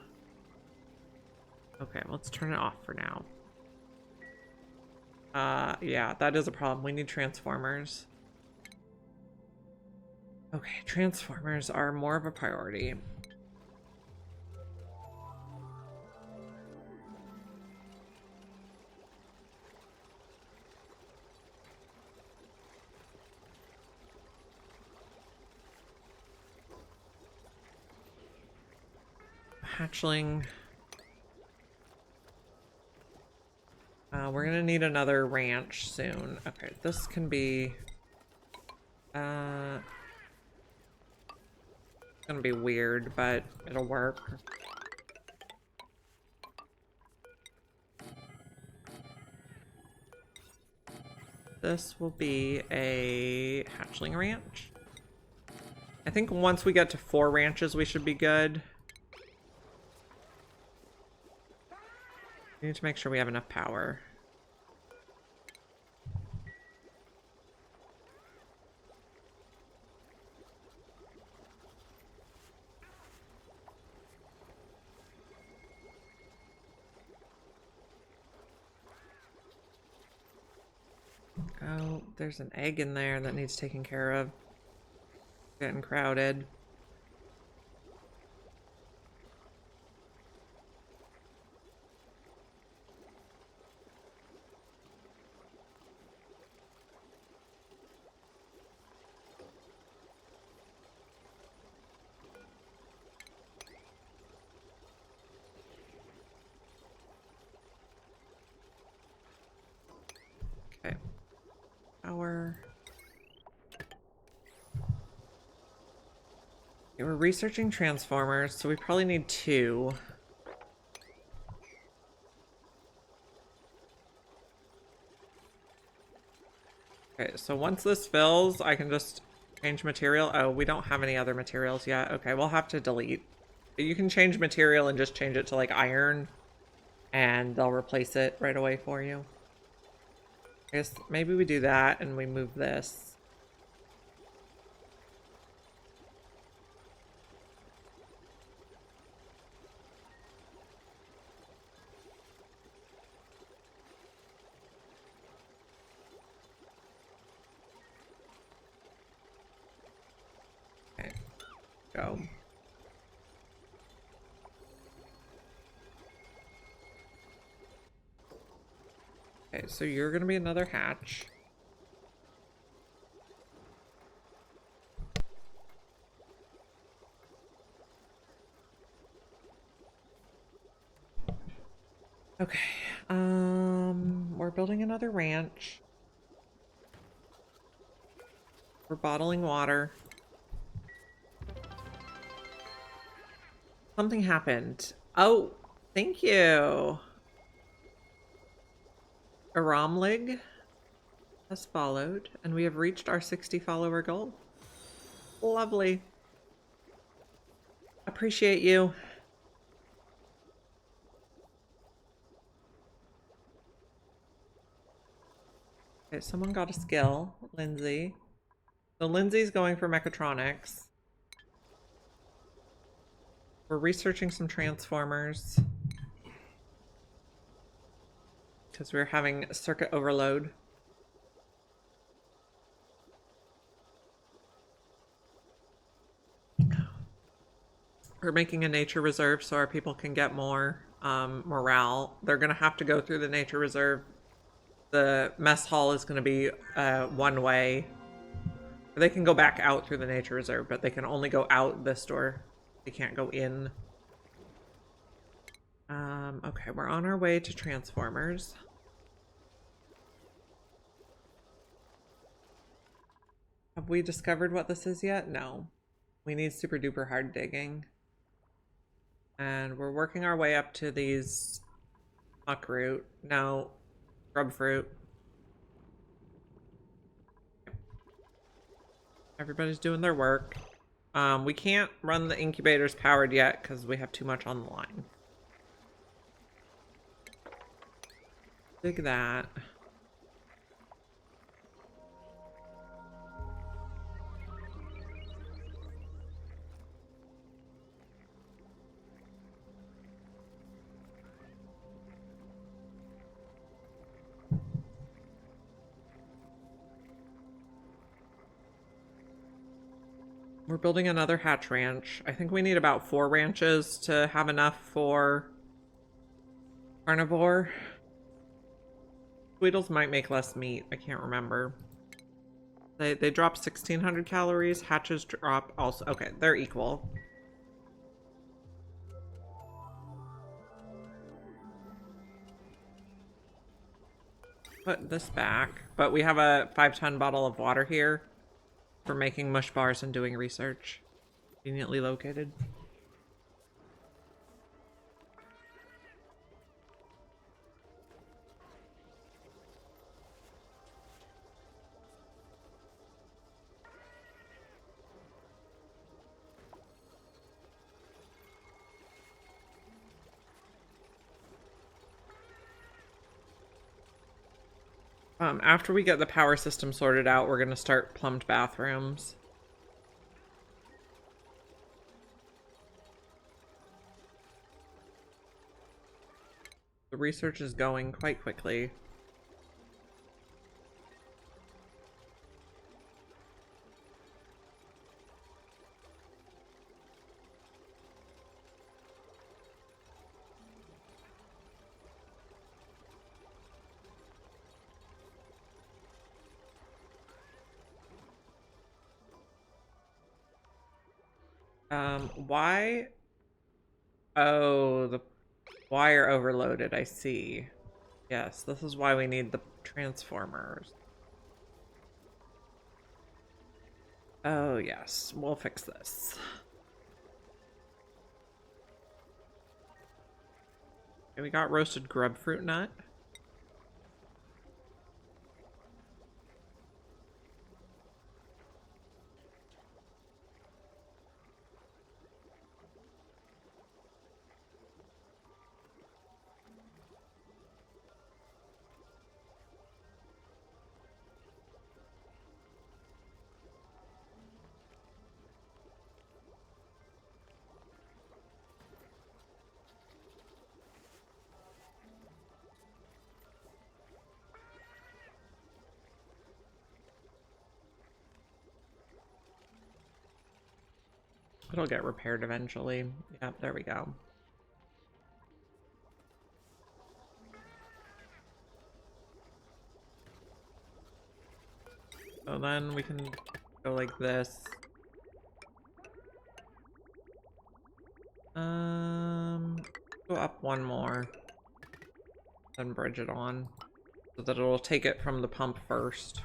Okay, let's turn it off for now. Yeah, that is a problem. We need transformers. Okay, transformers are more of a priority. Hatchling. We're gonna need another ranch soon. Okay, this can be... it's gonna be weird, but it'll work. This will be a hatchling ranch. I think once we get to 4 ranches, we should be good. We need to make sure we have enough power. Oh, there's an egg in there that needs taken care of. Getting crowded. Okay. Power. Okay, we're researching transformers, so we probably need 2. Okay, so once this fills, I can just change material. Oh, we don't have any other materials yet. Okay, we'll have to delete. But you can change material and just change it to like iron, and they'll replace it right away for you. I guess maybe we do that and we move this. Okay, go. Okay, so you're gonna be another hatch. Okay, we're building another ranch. We're bottling water. Something happened. Oh, thank you. Aramlig has followed, and we have reached our 60 follower goal. Lovely. Appreciate you. Okay, someone got a skill. Lindsay. So Lindsay's going for mechatronics. We're researching some transformers because we're having circuit overload. We're making a nature reserve so our people can get more morale. They're going to have to go through the nature reserve. The mess hall is going to be one way. They can go back out through the nature reserve, but they can only go out this door. They can't go in. Okay, we're on our way to transformers. Have we discovered what this is yet? No. We need super duper hard digging. And we're working our way up to these muckroot. No, grub fruit. Everybody's doing their work. We can't run the incubators powered yet because we have too much on the line. Dig that. We're building another hatch ranch. I think we need about 4 ranches to have enough for carnivore. Tweedles might make less meat. I can't remember. They drop 1,600 calories. Hatches drop also. Okay, they're equal. Put this back. But we have a 5-ton bottle of water here for making mush bars and doing research. Conveniently located. After we get the power system sorted out, we're going to start plumbed bathrooms. The research is going quite quickly. Why? Oh, the wire overloaded, I see. Yes, this is why we need the transformers. Oh, yes, we'll fix this. Okay, we got roasted grub fruit nut. It'll get repaired eventually. Yep, there we go. So then we can go like this. Go up one more. Then bridge it on. So that it'll take it from the pump first.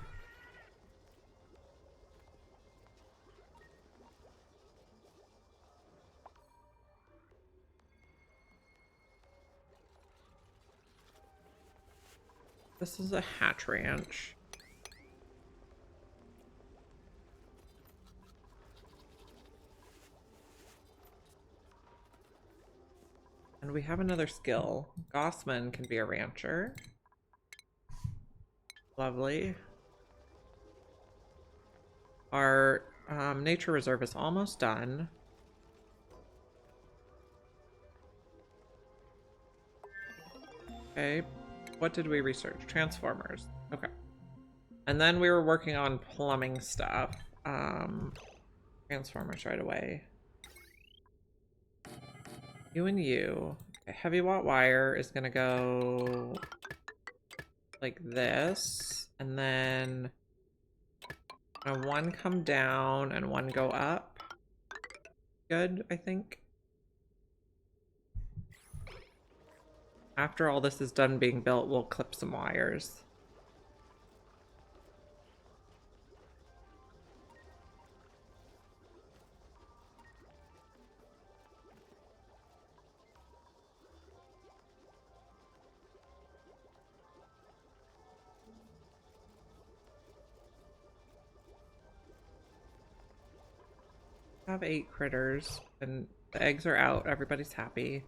This is a hatch ranch. And we have another skill. Gossman can be a rancher. Lovely. Our nature reserve is almost done. Okay. What did we research? Transformers. Okay. And then we were working on plumbing stuff. Transformers right away. You and you. Okay, heavy watt wire is gonna go like this. And then one come down and one go up. Good, I think. After all this is done being built, we'll clip some wires. Have 8 critters, and the eggs are out. Everybody's happy.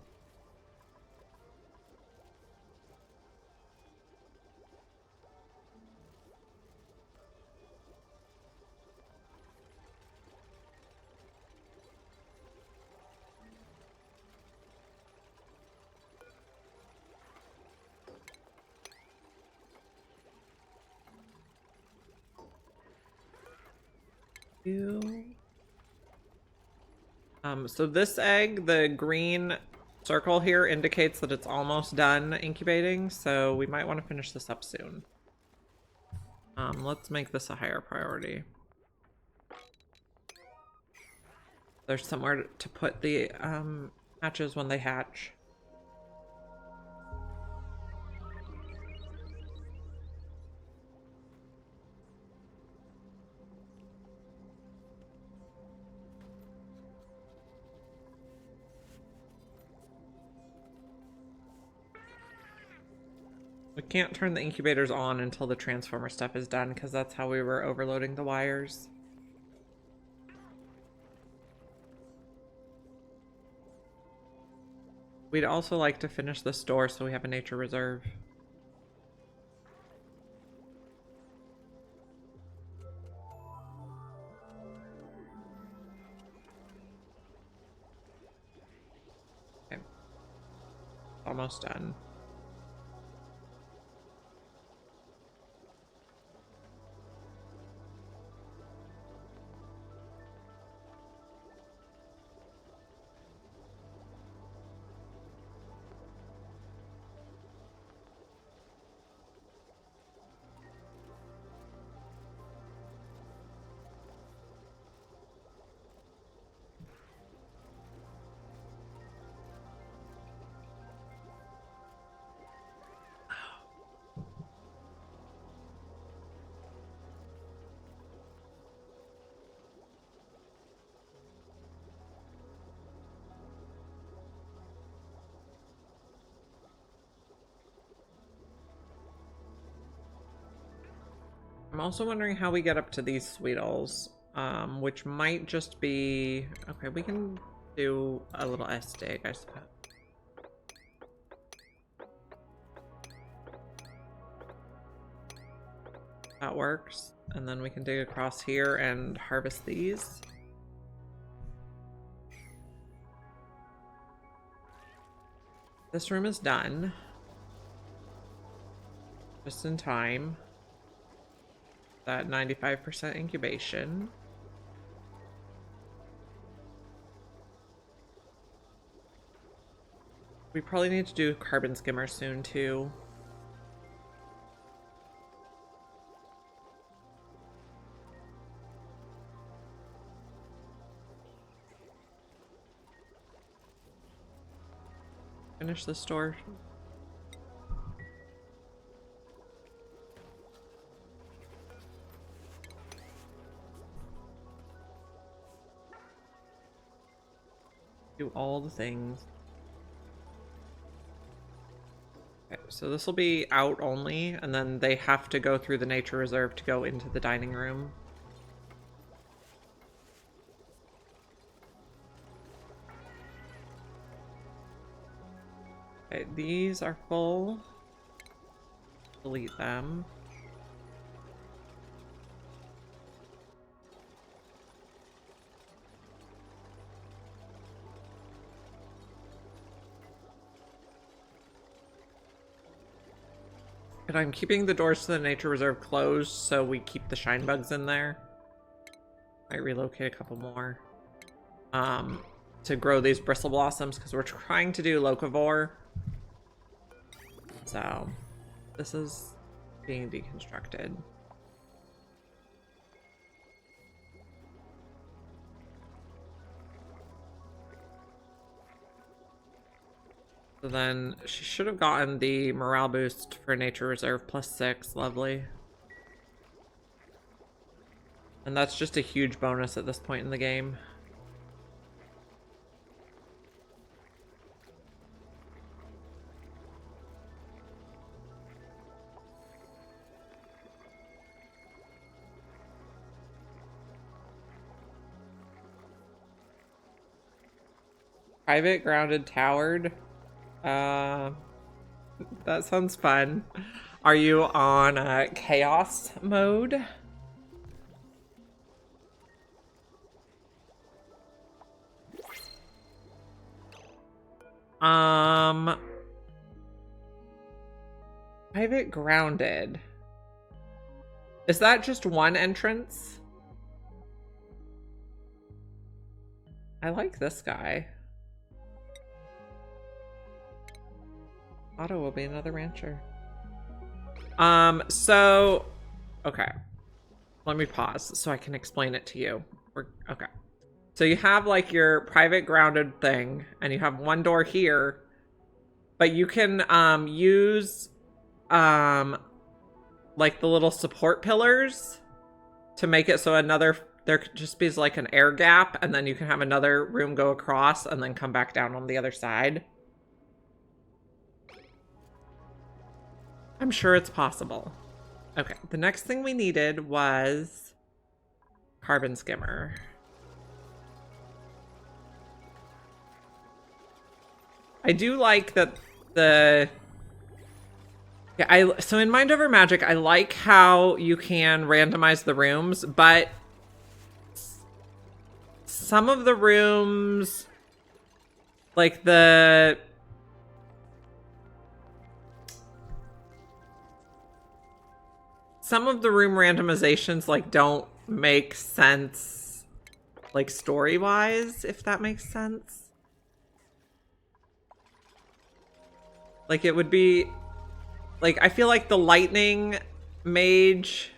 So this egg, the green circle here indicates that it's almost done incubating, so we might want to finish this up soon. Let's make this a higher priority. There's somewhere to put the hatches when they hatch. We can't turn the incubators on until the transformer stuff is done, because that's how we were overloading the wires. We'd also like to finish the store so we have a nature reserve. Okay. Almost done. I'm also wondering how we get up to these Sweetles, which might just be... Okay, we can do a little S-dig, I suppose. That works. And then we can dig across here and harvest these. This room is done. Just in time. That 95% incubation. We probably need to do carbon skimmer soon too. Finish the store. Do all the things. Okay, so this will be out only, and then they have to go through the nature reserve to go into the dining room. Okay, these are full. Delete them. And I'm keeping the doors to the nature reserve closed so we keep the shine bugs in there. Might relocate a couple more. To grow these bristle blossoms because we're trying to do Locavore. So this is being deconstructed. So then she should have gotten the morale boost for nature reserve +6. Lovely. And that's just a huge bonus at this point in the game. Private, grounded, towered. That sounds fun. Are you on chaos mode? Private, grounded. Is that just one entrance? I like this guy. Otto will be another rancher. So, okay. Let me pause so I can explain it to you. Okay. So you have like your private grounded thing, and you have one door here, but you can use like the little support pillars to make it so there could just be like an air gap, and then you can have another room go across and then come back down on the other side. I'm sure it's possible. Okay, the next thing we needed was carbon skimmer. I do like that so in Mind Over Magic, I like how you can randomize the rooms, but some of the rooms, like some of the room randomizations like don't make sense, like story-wise, if that makes sense. Like it would be like, I feel like the lightning mage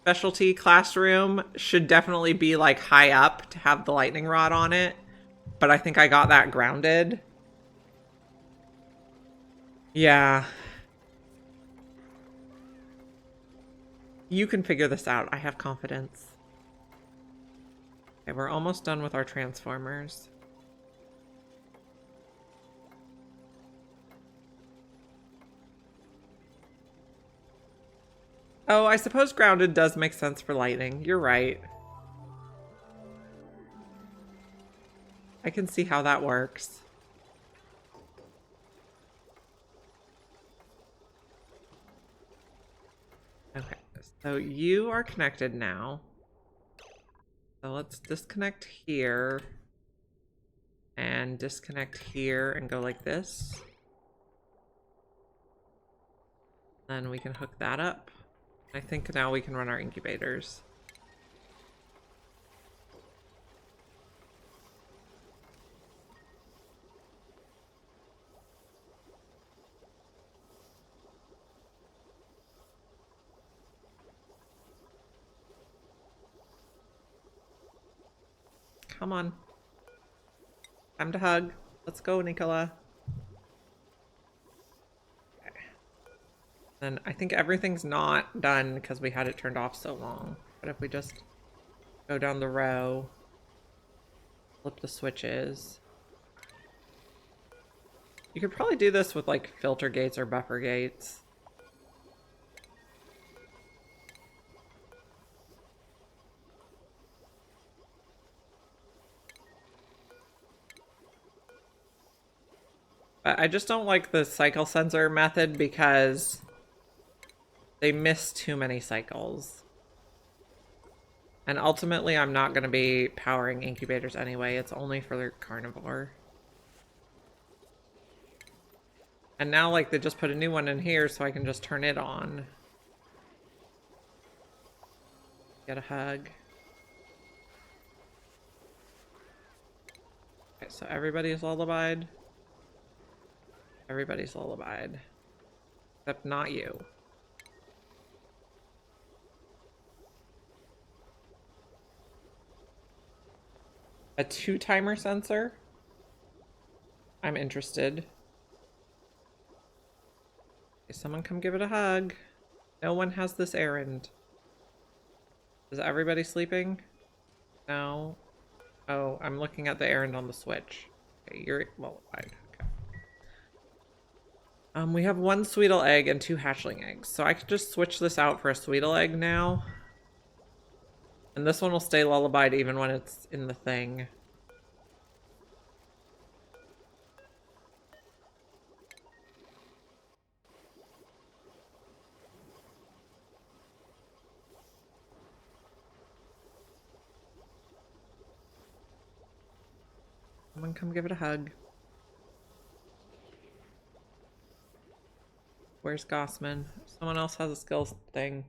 specialty classroom should definitely be like high up to have the lightning rod on it, but I think I got that grounded. Yeah. You can figure this out. I have confidence. Okay, we're almost done with our transformers. Oh, I suppose grounded does make sense for lightning. You're right. I can see how that works. Okay, so you are connected now. So let's disconnect here and disconnect here and go like this. Then we can hook that up. I think now we can run our incubators. Come on. Time to hug. Let's go, Nicola. And I think everything's not done because we had it turned off so long. But if we just go down the row, flip the switches. You could probably do this with like filter gates or buffer gates. But I just don't like the cycle sensor method because they miss too many cycles. And ultimately, I'm not going to be powering incubators anyway. It's only for the carnivore. And now, like, they just put a new one in here so I can just turn it on. Get a hug. Okay, so everybody's lullabied. Everybody's lullabied. Except not you. A 2-timer sensor? I'm interested. Okay, someone come give it a hug. No one has this errand. Is everybody sleeping? No. Oh, I'm looking at the errand on the Switch. Okay, you're lullabied. Okay. We have 1 Sweetle egg and 2 hatchling eggs. So I could just switch this out for a Sweetle egg now. And this one will stay lullabied even when it's in the thing. Someone come give it a hug. Where's Gossman? Someone else has a skills thing.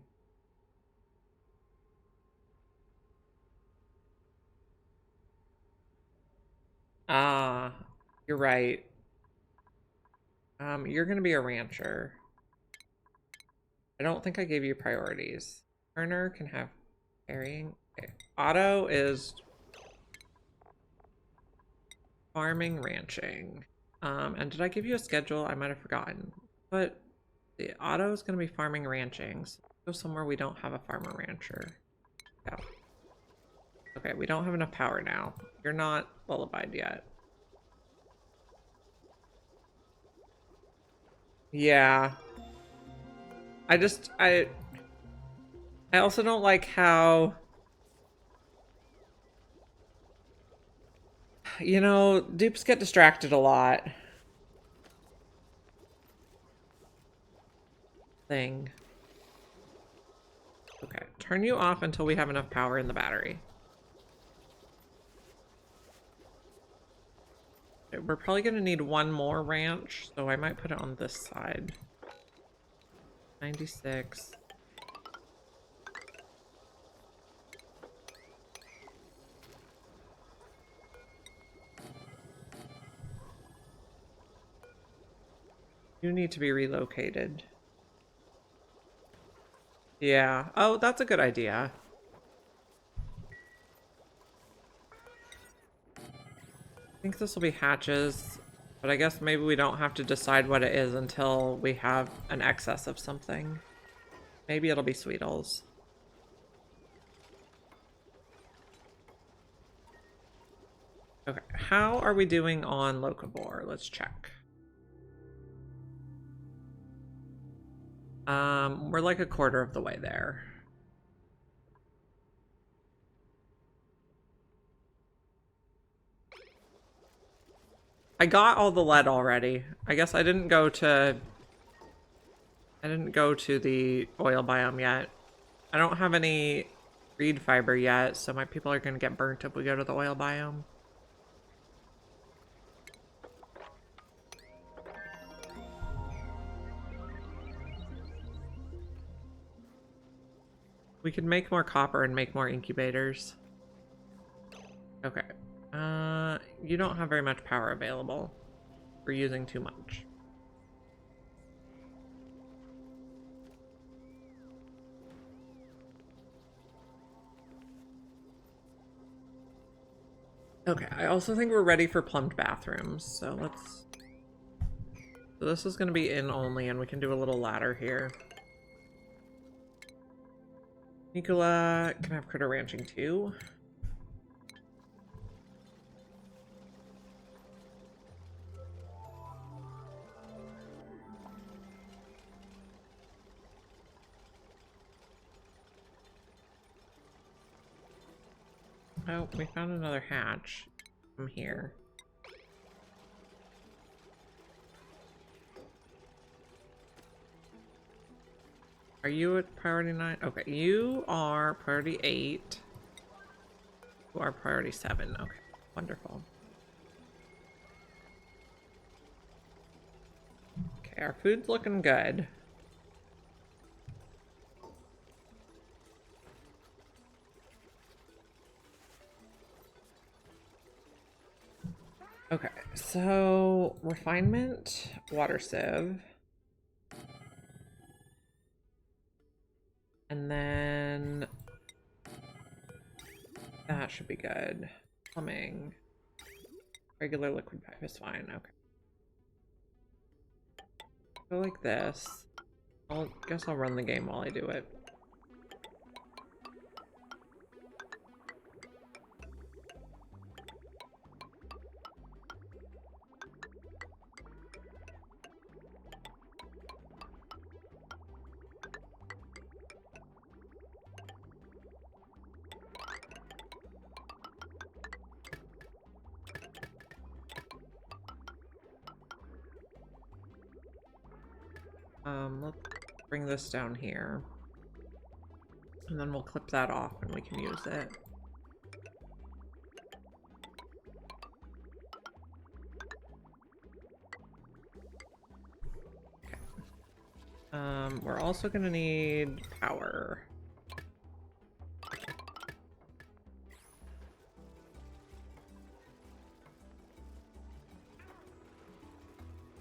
Ah, you're right. You're gonna be a rancher. I don't think I gave you priorities. Turner can have carrying. Okay. Otto is farming, ranching. And did I give you a schedule? I might have forgotten. But the Otto is gonna be farming, ranching. So go somewhere we don't have a farmer rancher. Yeah. Okay, we don't have enough power now. You're not lullabied yet. Yeah. I also don't like how, you know, dupes get distracted a lot. Thing. Okay, turn you off until we have enough power in the battery. Okay, we're probably gonna need 1 more ranch, so I might put it on this side. 96. You need to be relocated. Yeah. Oh, that's a good idea. I think this will be hatches, but I guess maybe we don't have to decide what it is until we have an excess of something. Maybe it'll be Sweetles. Okay, how are we doing on Locavore? Let's check. We're like a quarter of the way there. I got all the lead already. I guess I didn't go to the oil biome yet. I don't have any reed fiber yet, so my people are gonna get burnt if we go to the oil biome. We could make more copper and make more incubators. Okay. You don't have very much power available. We're using too much. Okay, I also think we're ready for plumbed bathrooms, so let's... So this is going to be in only, and we can do a little ladder here. Nicola can have critter ranching too. Oh, we found another hatch from here. Are you at priority 9? Okay, you are priority 8. You are priority 7. Okay, wonderful. our food's looking good. Okay, so refinement, water sieve. And then that should be good. Plumbing. Regular liquid pipe is fine. Okay. Go like this. I guess I'll run the game while I do it. Let's bring this down here. And then we'll clip that off and we can use it. Okay. We're also gonna need power.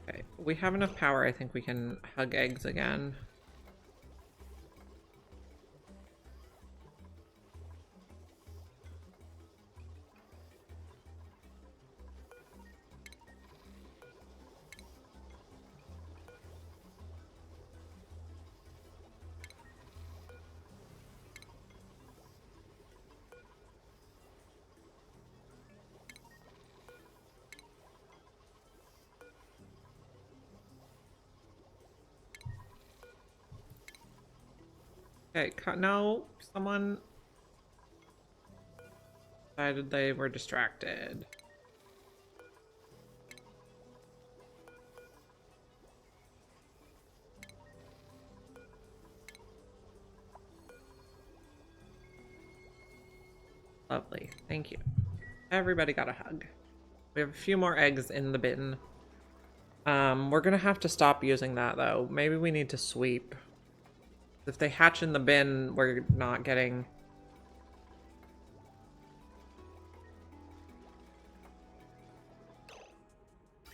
Okay, we have enough power. I think we can hug eggs again. Okay, no, someone decided they were distracted. Lovely, thank you. Everybody got a hug. We have a few more eggs in the bin. We're gonna have to stop using that though. Maybe we need to sweep. If they hatch in the bin, we're not getting...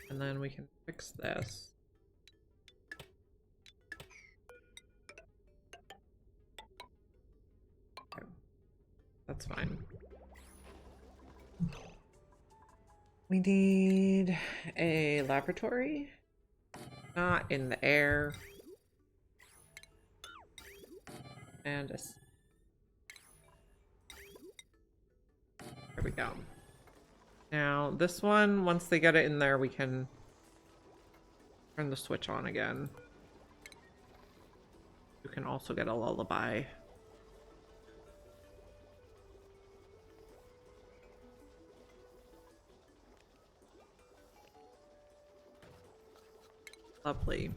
And then we can fix this. Okay. That's fine. We need a laboratory. Not in the air. And a... There we go. Now, this one, once they get it in there, we can turn the switch on again. You can also get a lullaby. Lovely.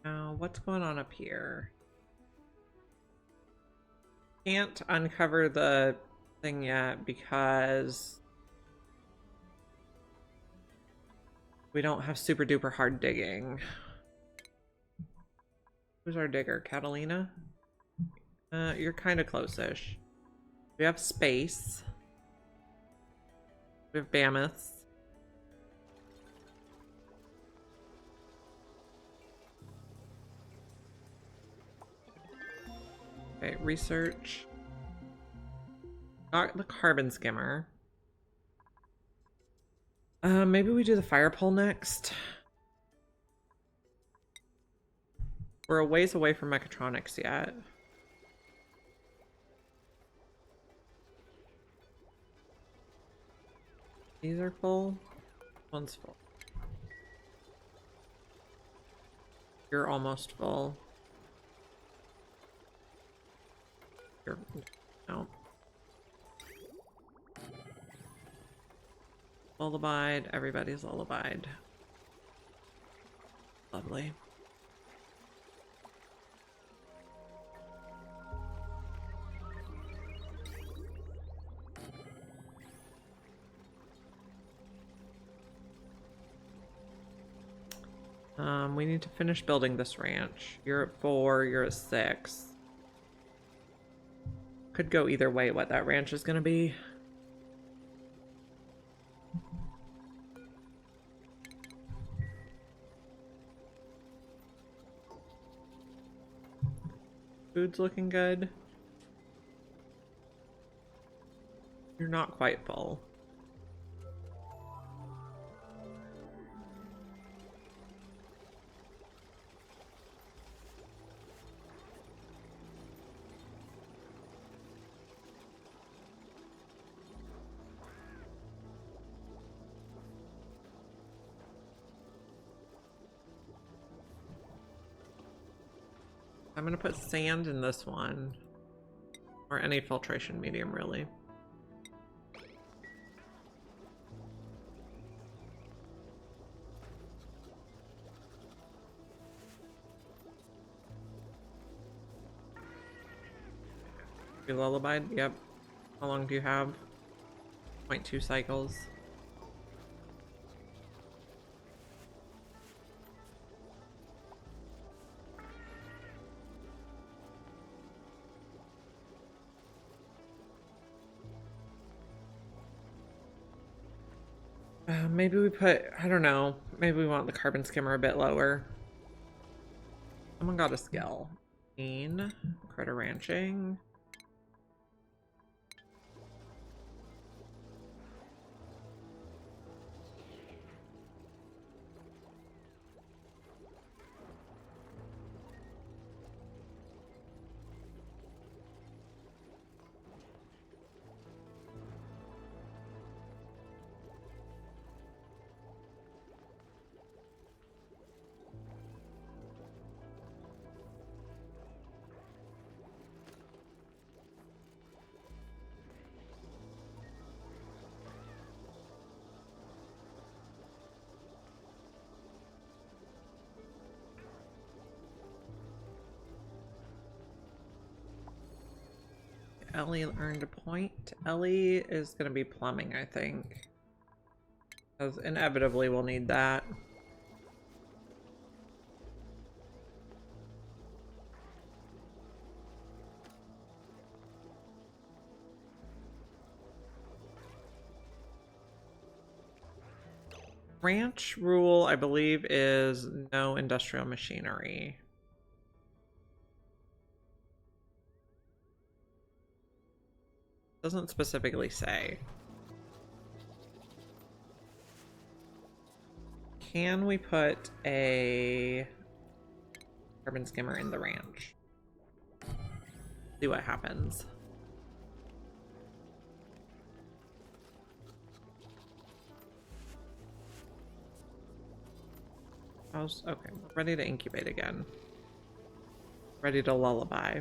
Now, what's going on up here? Can't uncover the thing yet because we don't have super duper hard digging. Who's our digger? Catalina? You're kind of close-ish. We have space. We have mammoths. Okay, research. Got the carbon skimmer. Maybe we do the fire pole next. We're a ways away from mechatronics yet. These are full. One's full. You're almost full. You're... no. Lullabied. Everybody's lullabied. Lovely. We need to finish building this ranch. You're at 4, you're at 6. Could go either way what that ranch is gonna be. Food's looking good. You're not quite full. I'm gonna put sand in this one. Or any filtration medium, really. You lullabied? Yep. How long do you have? 0.2 cycles. Maybe we put, I don't know, maybe we want the carbon skimmer a bit lower. Someone got a skill. Critter ranching. Ellie earned a point. Ellie is going to be plumbing, I think. Because inevitably we'll need that. Ranch rule, I believe, is no industrial machinery. Doesn't specifically say. Can we put a carbon skimmer in the ranch? See what happens. Okay, we're ready to incubate again. Ready to lullaby.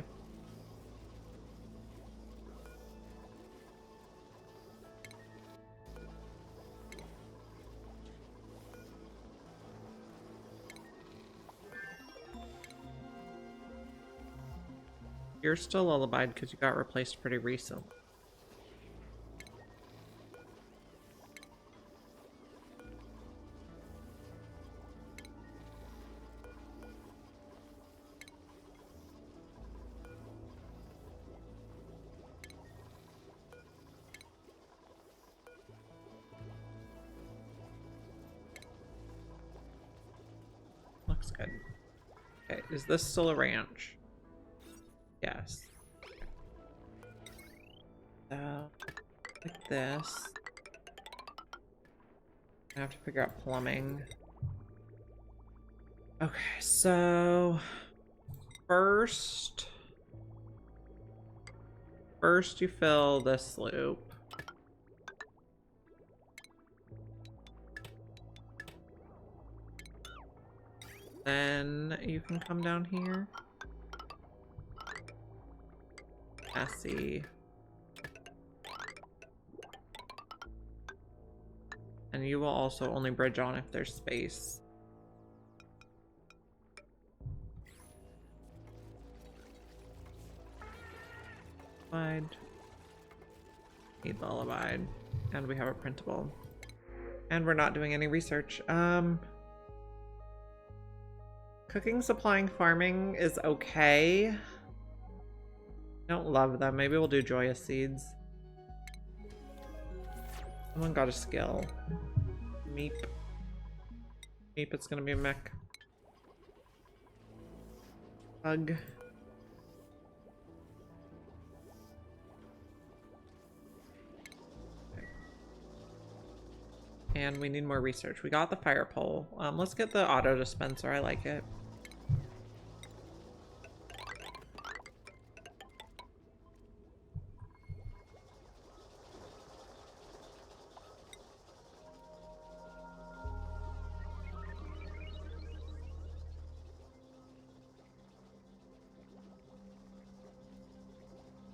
You're still lullabied because you got replaced pretty recently. Looks good. Okay, is this still a ranch? Yes. So, like this. I have to figure out plumbing. Okay, so first you fill this loop. Then you can come down here. Cassie. And you will also only bridge on if there's space. Need lullaby. And we have a printable. And we're not doing any research. Cooking, supplying, farming is okay. I don't love them. Maybe we'll do joyous seeds. Someone got a skill. Meep. Meep, it's gonna be a mech. Bug. And we need more research. We got the fire pole. Let's get the auto dispenser. I like it.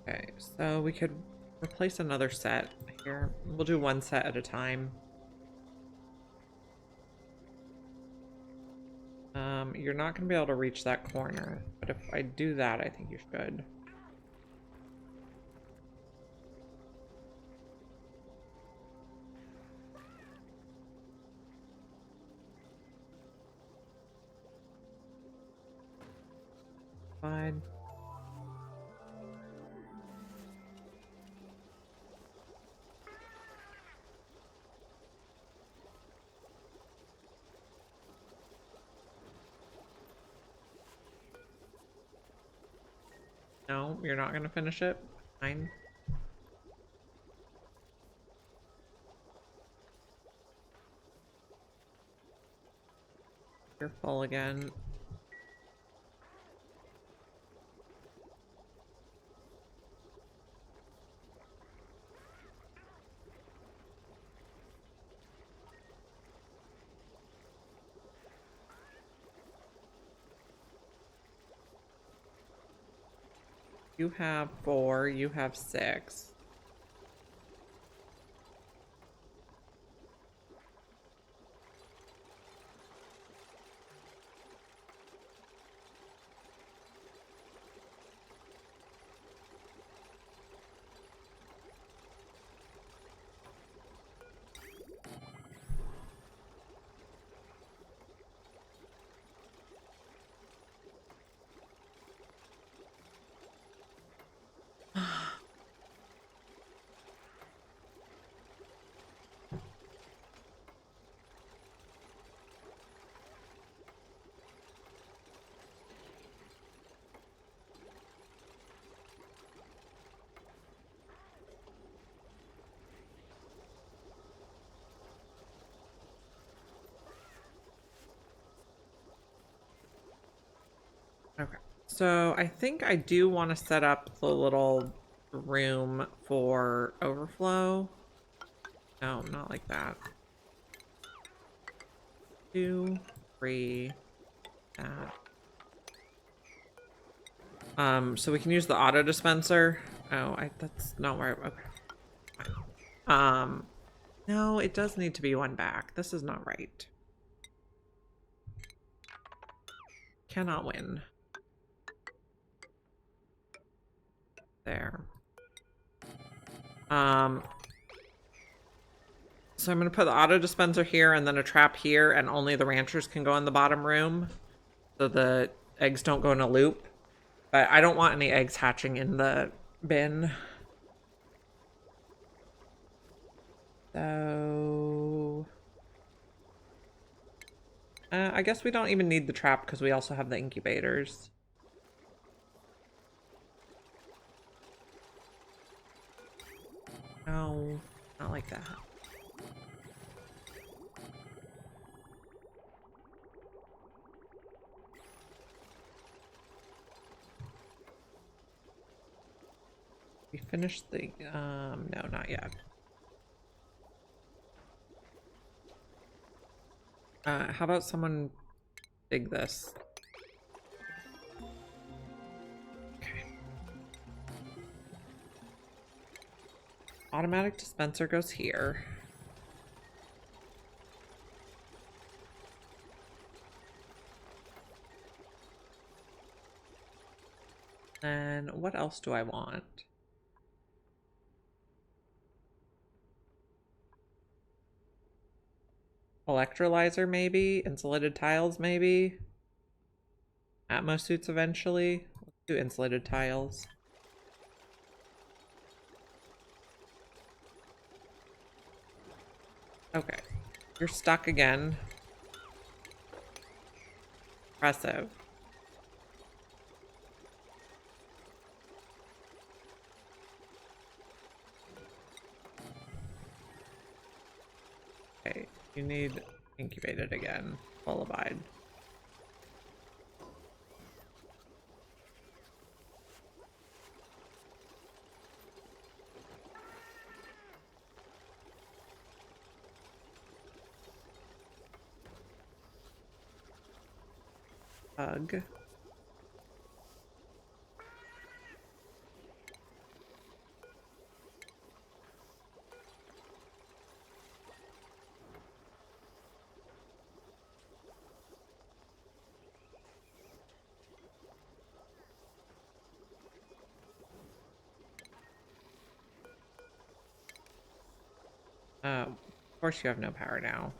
Okay, so we could replace another set here. We'll do one set at a time. You're not going to be able to reach that corner, but if I do that, I think you should. Fine. No, you're not gonna finish it? Fine. You're full again. You have 4, you have 6. Okay, so I think I do want to set up the little room for overflow. No, not like that. 2, 3, that. So we can use the auto dispenser. Oh, that's not where okay. No, it does need to be one back. This is not right. Cannot win. There. So I'm gonna put the auto dispenser here and then a trap here, and only the ranchers can go in the bottom room, so the eggs don't go in a loop. But I don't want any eggs hatching in the bin. So I guess we don't even need the trap because we also have the incubators. No, not like that. We finished the, no, not yet. How about someone dig this? Okay. Automatic dispenser goes here. And what else do I want? Electrolyzer, maybe? Insulated tiles, maybe? Atmo suits eventually. Let's do insulated tiles. Okay. You're stuck again. Impressive. Okay. You need incubated again. Full abide. Hug. Of course you have no power now.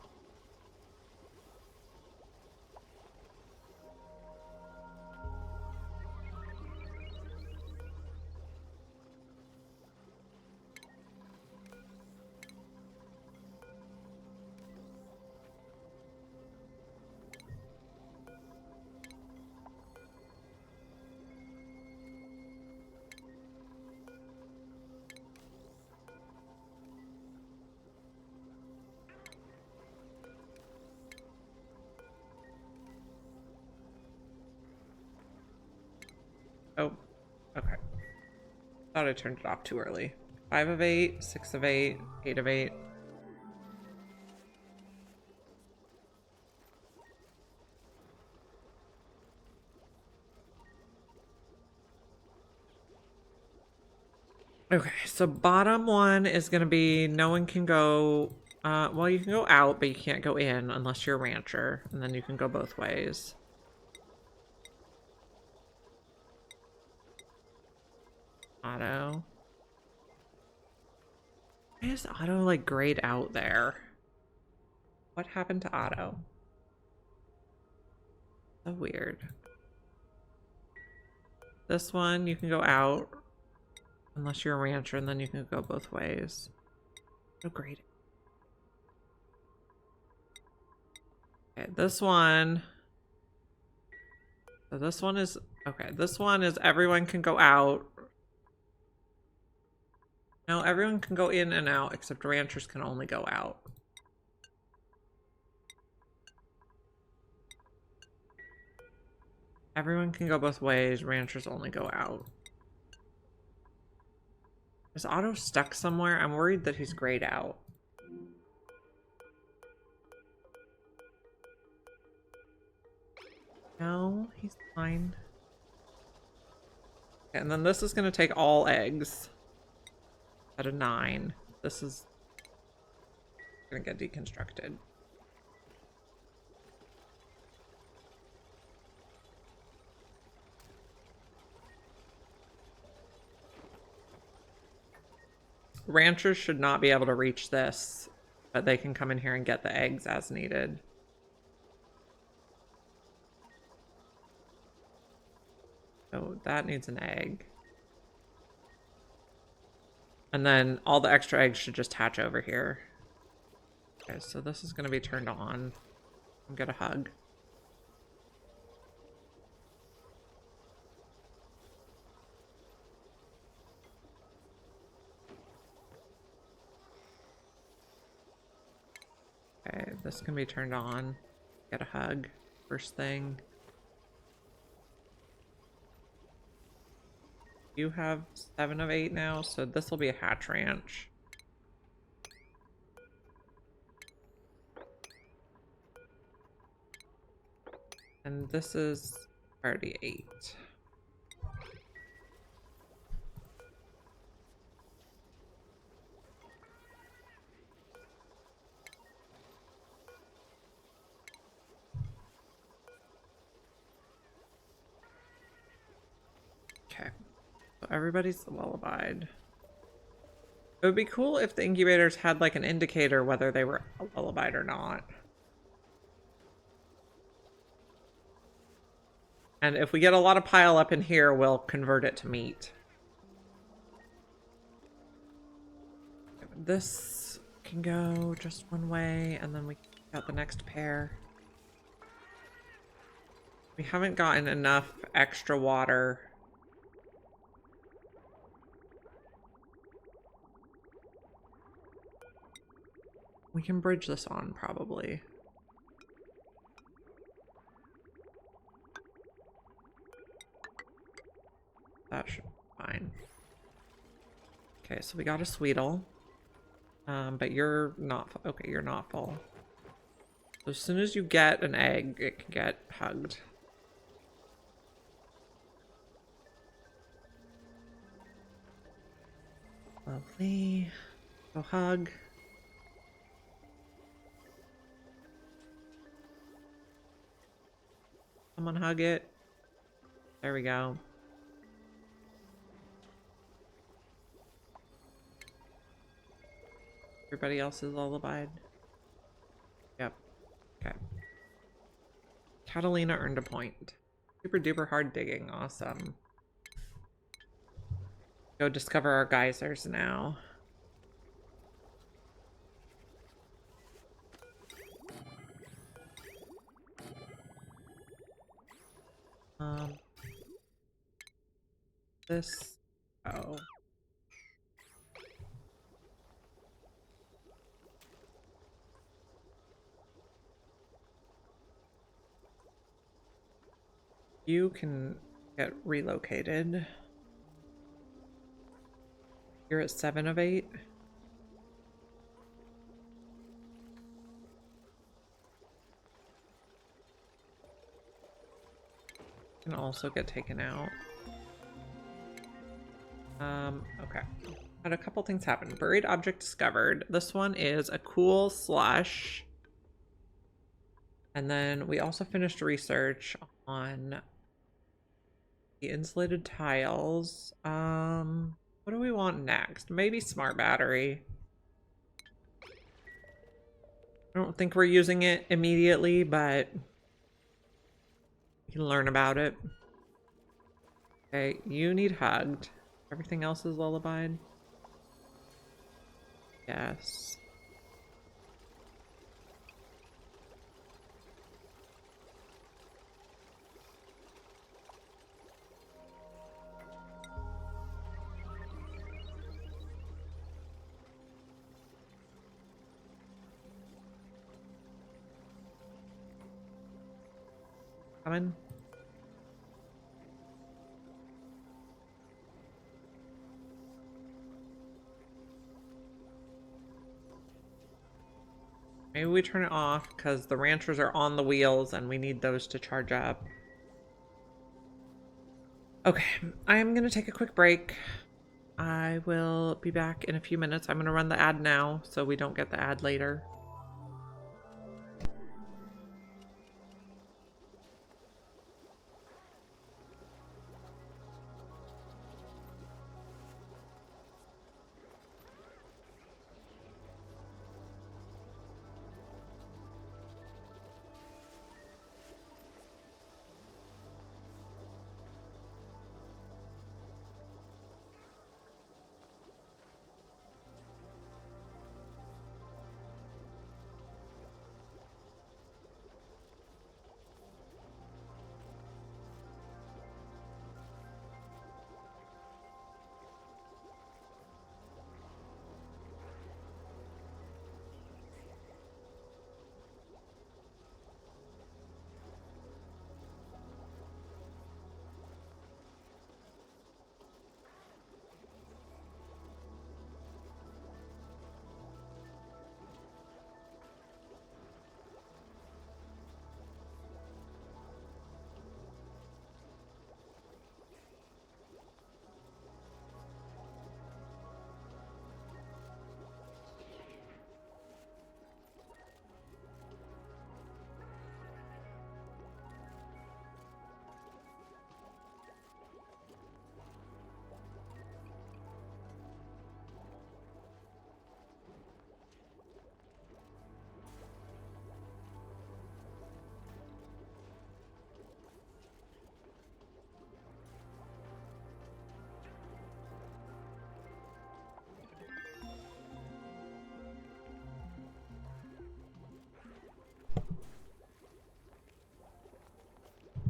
Oh, okay. Thought I turned it off too early. 5 of 8, 6 of 8, 8 of 8. Okay, so bottom one is going to be no one can go... well, you can go out, but you can't go in unless you're a rancher. And then you can go both ways. Auto. Why is Auto, like, grayed out there? What happened to Auto? So weird. This one, you can go out. Unless you're a rancher, and then you can go both ways. So great. Okay, this one... So this one is... Okay, this one is everyone can go out. No, everyone can go in and out, except ranchers can only go out. Everyone can go both ways, ranchers only go out. Is Otto stuck somewhere? I'm worried that he's grayed out. No, he's fine. Okay, and then this is going to take all eggs. At a 9. This is going to get deconstructed. Ranchers should not be able to reach this, but they can come in here and get the eggs as needed. So that needs an egg. And then all the extra eggs should just hatch over here. Okay, so this is going to be turned on. I'm going to hug. Okay, this can be turned on. Get a hug. First thing. You have 7 of 8 now, so this will be a hatch ranch. And this is already 8. Okay. So everybody's lullabied. It would be cool if the incubators had like an indicator whether they were lullabied or not. And if we get a lot of pile up in here, we'll convert it to meat. This can go just one way, and then we got the next pair. We haven't gotten enough extra water. We can bridge this on, probably. That should be fine. Okay, so we got a Sweetle. But you're not... Okay, you're not full. So as soon as you get an egg, it can get hugged. Lovely. Go hug. Someone hug it. There we go. Everybody else is lullabied. Yep. Okay. Catalina earned a point. Super duper hard digging. Awesome. Go discover our geysers now. This. Oh. You can get relocated. You're at 7 of 8. Can also get taken out. Okay. Had a couple things happen. Buried object discovered. This one is a cool slush. And then we also finished research on the insulated tiles. What do we want next? Maybe smart battery. I don't think we're using it immediately, but you can learn about it. Okay, you need hugged. Everything else is lullabied. Yes. Coming. Maybe we turn it off because the ranchers are on the wheels and we need those to charge up. Okay, I am going to take a quick break. I will be back in a few minutes. I'm going to run the ad now so we don't get the ad later.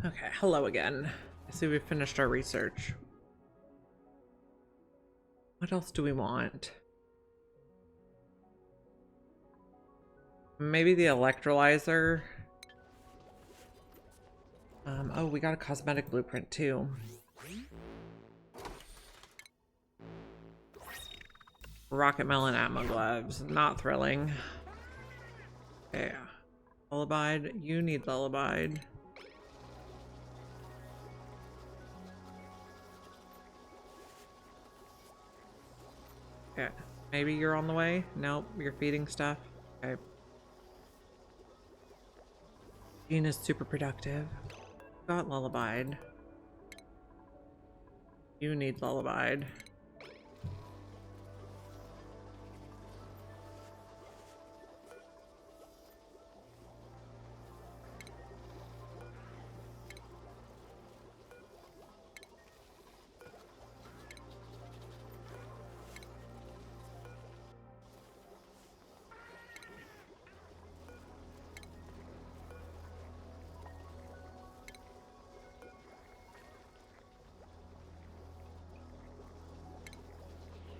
Okay, hello again. I see we finished our research. What else do we want? Maybe the electrolyzer. Oh, we got a cosmetic blueprint too. Rocket melon ammo gloves. Not thrilling. Yeah. Lullabied. You need lullabied. Okay. Maybe you're on the way? Nope. You're feeding stuff. Okay. Jean is super productive. Got lullabied. You need lullabied.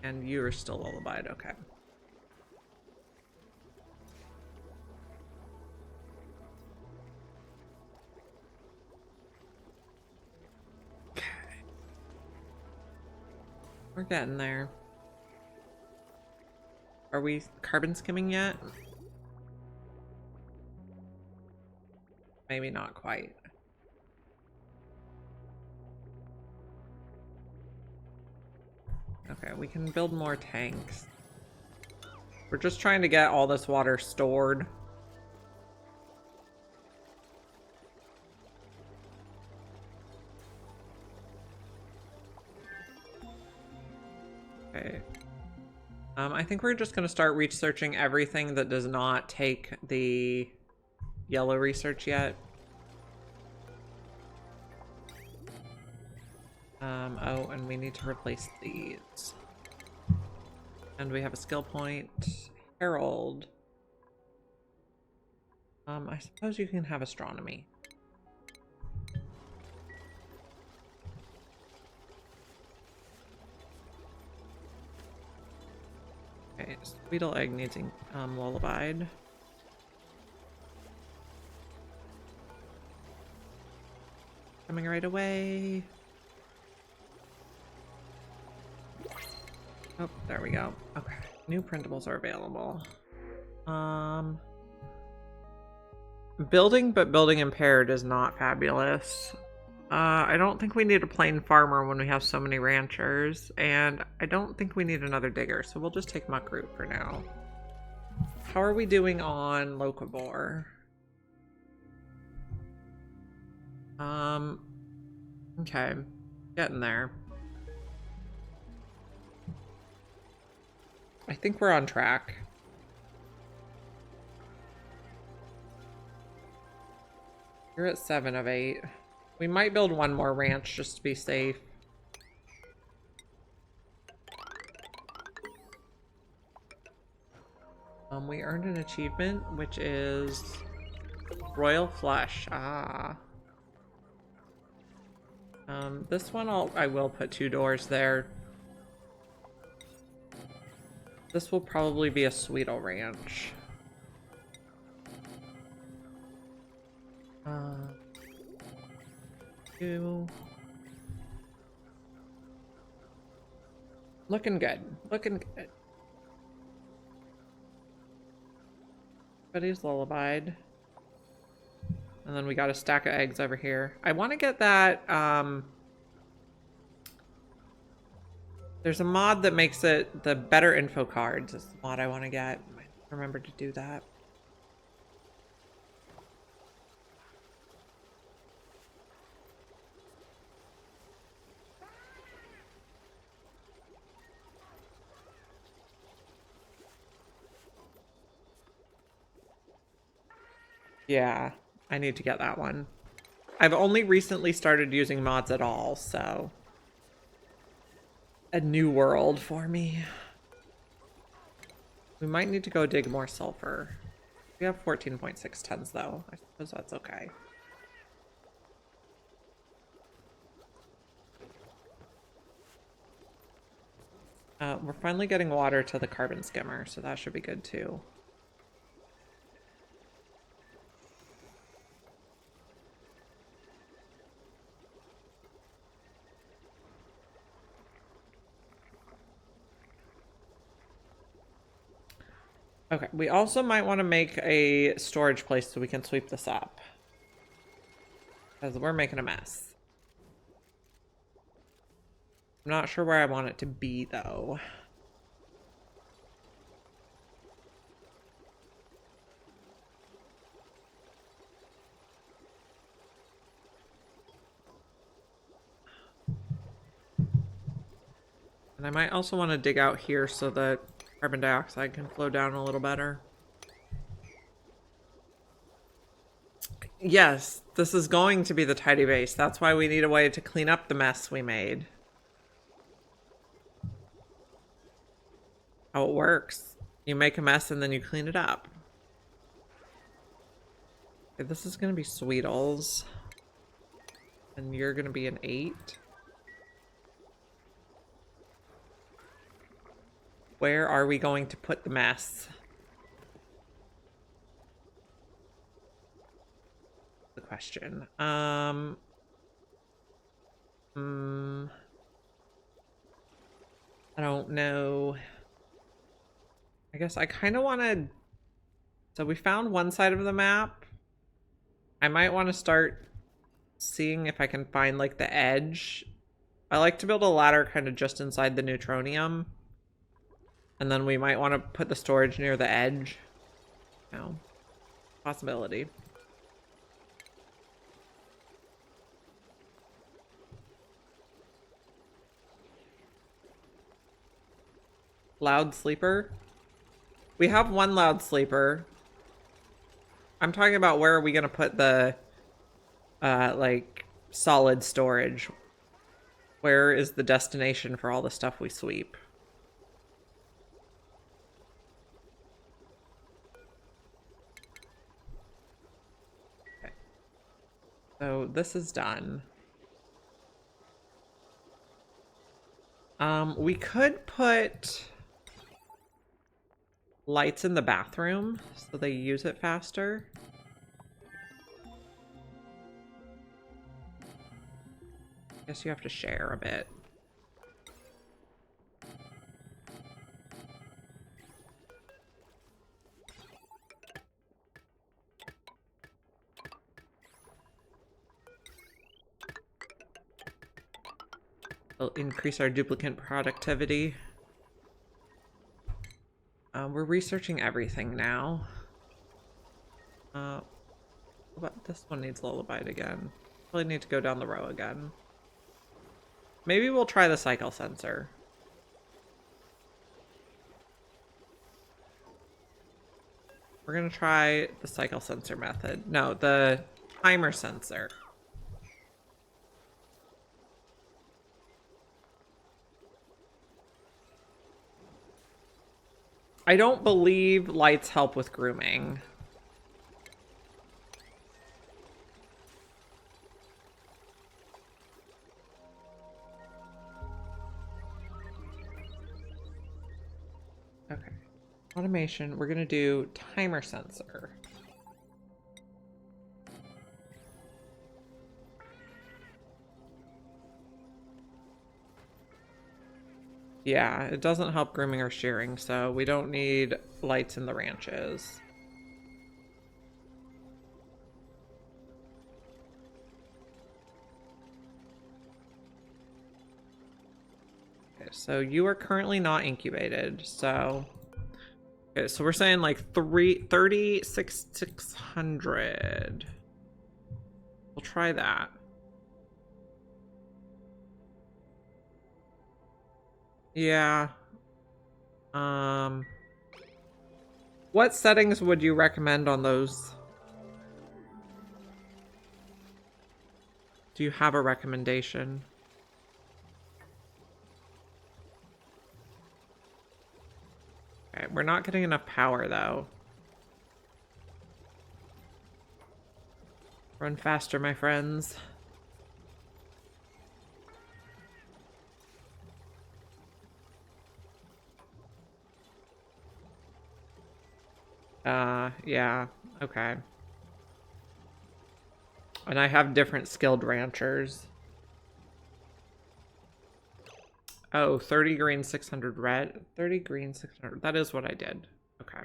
And you're still lullabied, okay. Okay. We're getting there. Are we carbon skimming yet? Maybe not quite. Okay, we can build more tanks. We're just trying to get all this water stored. Okay. I think we're just going to start researching everything that does not take the yellow research yet. Oh, and we need to replace these. And we have a skill point. Herald. I suppose you can have astronomy. Okay, Sweetle Egg needs lullabied. Coming right away. Oh, there we go. Okay, new printables are available. Building, but building impaired is not fabulous. I don't think we need a plain farmer when we have so many ranchers, and I don't think we need another digger, so we'll just take muck root for now. How are we doing on Locavore? Okay, getting there. I think we're on track. You're at 7 of 8. We might build one more ranch just to be safe. We earned an achievement, which is Royal Flush. Ah. This one I will put 2 doors there. This will probably be a Sweetle Ranch. Looking good. Looking good. Buddy's lullabied. And then we got a stack of eggs over here. I want to get that, there's a mod that makes it the better info cards. Is the mod I want to get. Remember to do that. Yeah, I need to get that one. I've only recently started using mods at all, so a new world for me. We might need to go dig more sulfur. We have 14.6 tons though. I suppose that's okay. We're finally getting water to the carbon skimmer, so that should be good too. Okay, we also might want to make a storage place so we can sweep this up. Because we're making a mess. I'm not sure where I want it to be, though. And I might also want to dig out here so that carbon dioxide can flow down a little better. Yes, this is going to be the tidy base. That's why we need a way to clean up the mess we made. How it works. You make a mess and then you clean it up. Okay, this is going to be Sweetles. And you're going to be an 8. Where are we going to put the mess? The question. I don't know. I guess I kind of want to... So we found one side of the map. I might want to start seeing if I can find like the edge. I like to build a ladder kind of just inside the neutronium. And then we might want to put the storage near the edge. No. Possibility. Loud sleeper? We have one loud sleeper. I'm talking about where are we going to put the, like, solid storage? Where is the destination for all the stuff we sweep? Okay. So this is done. We could put lights in the bathroom so they use it faster. I guess you have to share a bit. It'll increase our duplicate productivity. We're researching everything now. But this one needs lullabied again. Probably need to go down the row again. Maybe we'll try the cycle sensor. We're gonna try the cycle sensor method. No, the timer sensor. I don't believe lights help with grooming. Okay. Automation, we're gonna do timer sensor. Yeah, it doesn't help grooming or shearing, so we don't need lights in the ranches. Okay, so you are currently not incubated, so... Okay, so we're saying like 36,600. We'll try that. Yeah. What settings would you recommend on those? Do you have a recommendation? Okay, we're not getting enough power though. Run faster, my friends. Yeah, okay. And I have different skilled ranchers. Oh, 30 green, 600 red. 30 green, 600. That is what I did. Okay.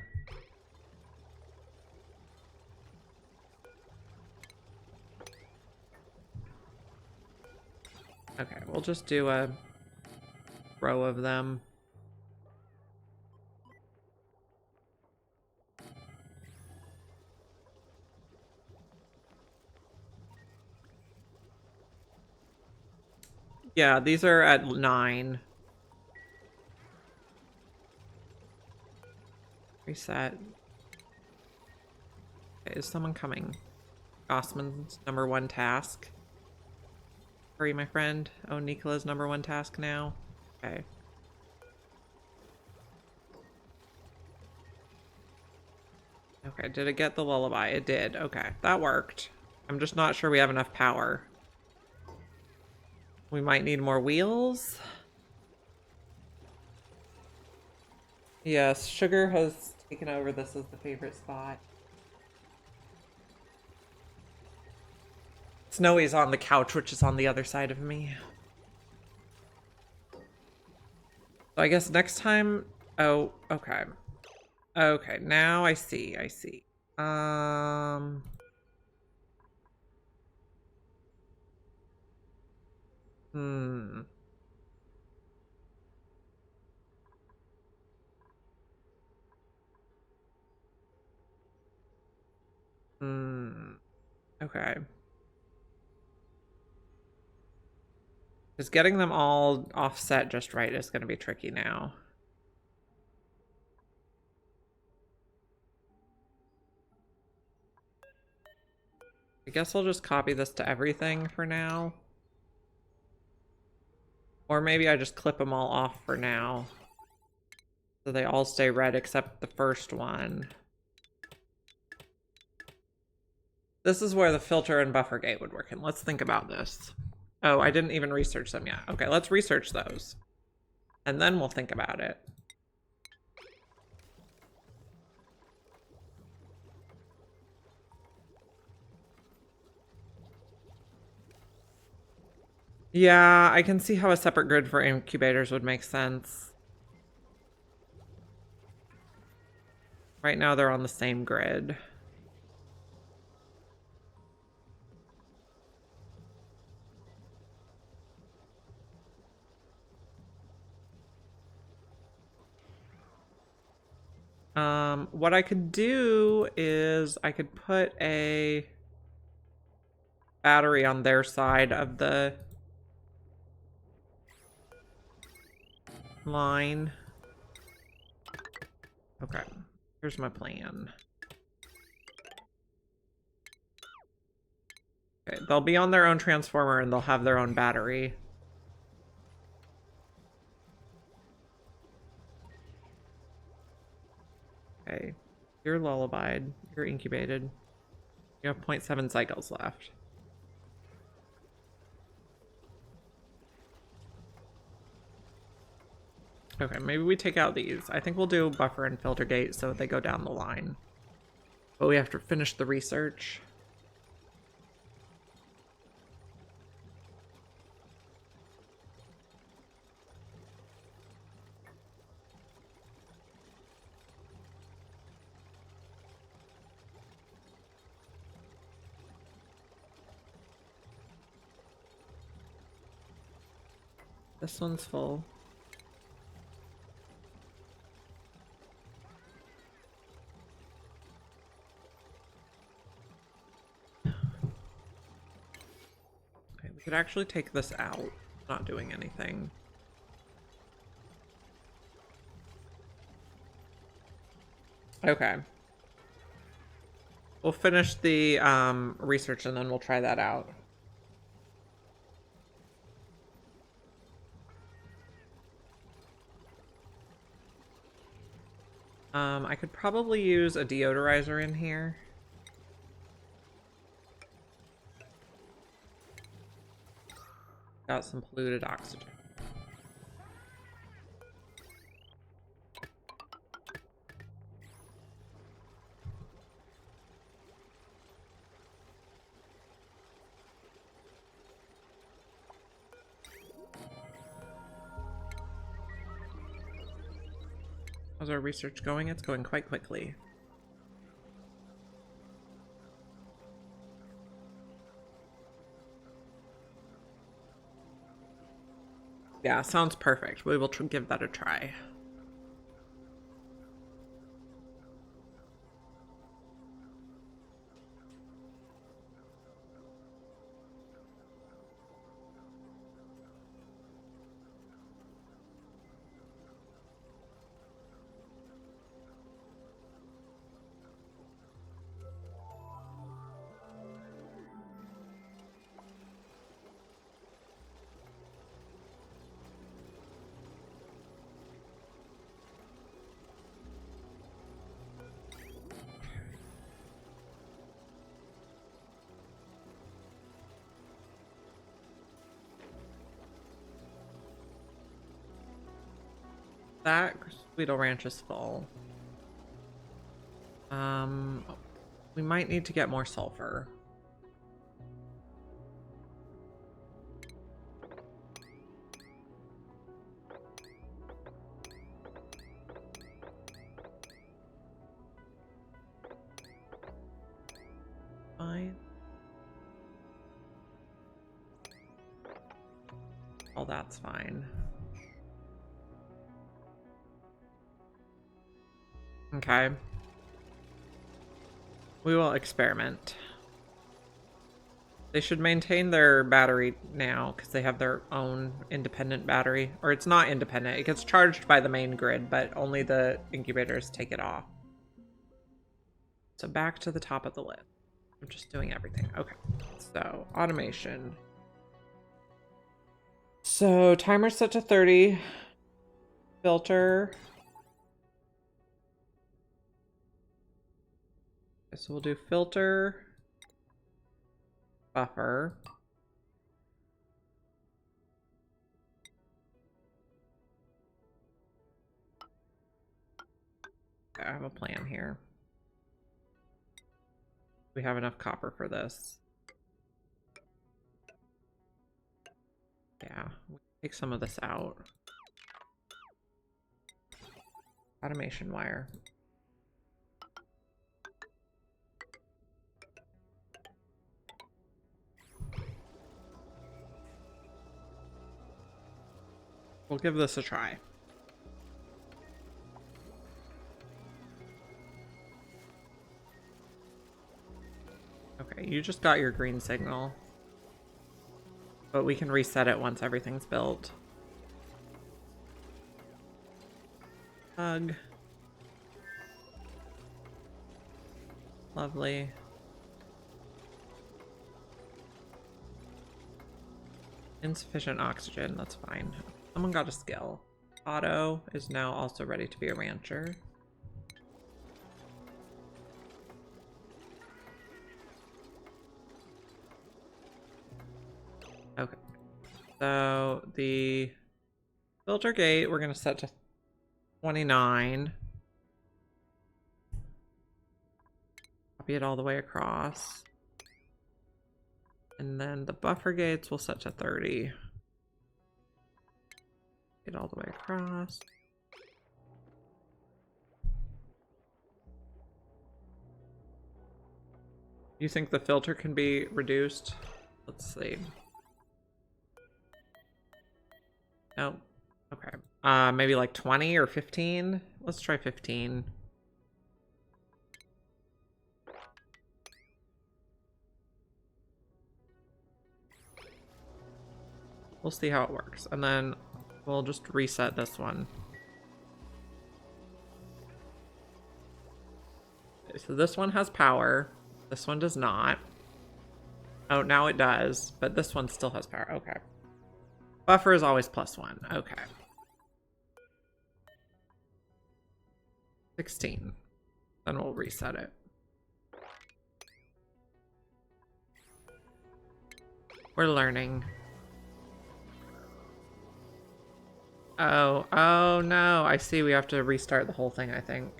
Okay, we'll just do a row of them. Yeah, these are at 9. Reset. Okay, is someone coming? Gossman's #1 task. Hurry, my friend. Oh, Nikola's #1 task now. Okay. Okay, did it get the lullaby? It did. Okay, that worked. I'm just not sure we have enough power. We might need more wheels. Yes, Sugar has taken over this as the favorite spot. Snowy's on the couch, which is on the other side of me. So I guess next time... Oh, okay. Okay, now I see, I see. Hmm. Hmm. Okay. Because getting them all offset just right is going to be tricky now. I guess I'll just copy this to everything for now. Or maybe I just clip them all off for now. So they all stay red except the first one. This is where the filter and buffer gate would work in. Let's think about this. Oh, I didn't even research them yet. Okay, let's research those. And then we'll think about it. Yeah, I can see how a separate grid for incubators would make sense. Right now they're on the same grid. What I could do is I could put a battery on their side of the line. Okay, here's my plan. Okay, they'll be on their own transformer and they'll have their own battery. Okay, you're lullabied, you're incubated. You have 0.7 cycles left. Okay, maybe we take out these. I think we'll do buffer and filter gate so they go down the line. But we have to finish the research. This one's full. Okay, we could actually take this out. Not doing anything. Okay. We'll finish the research and then we'll try that out. I could probably use a deodorizer in here. Got some polluted oxygen. How's our research going? It's going quite quickly. Yeah, sounds perfect. We will give that a try. That Sweetle Ranch is full. We might need to get more sulfur. Fine. Oh, that's fine. Okay. We will experiment. They should maintain their battery now because they have their own independent battery. Or it's not independent. It gets charged by the main grid, but only the incubators take it off. So back to the top of the list. I'm just doing everything. Okay. So automation. So timer set to 30. Filter. So we'll do filter, buffer. I have a plan here. We have enough copper for this. Yeah, we'll take some of this out. Automation wire. We'll give this a try. Okay, you just got your green signal. But we can reset it once everything's built. Hug. Lovely. Insufficient oxygen, that's fine. Someone got a skill. Otto is now also ready to be a rancher. Okay. So the filter gate we're gonna set to 29. Copy it all the way across. And then the buffer gates we'll set to 30. Get all the way across. You think the filter can be reduced? Let's see. Nope. Okay. Maybe like 20 or 15? Let's try 15. We'll see how it works. And then we'll just reset this one. Okay, so this one has power. This one does not. Oh, now it does. But this one still has power. Okay. Buffer is always +1. Okay. 16. Then we'll reset it. We're learning. Oh no, I see we have to restart the whole thing, I think.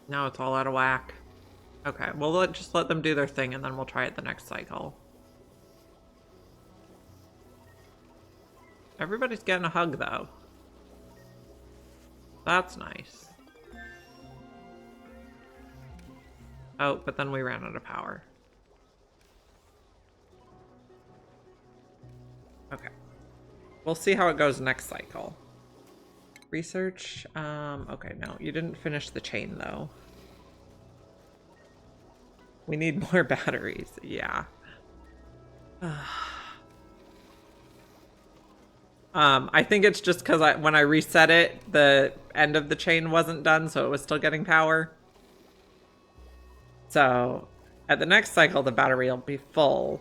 Now it's all out of whack. Okay, well just let them do their thing and then we'll try it the next cycle. Everybody's getting a hug though. That's nice. Oh, but then we ran out of power. Okay. We'll see how it goes next cycle. Research. Okay, no. You didn't finish the chain, though. We need more batteries. Yeah. I think it's just because when I reset it, the end of the chain wasn't done, so it was still getting power. So at the next cycle, the battery will be full.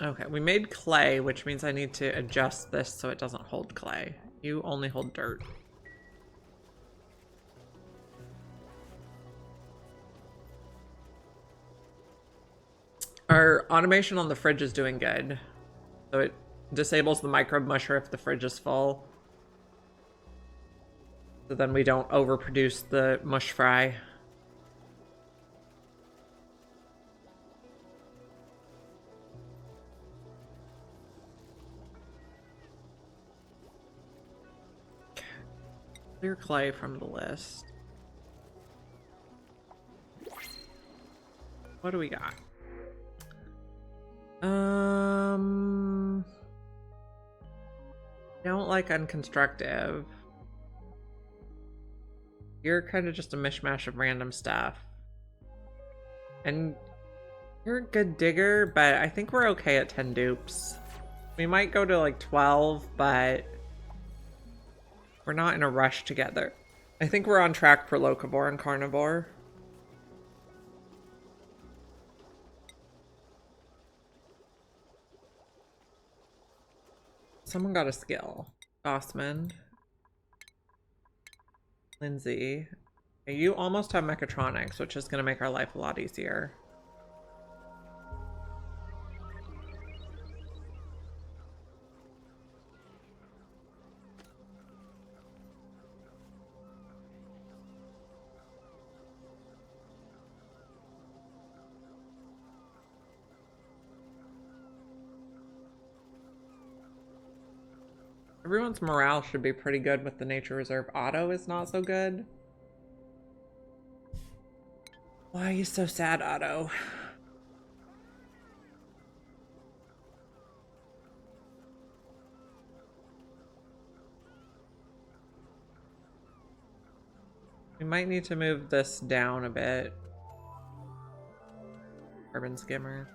Okay, we made clay, which means I need to adjust this so it doesn't hold clay. You only hold dirt. Our automation on the fridge is doing good. So it disables the microbe musher if the fridge is full. So then we don't overproduce the mush fry. Clear clay from the list. What do we got? Don't like unconstructive. You're kind of just a mishmash of random stuff. And you're a good digger, but I think we're okay at 10 dupes. We might go to like 12, but we're not in a rush to get there. I think we're on track for Locavore and Carnivore. Someone got a skill. Gossman. Lindsay. Okay, you almost have mechatronics, which is going to make our life a lot easier. Everyone's morale should be pretty good with the nature reserve. Otto is not so good. Why are you so sad, Otto? We might need to move this down a bit. Carbon skimmer.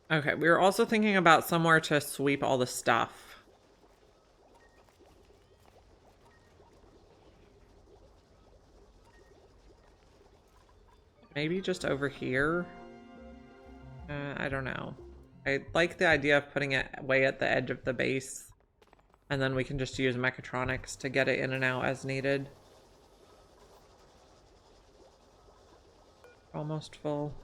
Okay, we were also thinking about somewhere to sweep all the stuff. Maybe just over here? I don't know. I like the idea of putting it way at the edge of the base. And then we can just use mechatronics to get it in and out as needed. Almost full.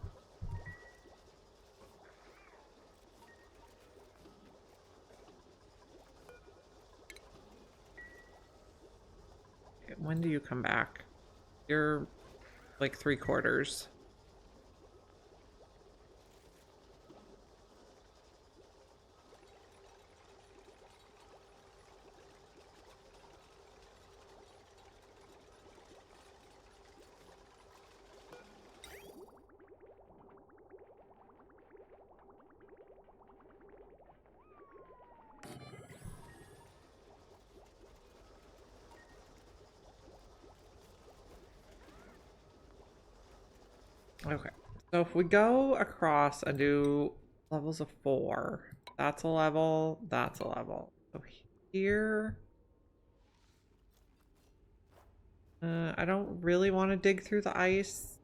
When do you come back? You're like 3/4. Okay, so if we go across and do levels of 4, that's a level, that's a level. So here, I don't really want to dig through the ice.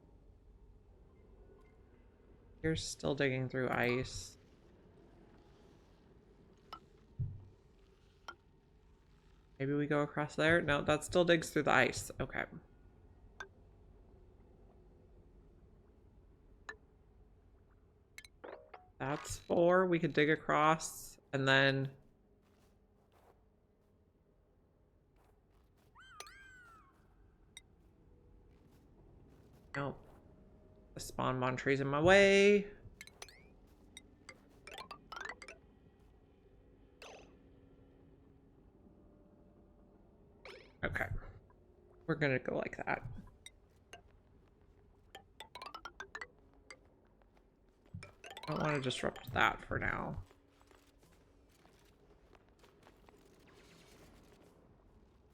You're still digging through ice. Maybe we go across there? No, that still digs through the ice. Okay. That's 4. We could dig across and then... No. The spawn mon tree's in my way. Okay. We're gonna go like that. I don't want to disrupt that for now.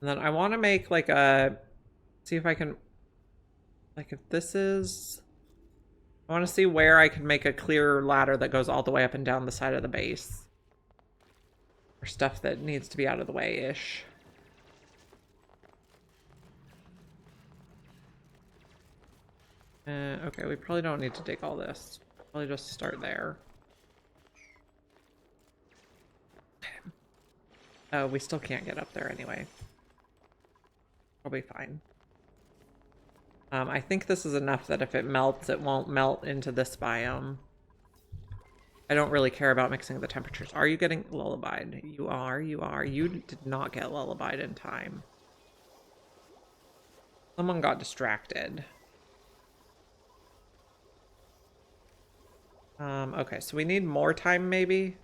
And then I want to make like a, see if I can, like if this is, I want to see where I can make a clear ladder that goes all the way up and down the side of the base. For stuff that needs to be out of the way-ish. Okay, we probably don't need to dig all this. Probably just start there. Oh, we still can't get up there anyway. We'll be fine. I think this is enough that if it melts, it won't melt into this biome. I don't really care about mixing the temperatures. Are you getting lullabied? You are, you are. You did not get lullabied in time. Someone got distracted. Okay, so we need more time maybe?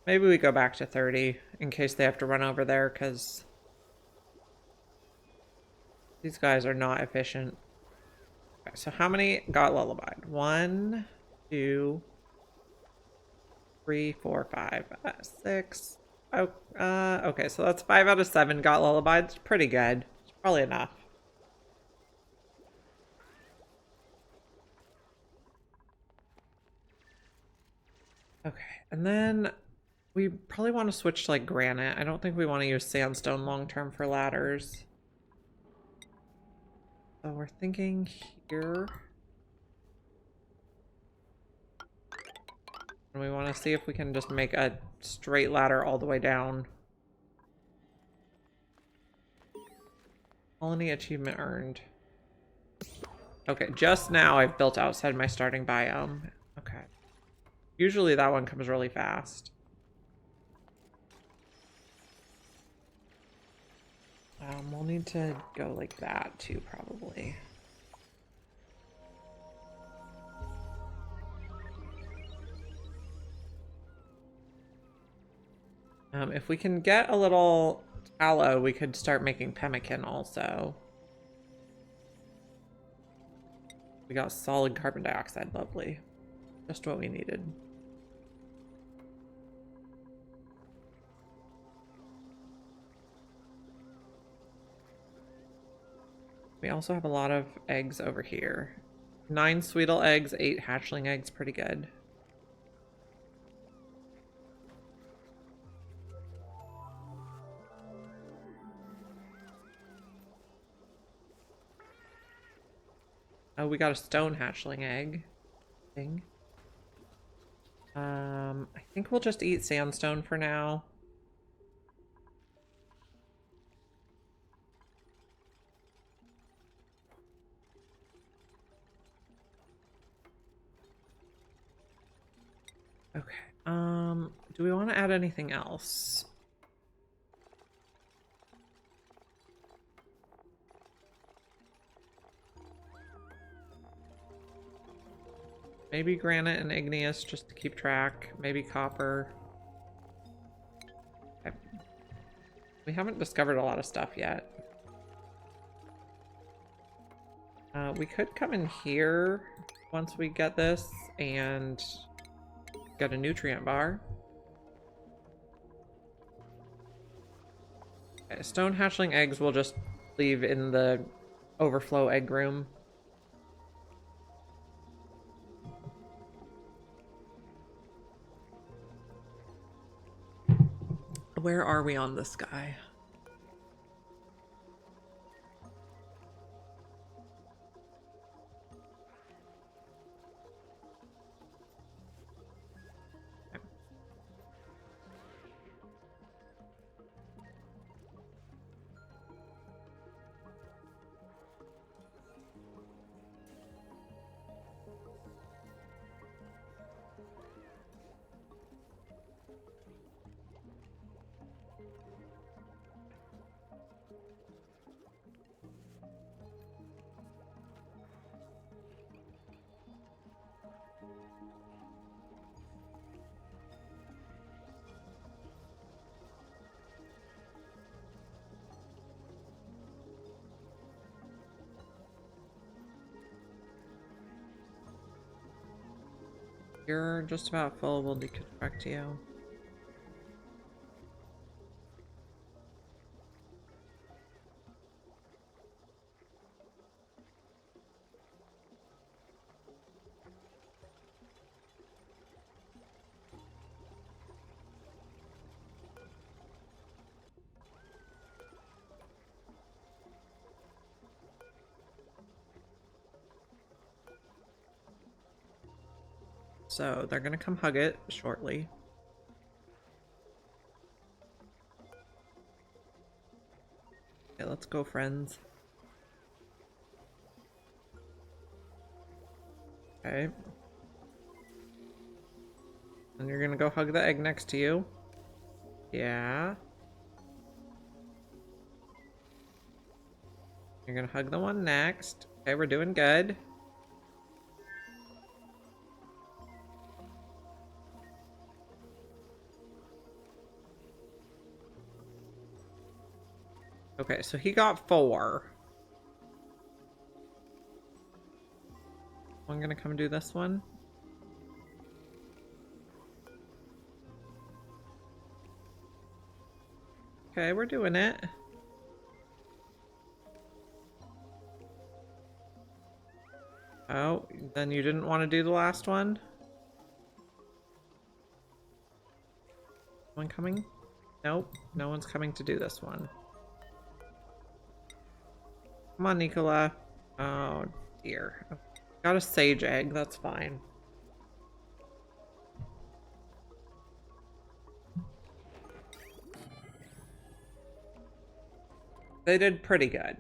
Maybe we go back to 30 in case they have to run over there, because these guys are not efficient. Okay, so how many got lullabied? 1, 2, 3, 4, 5, 6. Oh, okay, so that's 5 out of 7 got lullabied. It's pretty good. It's probably enough. Okay, and then we probably want to switch to like granite. I don't think we want to use sandstone long term for ladders. So we're thinking here. And we want to see if we can just make a straight ladder all the way down. Colony achievement earned. Okay, just now I've built outside my starting biome. Okay. Usually that one comes really fast. We'll need to go like that too, probably. If we can get a little tallow, we could start making pemmican also. We got solid carbon dioxide, lovely. Just what we needed. We also have a lot of eggs over here. 9 sweetle eggs, 8 hatchling eggs, pretty good. Oh, we got a stone hatchling egg thing. I think we'll just eat sandstone for now. Okay. Do we want to add anything else? Maybe granite and igneous just to keep track. Maybe copper. Okay. We haven't discovered a lot of stuff yet. We could come in here once we get this and get a nutrient bar. Okay, stone hatchling eggs we'll just leave in the overflow egg room. Where are we on this guy? You're just about full. We'll deconstruct you. So they're gonna come hug it shortly. Okay, let's go, friends. Okay. And you're gonna go hug the egg next to you. Yeah. You're gonna hug the one next. Okay, we're doing good. Okay, so he got 4. I'm gonna come do this one. Okay, we're doing it. Oh, then you didn't want to do the last one? One coming? Nope, no one's coming to do this one. Come on, Nicola. Oh, dear. Got a sage egg, that's fine. They did pretty good.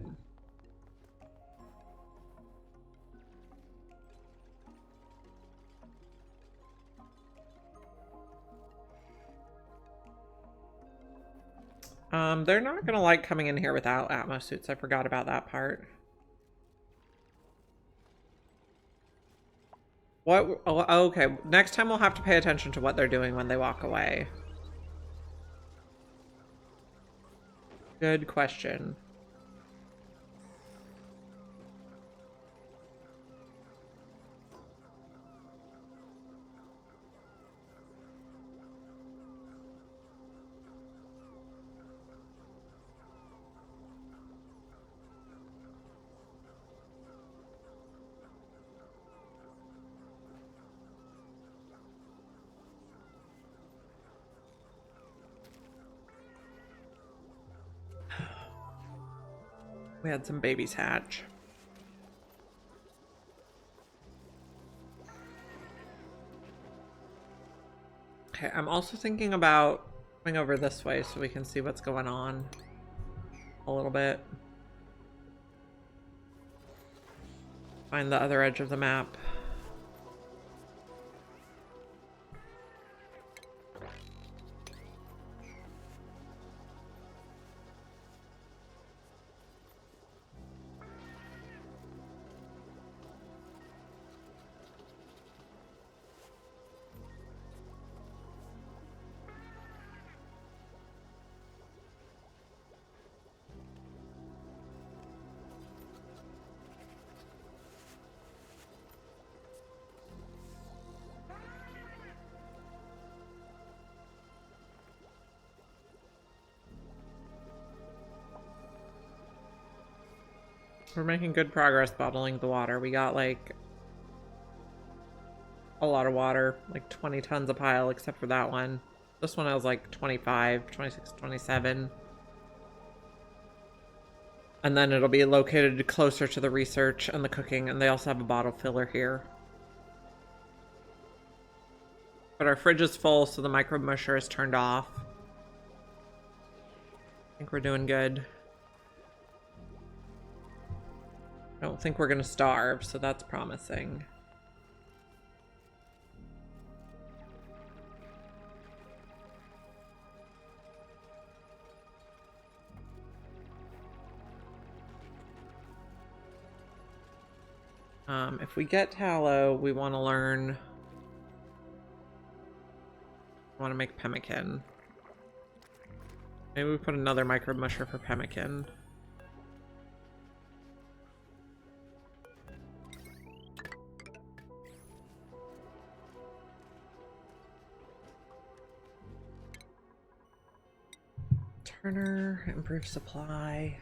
They're not gonna like coming in here without Atmos suits. I forgot about that part. What? Oh, okay. Next time we'll have to pay attention to what they're doing when they walk away. Good question. We had some babies hatch. Okay, I'm also thinking about coming over this way so we can see what's going on a little bit. Find the other edge of the map. We're making good progress bottling the water. We got like a lot of water, like 20 tons a pile, except for that one. This one has like 25, 26, 27. And then it'll be located closer to the research and the cooking, and they also have a bottle filler here. But our fridge is full, so the microbe musher is turned off. I think we're doing good. I don't think we're gonna starve, so that's promising. If we get tallow, we want to learn. I want to make pemmican. Maybe we put another microbe musher for pemmican. Burner, improve supply.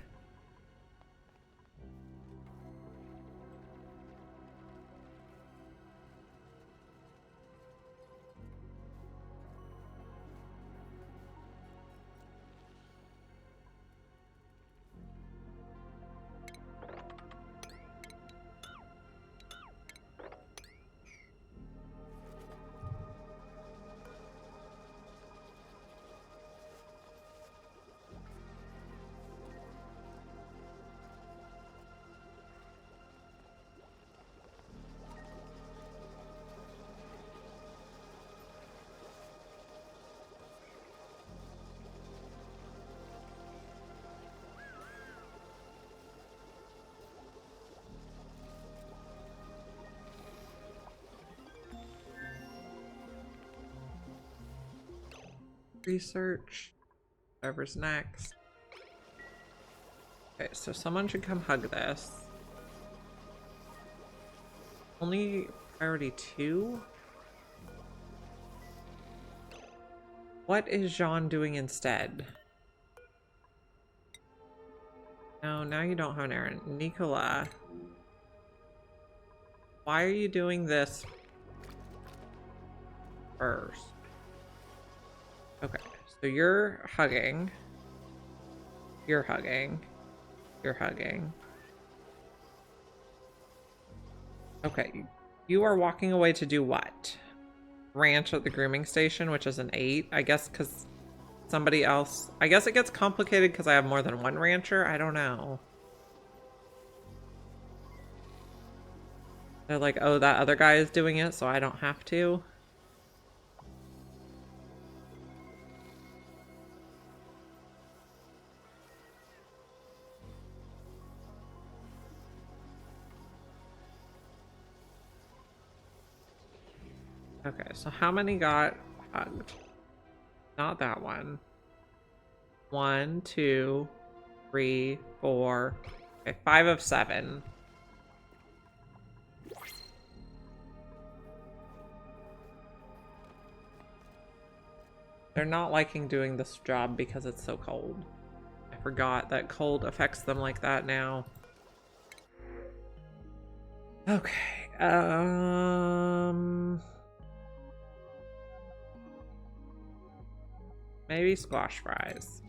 Research. Whatever's next. Okay, so someone should come hug this. Only priority 2? What is Jean doing instead? No, now you don't have an errand. Nicola. Why are you doing this first? Okay, so you're hugging. You're hugging. You're hugging. Okay, you are walking away to do what? Ranch at the grooming station, which is an 8. I guess because somebody else... I guess it gets complicated because I have more than one rancher. I don't know. They're like, oh, that other guy is doing it, so I don't have to. Okay, so how many got hugged? Not that one. 1, 2, 3, 4. Okay, 5 of 7. They're not liking doing this job because it's so cold. I forgot that cold affects them like that now. Okay, maybe squash fries.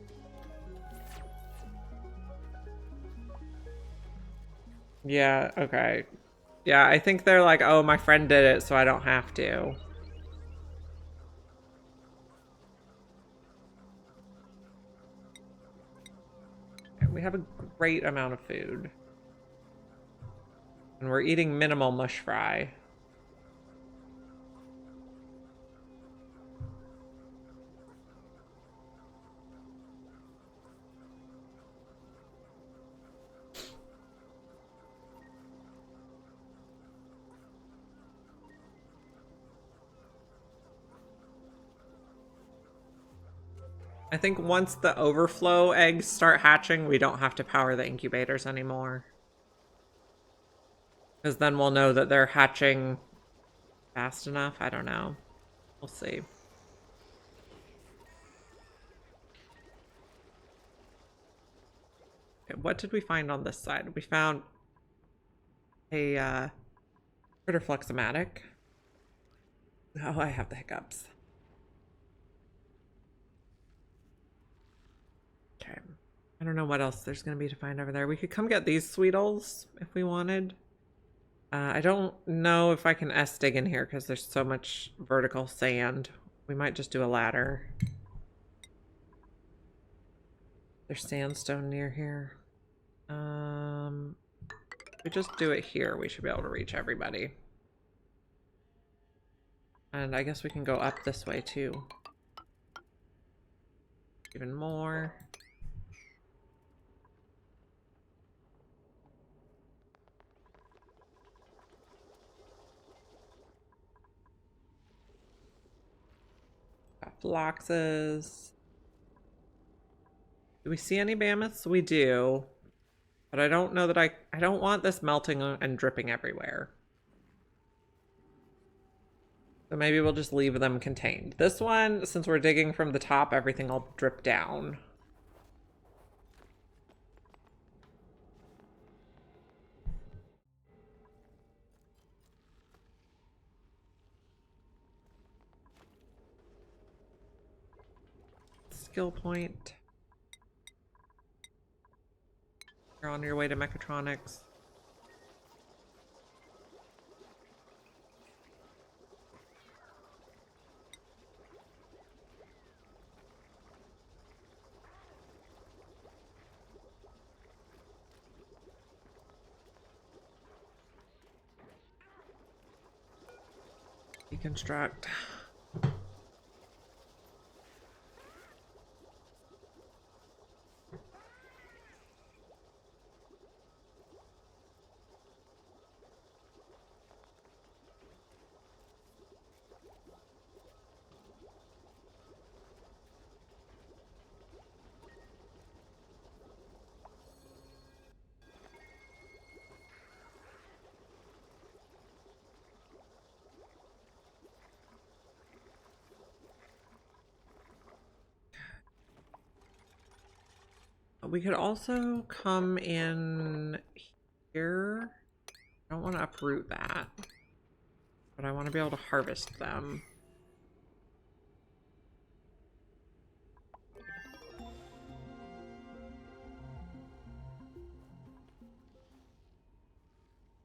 Yeah, okay. Yeah, I think they're like, oh, my friend did it, so I don't have to. We have a great amount of food. And we're eating minimal mush fry. I think once the overflow eggs start hatching, we don't have to power the incubators anymore. Because then we'll know that they're hatching fast enough. I don't know. We'll see. Okay, what did we find on this side? We found a critter fluxomatic. Oh, I have the hiccups. Okay. I don't know what else there's going to be to find over there. We could come get these Sweetles if we wanted. I don't know if I can S-dig in here because there's so much vertical sand. We might just do a ladder. There's sandstone near here. We just do it here. We should be able to reach everybody. And I guess we can go up this way too. Even more. Got phloxes. Do we see any mammoths? We do. But I don't know that I don't want this melting and dripping everywhere. So maybe we'll just leave them contained. This one, since we're digging from the top, everything will drip down. skill point. You're on your way to mechatronics. Deconstruct. We could also come in here. I don't want to uproot that, but I want to be able to harvest them.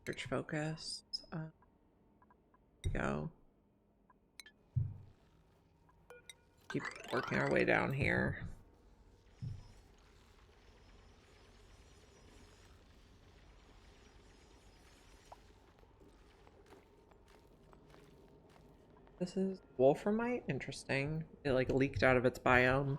Search focus. There we go. Keep working our way down here. This is wolframite? Interesting. It like leaked out of its biome.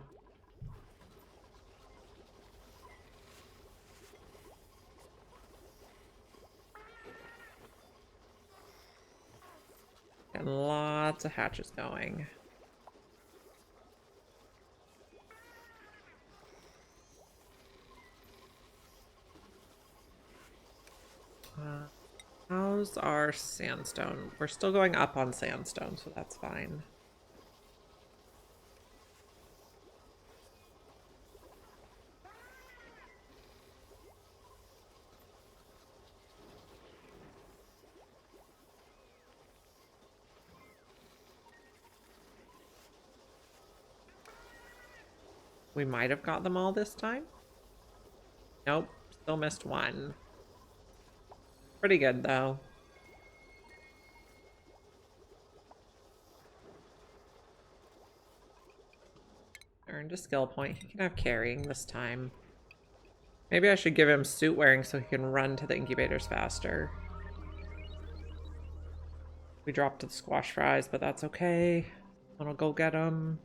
And lots of hatches going. How's our sandstone? We're still going up on sandstone, so that's fine. We might have got them all this time. Nope, still missed one. Pretty good, though. Earned a skill point. He can have carrying this time. Maybe I should give him suit wearing so he can run to the incubators faster. We dropped to the squash fries, but that's okay. I'll go get them.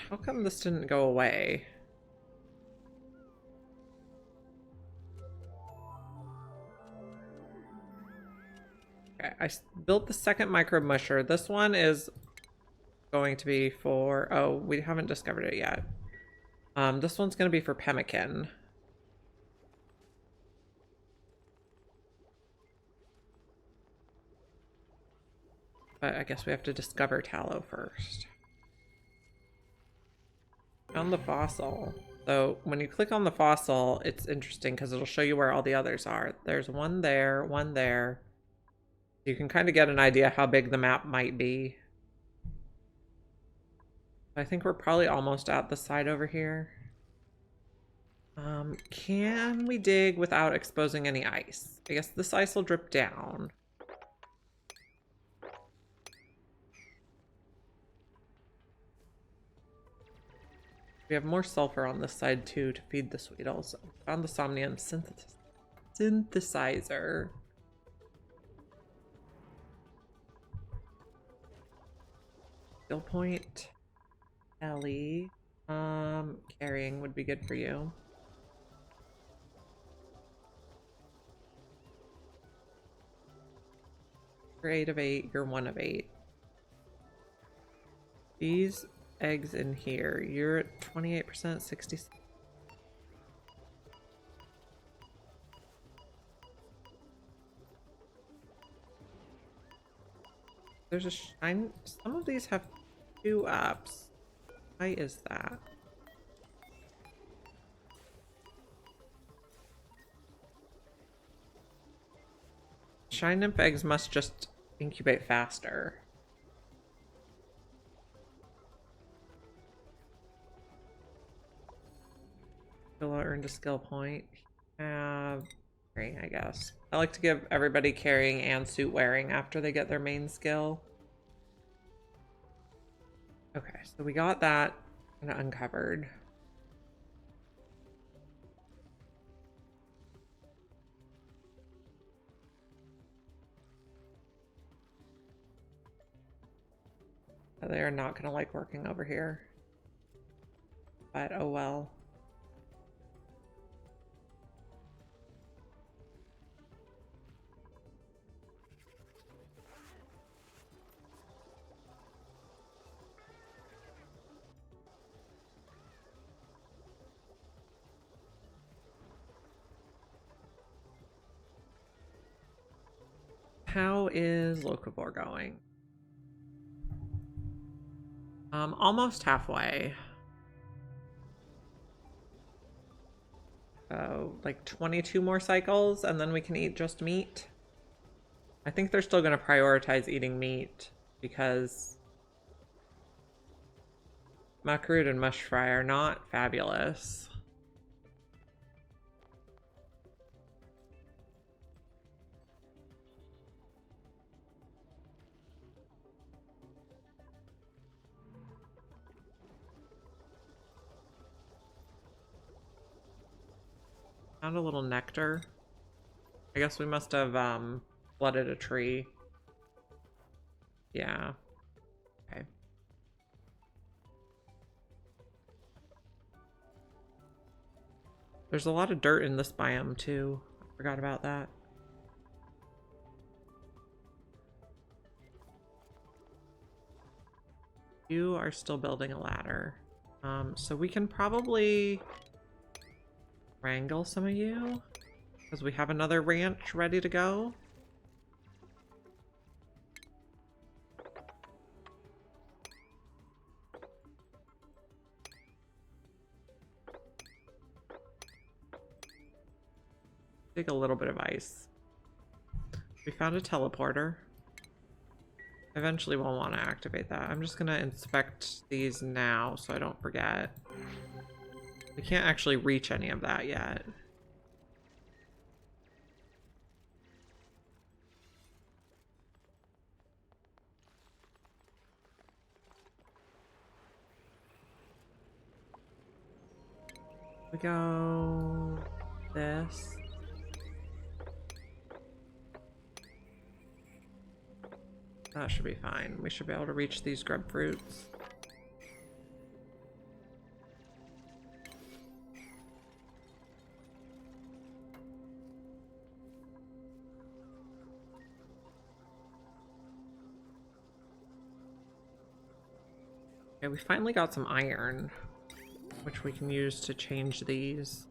How come this didn't go away? Okay, I built the second microbe musher. This one is going to be for... Oh, we haven't discovered it yet. This one's going to be for pemmican. But I guess we have to discover tallow first. Found the fossil. So when you click on the fossil, it's interesting because it'll show you where all the others are. There's one there, one there. You can kind of get an idea how big the map might be. I think we're probably almost at the side over here. Can we dig without exposing any ice? I guess this ice will drip down. We have more sulfur on this side too to feed the Sweetles. Found the somnium synthesizer. Skill point. Ellie. Carrying would be good for you. You're 8 of 8, you're 1 of 8. These eggs in here, you're at 28%, 60. There's a shine. Some of these have 2 ups. Why is that? Shine nymph eggs must just incubate faster. Villa earned a skill point. Carrying, I guess. I like to give everybody carrying and suit wearing after they get their main skill. Okay, so we got that kind of uncovered. They are not going to like working over here. But oh well. How is Locavore going? Almost halfway. So, like 22 more cycles, and then we can eat just meat. I think they're still going to prioritize eating meat because macaroon and mush fry are not fabulous. Found a little nectar. I guess we must have flooded a tree. Yeah. Okay. There's a lot of dirt in this biome too. I forgot about that. You are still building a ladder. So we can probably wrangle some of you because we have another ranch ready to go. Take a little bit of ice. We found a teleporter. Eventually we'll want to activate that. I'm just gonna inspect these now so I don't forget. We can't actually reach any of that yet. We go this. That should be fine. We should be able to reach these grub fruits. Okay, we finally got some iron, which we can use to change these.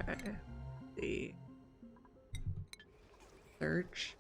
Okay. The search.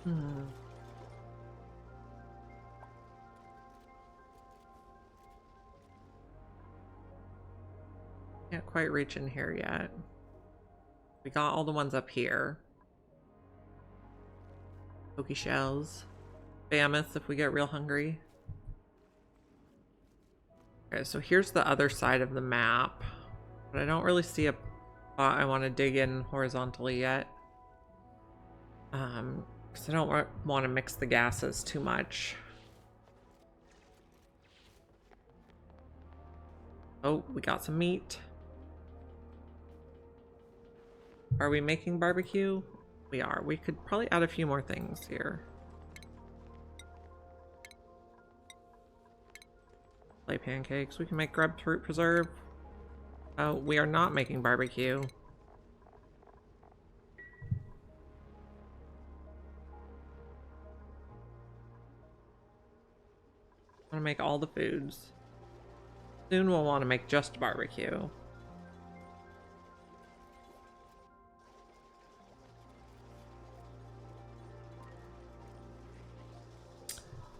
Hmm. Can't quite reach in here yet. We got all the ones up here. Pokey shells. Mammoths if we get real hungry. Okay, so here's the other side of the map. But I don't really see a spot I want to dig in horizontally yet. Because I don't want to mix the gases too much. Oh, we got some meat. Are we making barbecue? We are. We could probably add a few more things here. Play pancakes. We can make grub fruit preserve. Oh, we are not making barbecue. I want to make all the foods. Soon we'll want to make just barbecue.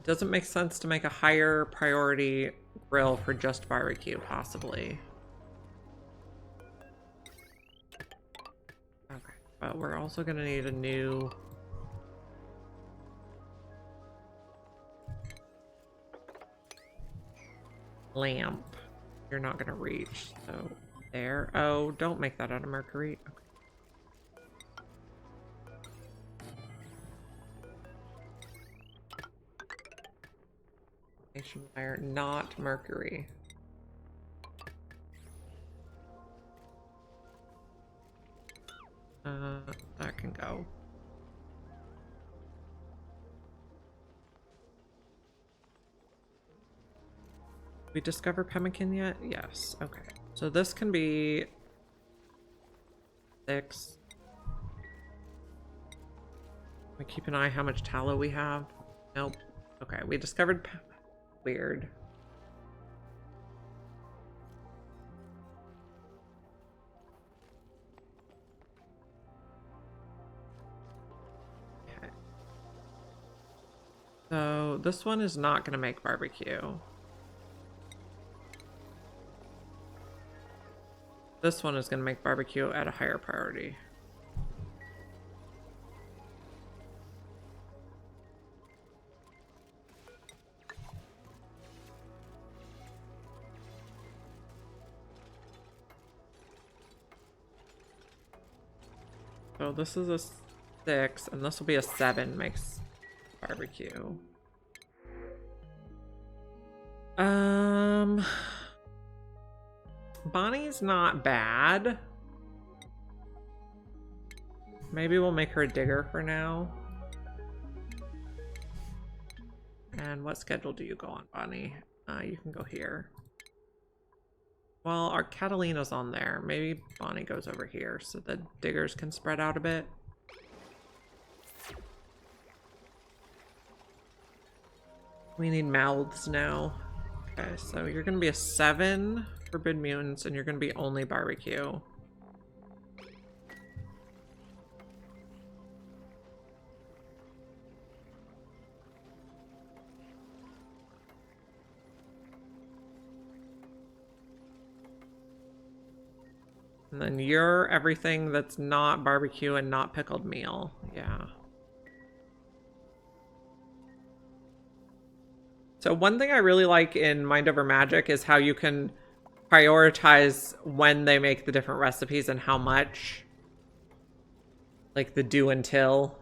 Doesn't make sense to make a higher priority grill for just barbecue, possibly. Okay, but we're also gonna need a new lamp. You're not gonna reach, so there. Oh, don't make that out of mercury. Okay. Wire, not mercury. That can go. We discover pemmican yet? Yes. Okay. So this can be 6. We keep an eye how much tallow we have. Nope. Okay, we discovered weird. Okay. So this one is not going to make barbecue. This one is going to make barbecue at a higher priority. So this is a 6, and this will be a 7, makes barbecue. Bonnie's not bad. Maybe we'll make her a digger for now. And what schedule do you go on, Bonnie? You can go here. Well, our Catalina's on there. Maybe Bonnie goes over here so the diggers can spread out a bit. We need mouths now. Okay, so you're gonna be a 7 for Bid Mutants, and you're gonna be only barbecue. And then you're everything that's not barbecue and not pickled meal. Yeah. So one thing I really like in Mind Over Magic is how you can prioritize when they make the different recipes and how much. Like the do until.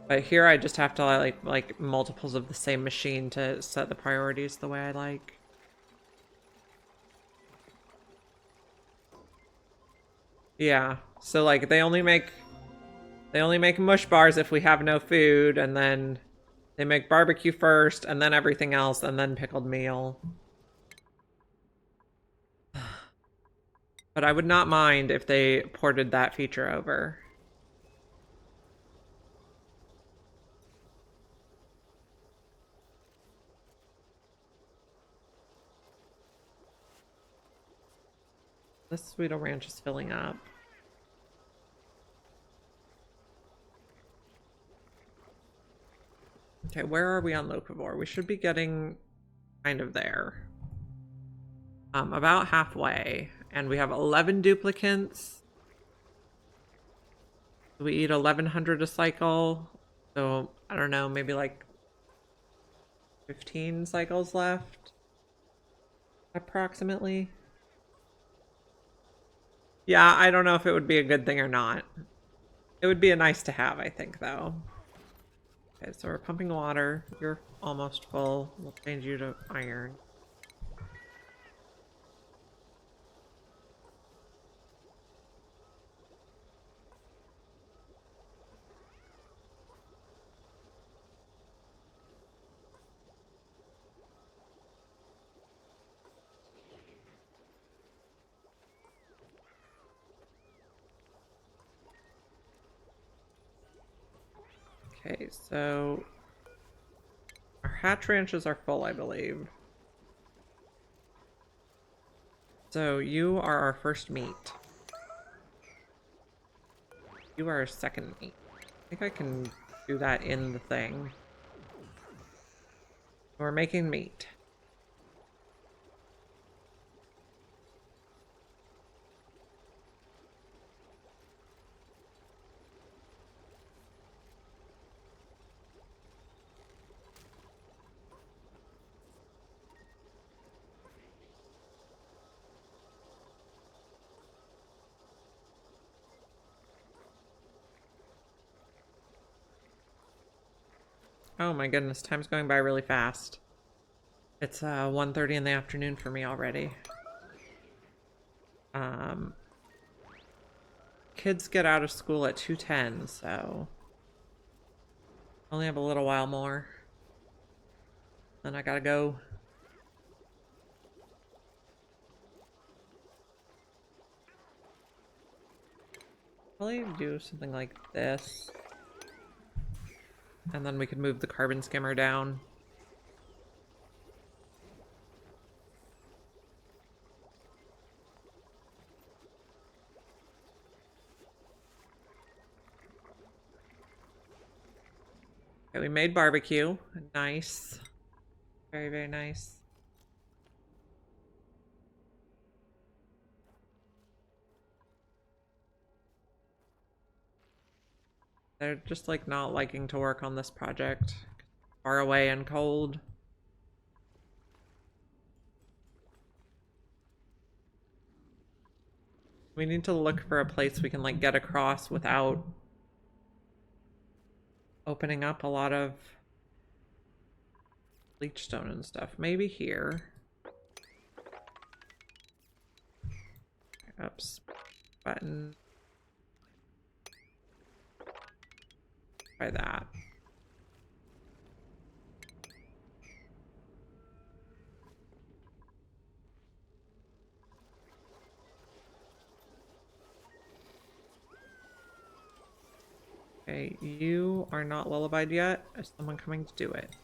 But here I just have to like multiples of the same machine to set the priorities the way I like. Yeah, so like they only make mush bars if we have no food, and then they make barbecue first, and then everything else, and then pickled meal. But I would not mind if they ported that feature over. This Sweeto Ranch is filling up. Okay, where are we on Locavore? We should be getting kind of there. About halfway. And we have 11 duplicants. We eat 1100 a cycle. So, I don't know, maybe like 15 cycles left. Approximately. Yeah, I don't know if it would be a good thing or not. It would be a nice to have, I think, though. Okay, so we're pumping water. You're almost full. We'll change you to iron. Okay, so our hatch ranches are full, I believe. So you are our first meat. You are our second meat. I think I can do that in the thing. We're making meat. Oh my goodness, time's going by really fast. It's 1:30 in the afternoon for me already. Kids get out of school at 2:10, so only have a little while more. Then I gotta go. Probably do something like this. And then we could move the carbon skimmer down. Okay, we made barbecue. Nice. Very, very nice. They're just like not liking to work on this project. Far away and cold. We need to look for a place we can like get across without opening up a lot of leechstone and stuff. Maybe here. Oops. Button. Try that. Okay, you are not lullabied yet. Is someone coming to do it?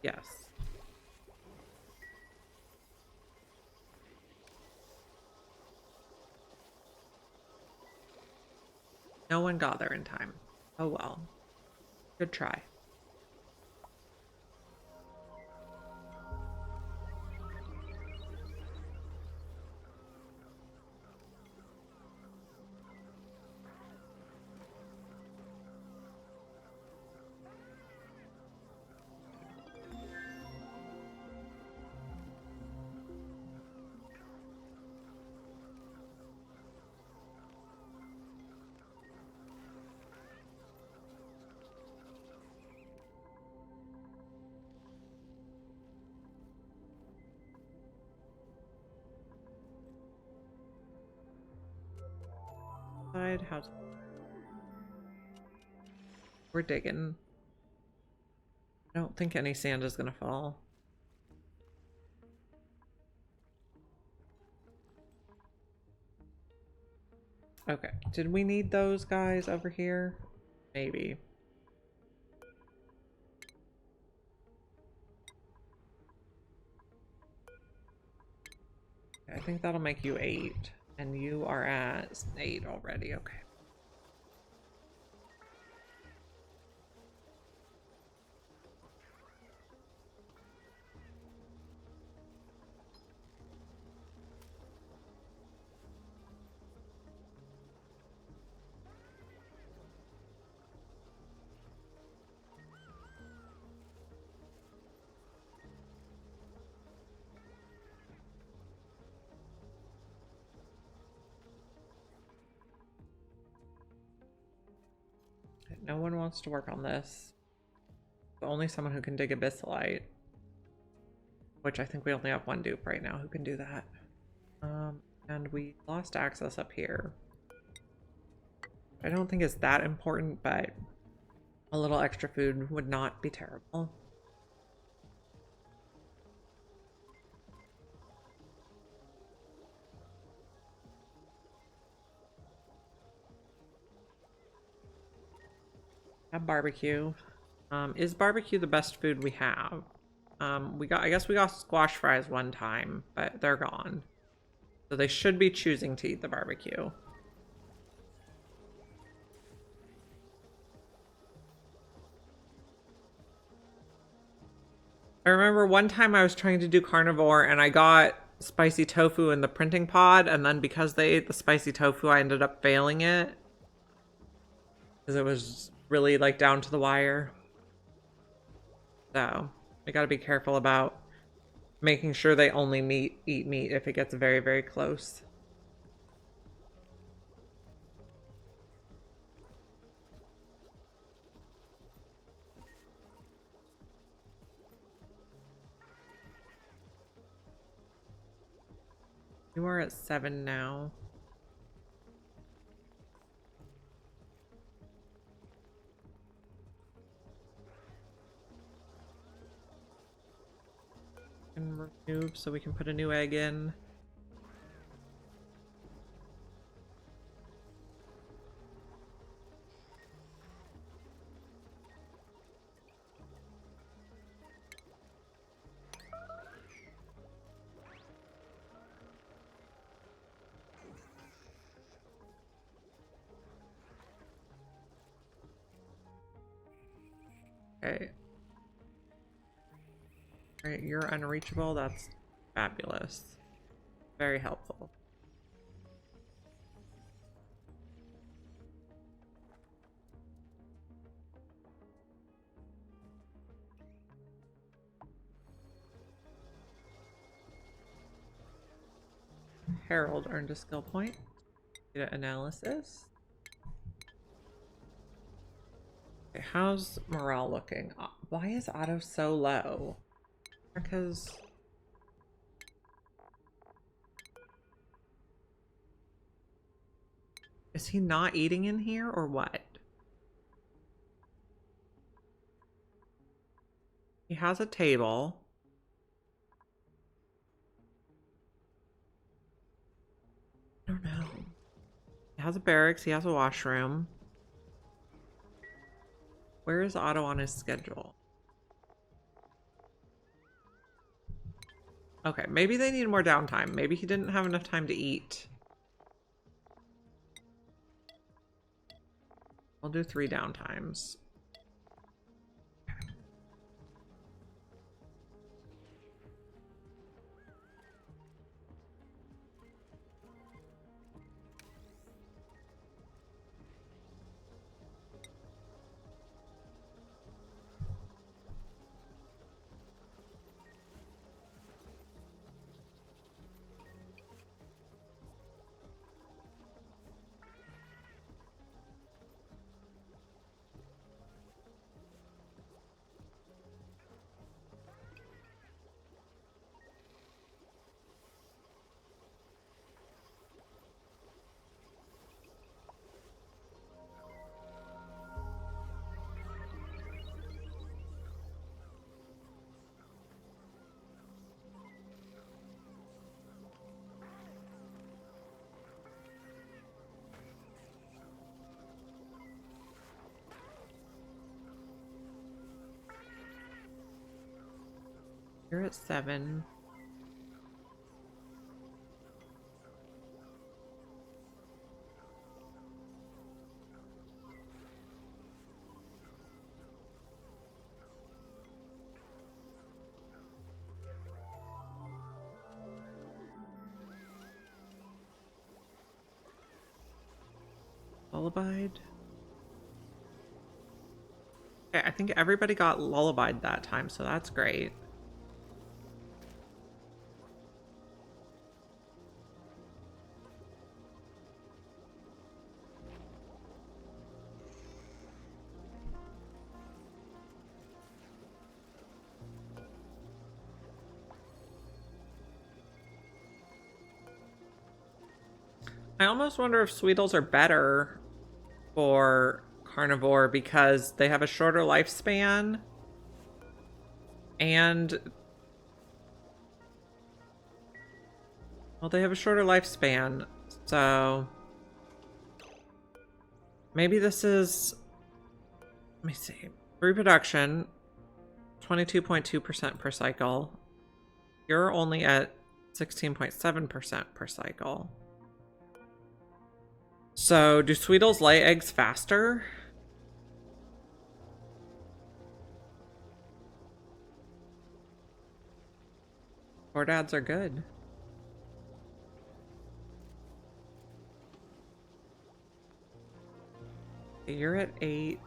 Yes. No one got there in time. Oh well. Good try. How's we're digging. I don't think any sand is gonna fall. Okay, did we need those guys over here? Maybe. I think that'll make you 8. And you are at 8 already, okay. no one wants to work on this. Only someone who can dig abyssalite. Which I think we only have one dupe right now who can do that. And we lost access up here. I don't think it's that important, but a little extra food would not be terrible. Have barbecue. Is barbecue the best food we have? I guess we got squash fries one time, but they're gone. So they should be choosing to eat the barbecue. I remember one time I was trying to do carnivore and I got spicy tofu in the printing pod, and then because they ate the spicy tofu, I ended up failing it. Because it was really like down to the wire. So I gotta be careful about making sure they only eat meat if it gets very, very close. You are at 7 now. And remove so we can put a new egg in. Okay. Alright, you're unreachable. That's fabulous. Very helpful. Harold earned a skill point. Data analysis. Okay, how's morale looking? Why is Otto so low? Because is he not eating in here or what? He has a table. I don't know. He has a barracks. He has a washroom. Where is Otto on his schedule? Okay, maybe they need more downtime. Maybe he didn't have enough time to eat. I'll do 3 downtimes. You're at 7. Lullabied. Okay, I think everybody got lullabied that time, so that's great. I almost wonder if Sweetles are better for carnivore because they have a shorter lifespan and well, they have a shorter lifespan, so maybe this is, let me see, reproduction 22.2% per cycle. You're only at 16.7% per cycle. So do Sweetles lay eggs faster? Dads are good. You're at 8.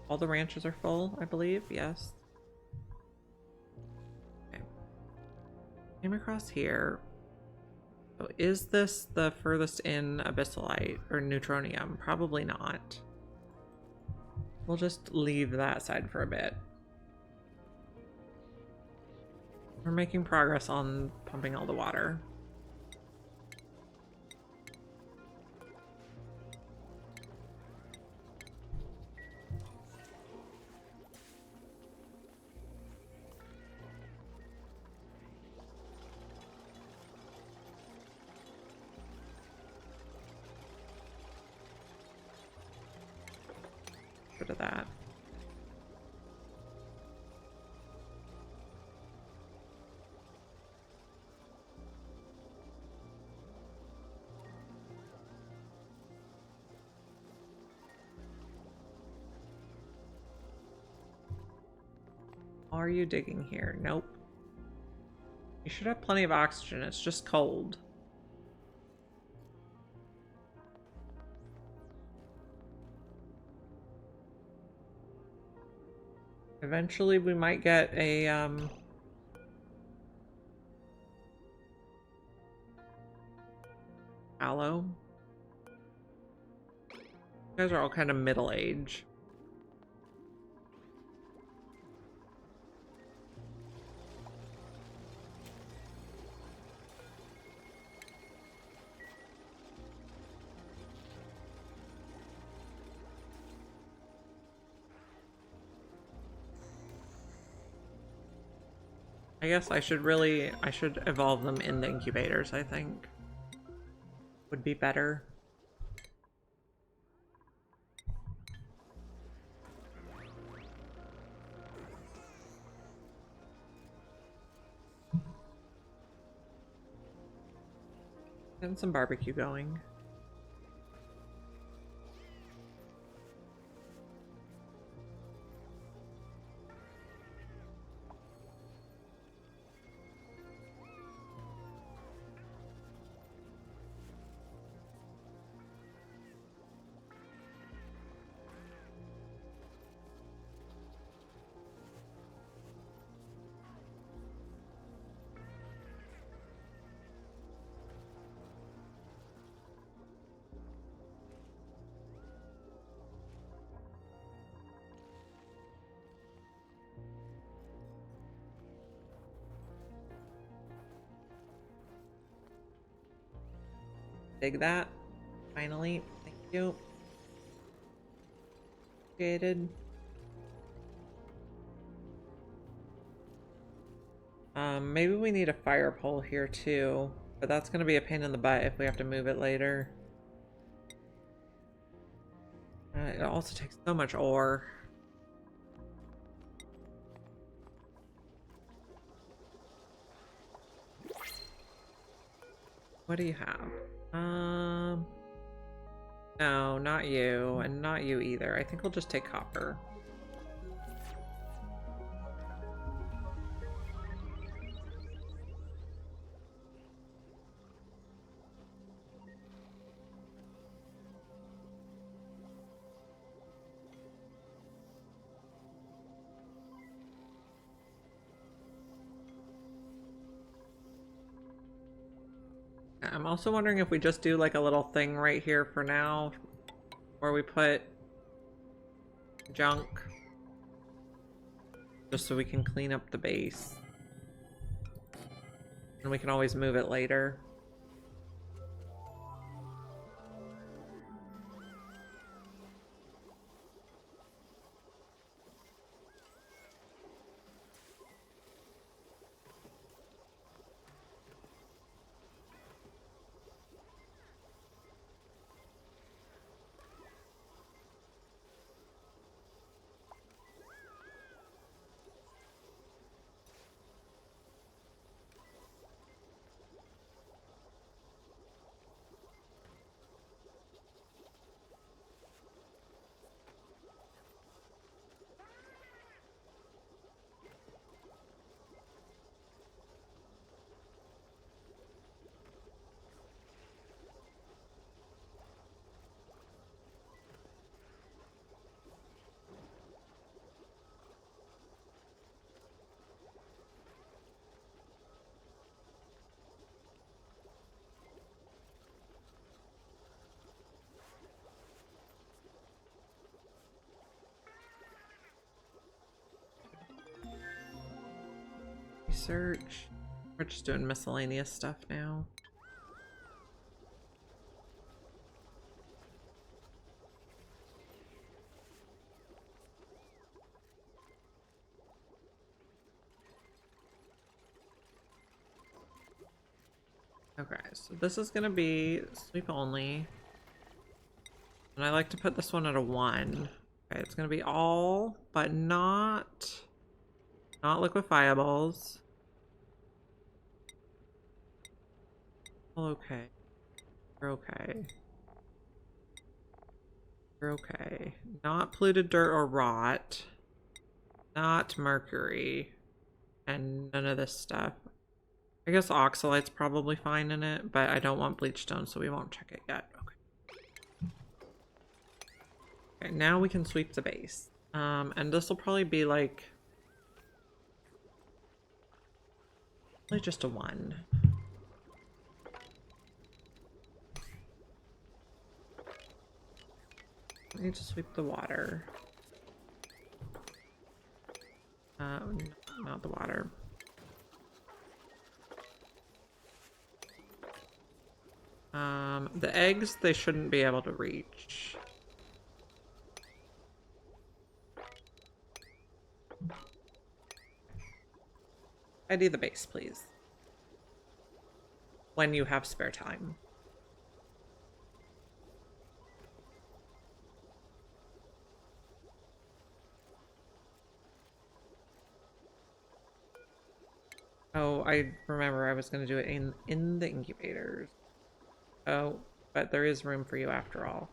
All the ranches are full, I believe. Yes. Okay. Came across here. So is this the furthest in abyssalite or neutronium? Probably not. We'll just leave that side for a bit. We're making progress on pumping all the water. Bit of that. Are you digging here? Nope. You should have plenty of oxygen. It's just cold. Eventually we might get a aloe. You guys are all kind of middle age. I guess I should evolve them in the incubators, I think. Would be better. Getting some barbecue going. Dig that. Finally. Thank you. Appreciated. Maybe we need a fire pole here too, but that's gonna be a pain in the butt if we have to move it later. It also takes so much ore. What do you have? No, not you, and not you either. I think we'll just take copper. I'm also wondering if we just do like a little thing right here for now where we put junk just so we can clean up the base and we can always move it later. research. We're just doing miscellaneous stuff now. Okay, so this is gonna be sleep only. And I like to put this one at a 1. Okay, it's gonna be all, but not liquefiables. Well, okay. You're okay. You're okay. Not polluted dirt or rot. Not mercury. And none of this stuff. I guess oxalite's probably fine in it, but I don't want bleach stone, so we won't check it yet. Okay. Okay, now we can sweep the base. And this will probably be like just a 1. I need to sweep the water. Not the water. The eggs, they shouldn't be able to reach. Tidy the base, please. When you have spare time. Oh, I remember I was going to do it in the incubators. Oh, but there is room for you after all.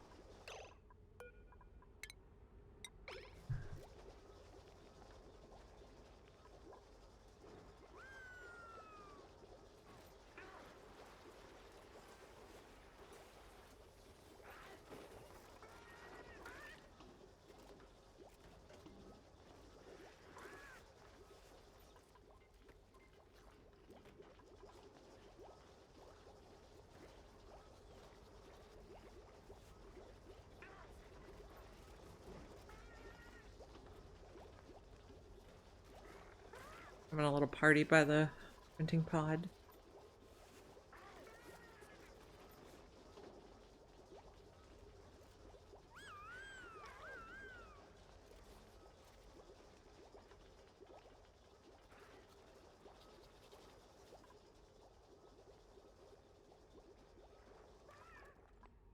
Having a little party by the printing pod.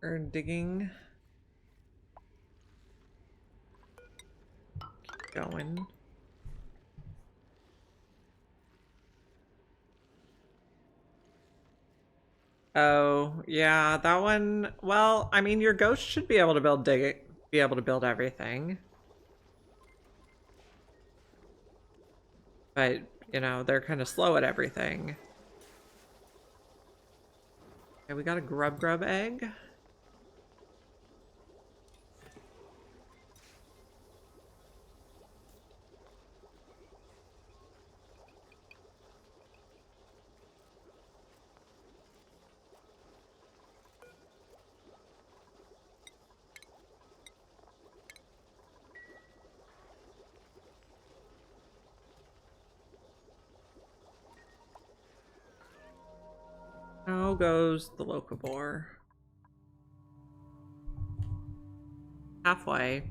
We're digging. Keep going. Oh, yeah, that one. Well, I mean, your ghost should be able to be able to build everything. But, you know, they're kind of slow at everything. Okay, we got a grub egg. How goes the Locavore? Halfway.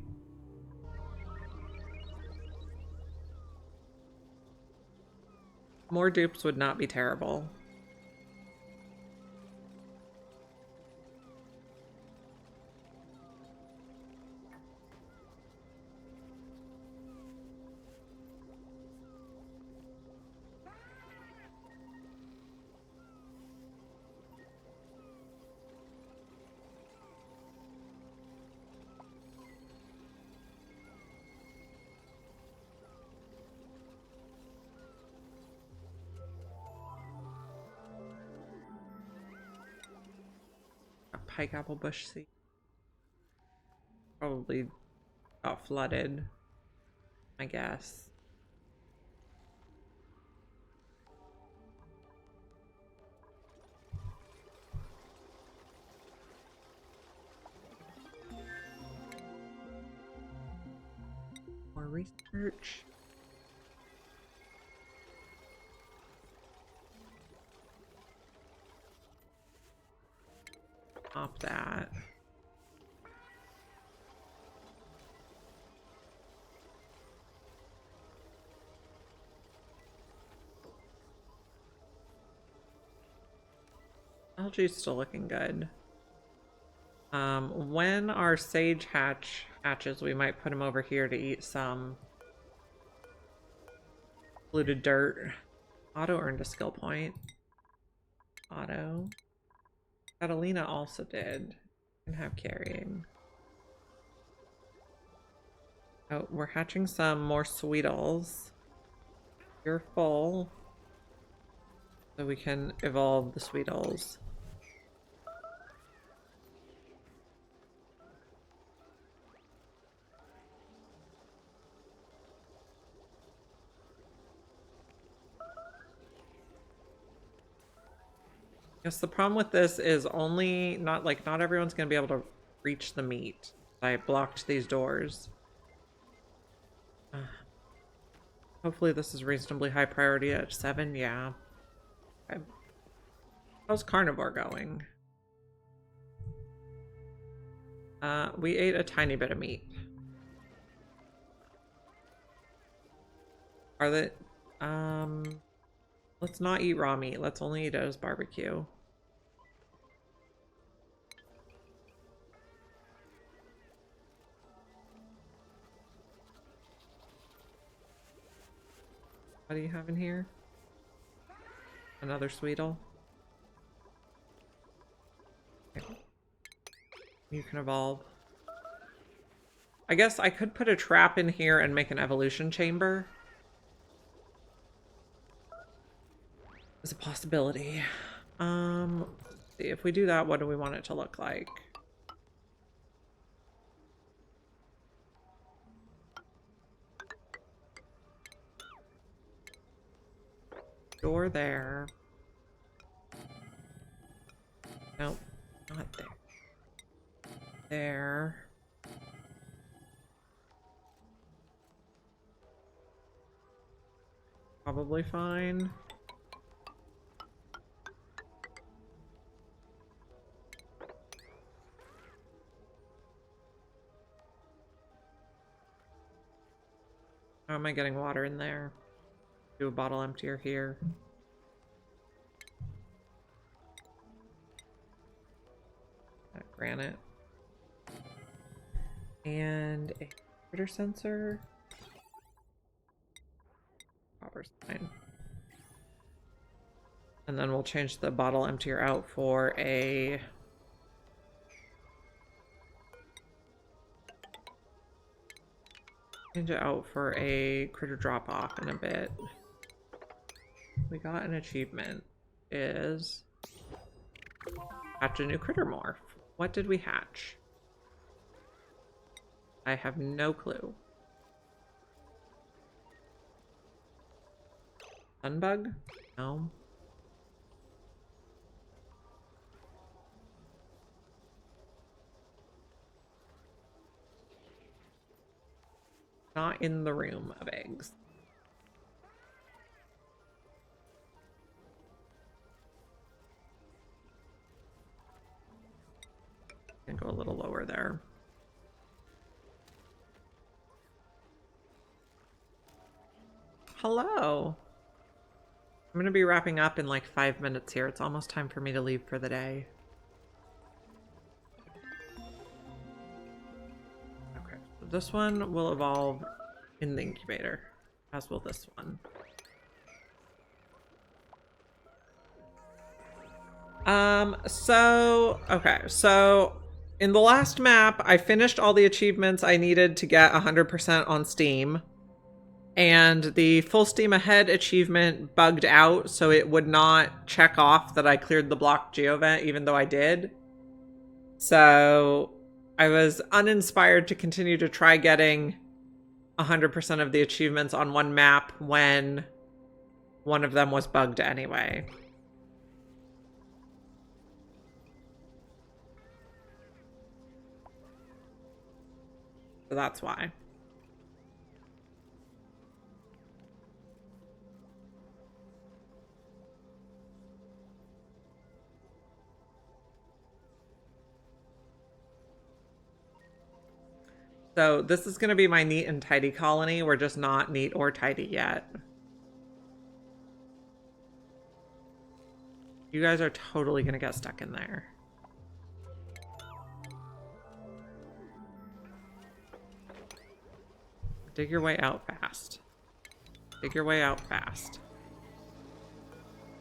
More dupes would not be terrible. Pike apple bush seed. Probably got flooded, I guess. More research. swap that. Algae's still looking good. When our sage hatches, we might put him over here to eat some polluted dirt. Otto earned a skill point. Otto. Catalina also did. And have carrying. Oh, we're hatching some more Sweetles. You're full. So we can evolve the Sweetles. Yes, the problem with this is only not everyone's gonna be able to reach the meat. I blocked these doors. Hopefully this is reasonably high priority at 7, yeah. Okay. How's Carnivore going? We ate a tiny bit of meat. Are they, let's not eat raw meat. Let's only eat it as barbecue. What do you have in here? Another Sweetle? Okay. You can evolve. I guess I could put a trap in here and make an evolution chamber. It's a possibility. Let's see, if we do that, what do we want it to look like? Door there. Nope, not there. There. Probably fine. How am I getting water in there? Do a bottle emptier here. That granite. And a critter sensor. Copper's fine. And then we'll change the bottle emptier out for a change it out for a critter drop off in a bit. We got an achievement. Is hatch a new critter morph. What did we hatch? I have no clue. Sunbug? No. Not in the room of eggs. And go a little lower there. Hello. I'm gonna be wrapping up in like 5 minutes here. It's almost time for me to leave for the day. Okay, so this one will evolve in the incubator, as will this one. So in the last map, I finished all the achievements I needed to get 100% on Steam. And the full steam ahead achievement bugged out, so it would not check off that I cleared the block geovent, even though I did. So I was uninspired to continue to try getting 100% of the achievements on one map when one of them was bugged anyway. So that's why. So this is going to be my neat and tidy colony. We're just not neat or tidy yet. You guys are totally going to get stuck in there. Dig your way out fast. Dig your way out fast.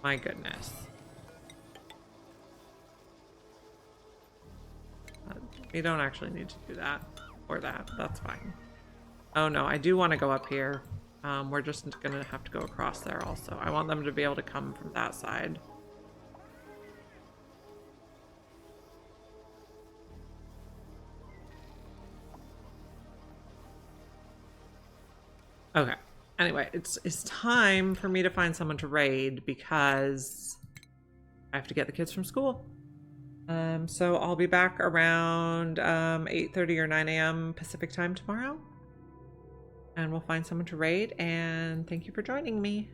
My goodness. We don't actually need to do that. Or that. That's fine. Oh no, I do want to go up here. We're just going to have to go across there also. I want them to be able to come from that side. Okay. Anyway, it's time for me to find someone to raid because I have to get the kids from school. So I'll be back around 8:30 or 9 a.m. Pacific time tomorrow. And we'll find someone to raid, and thank you for joining me.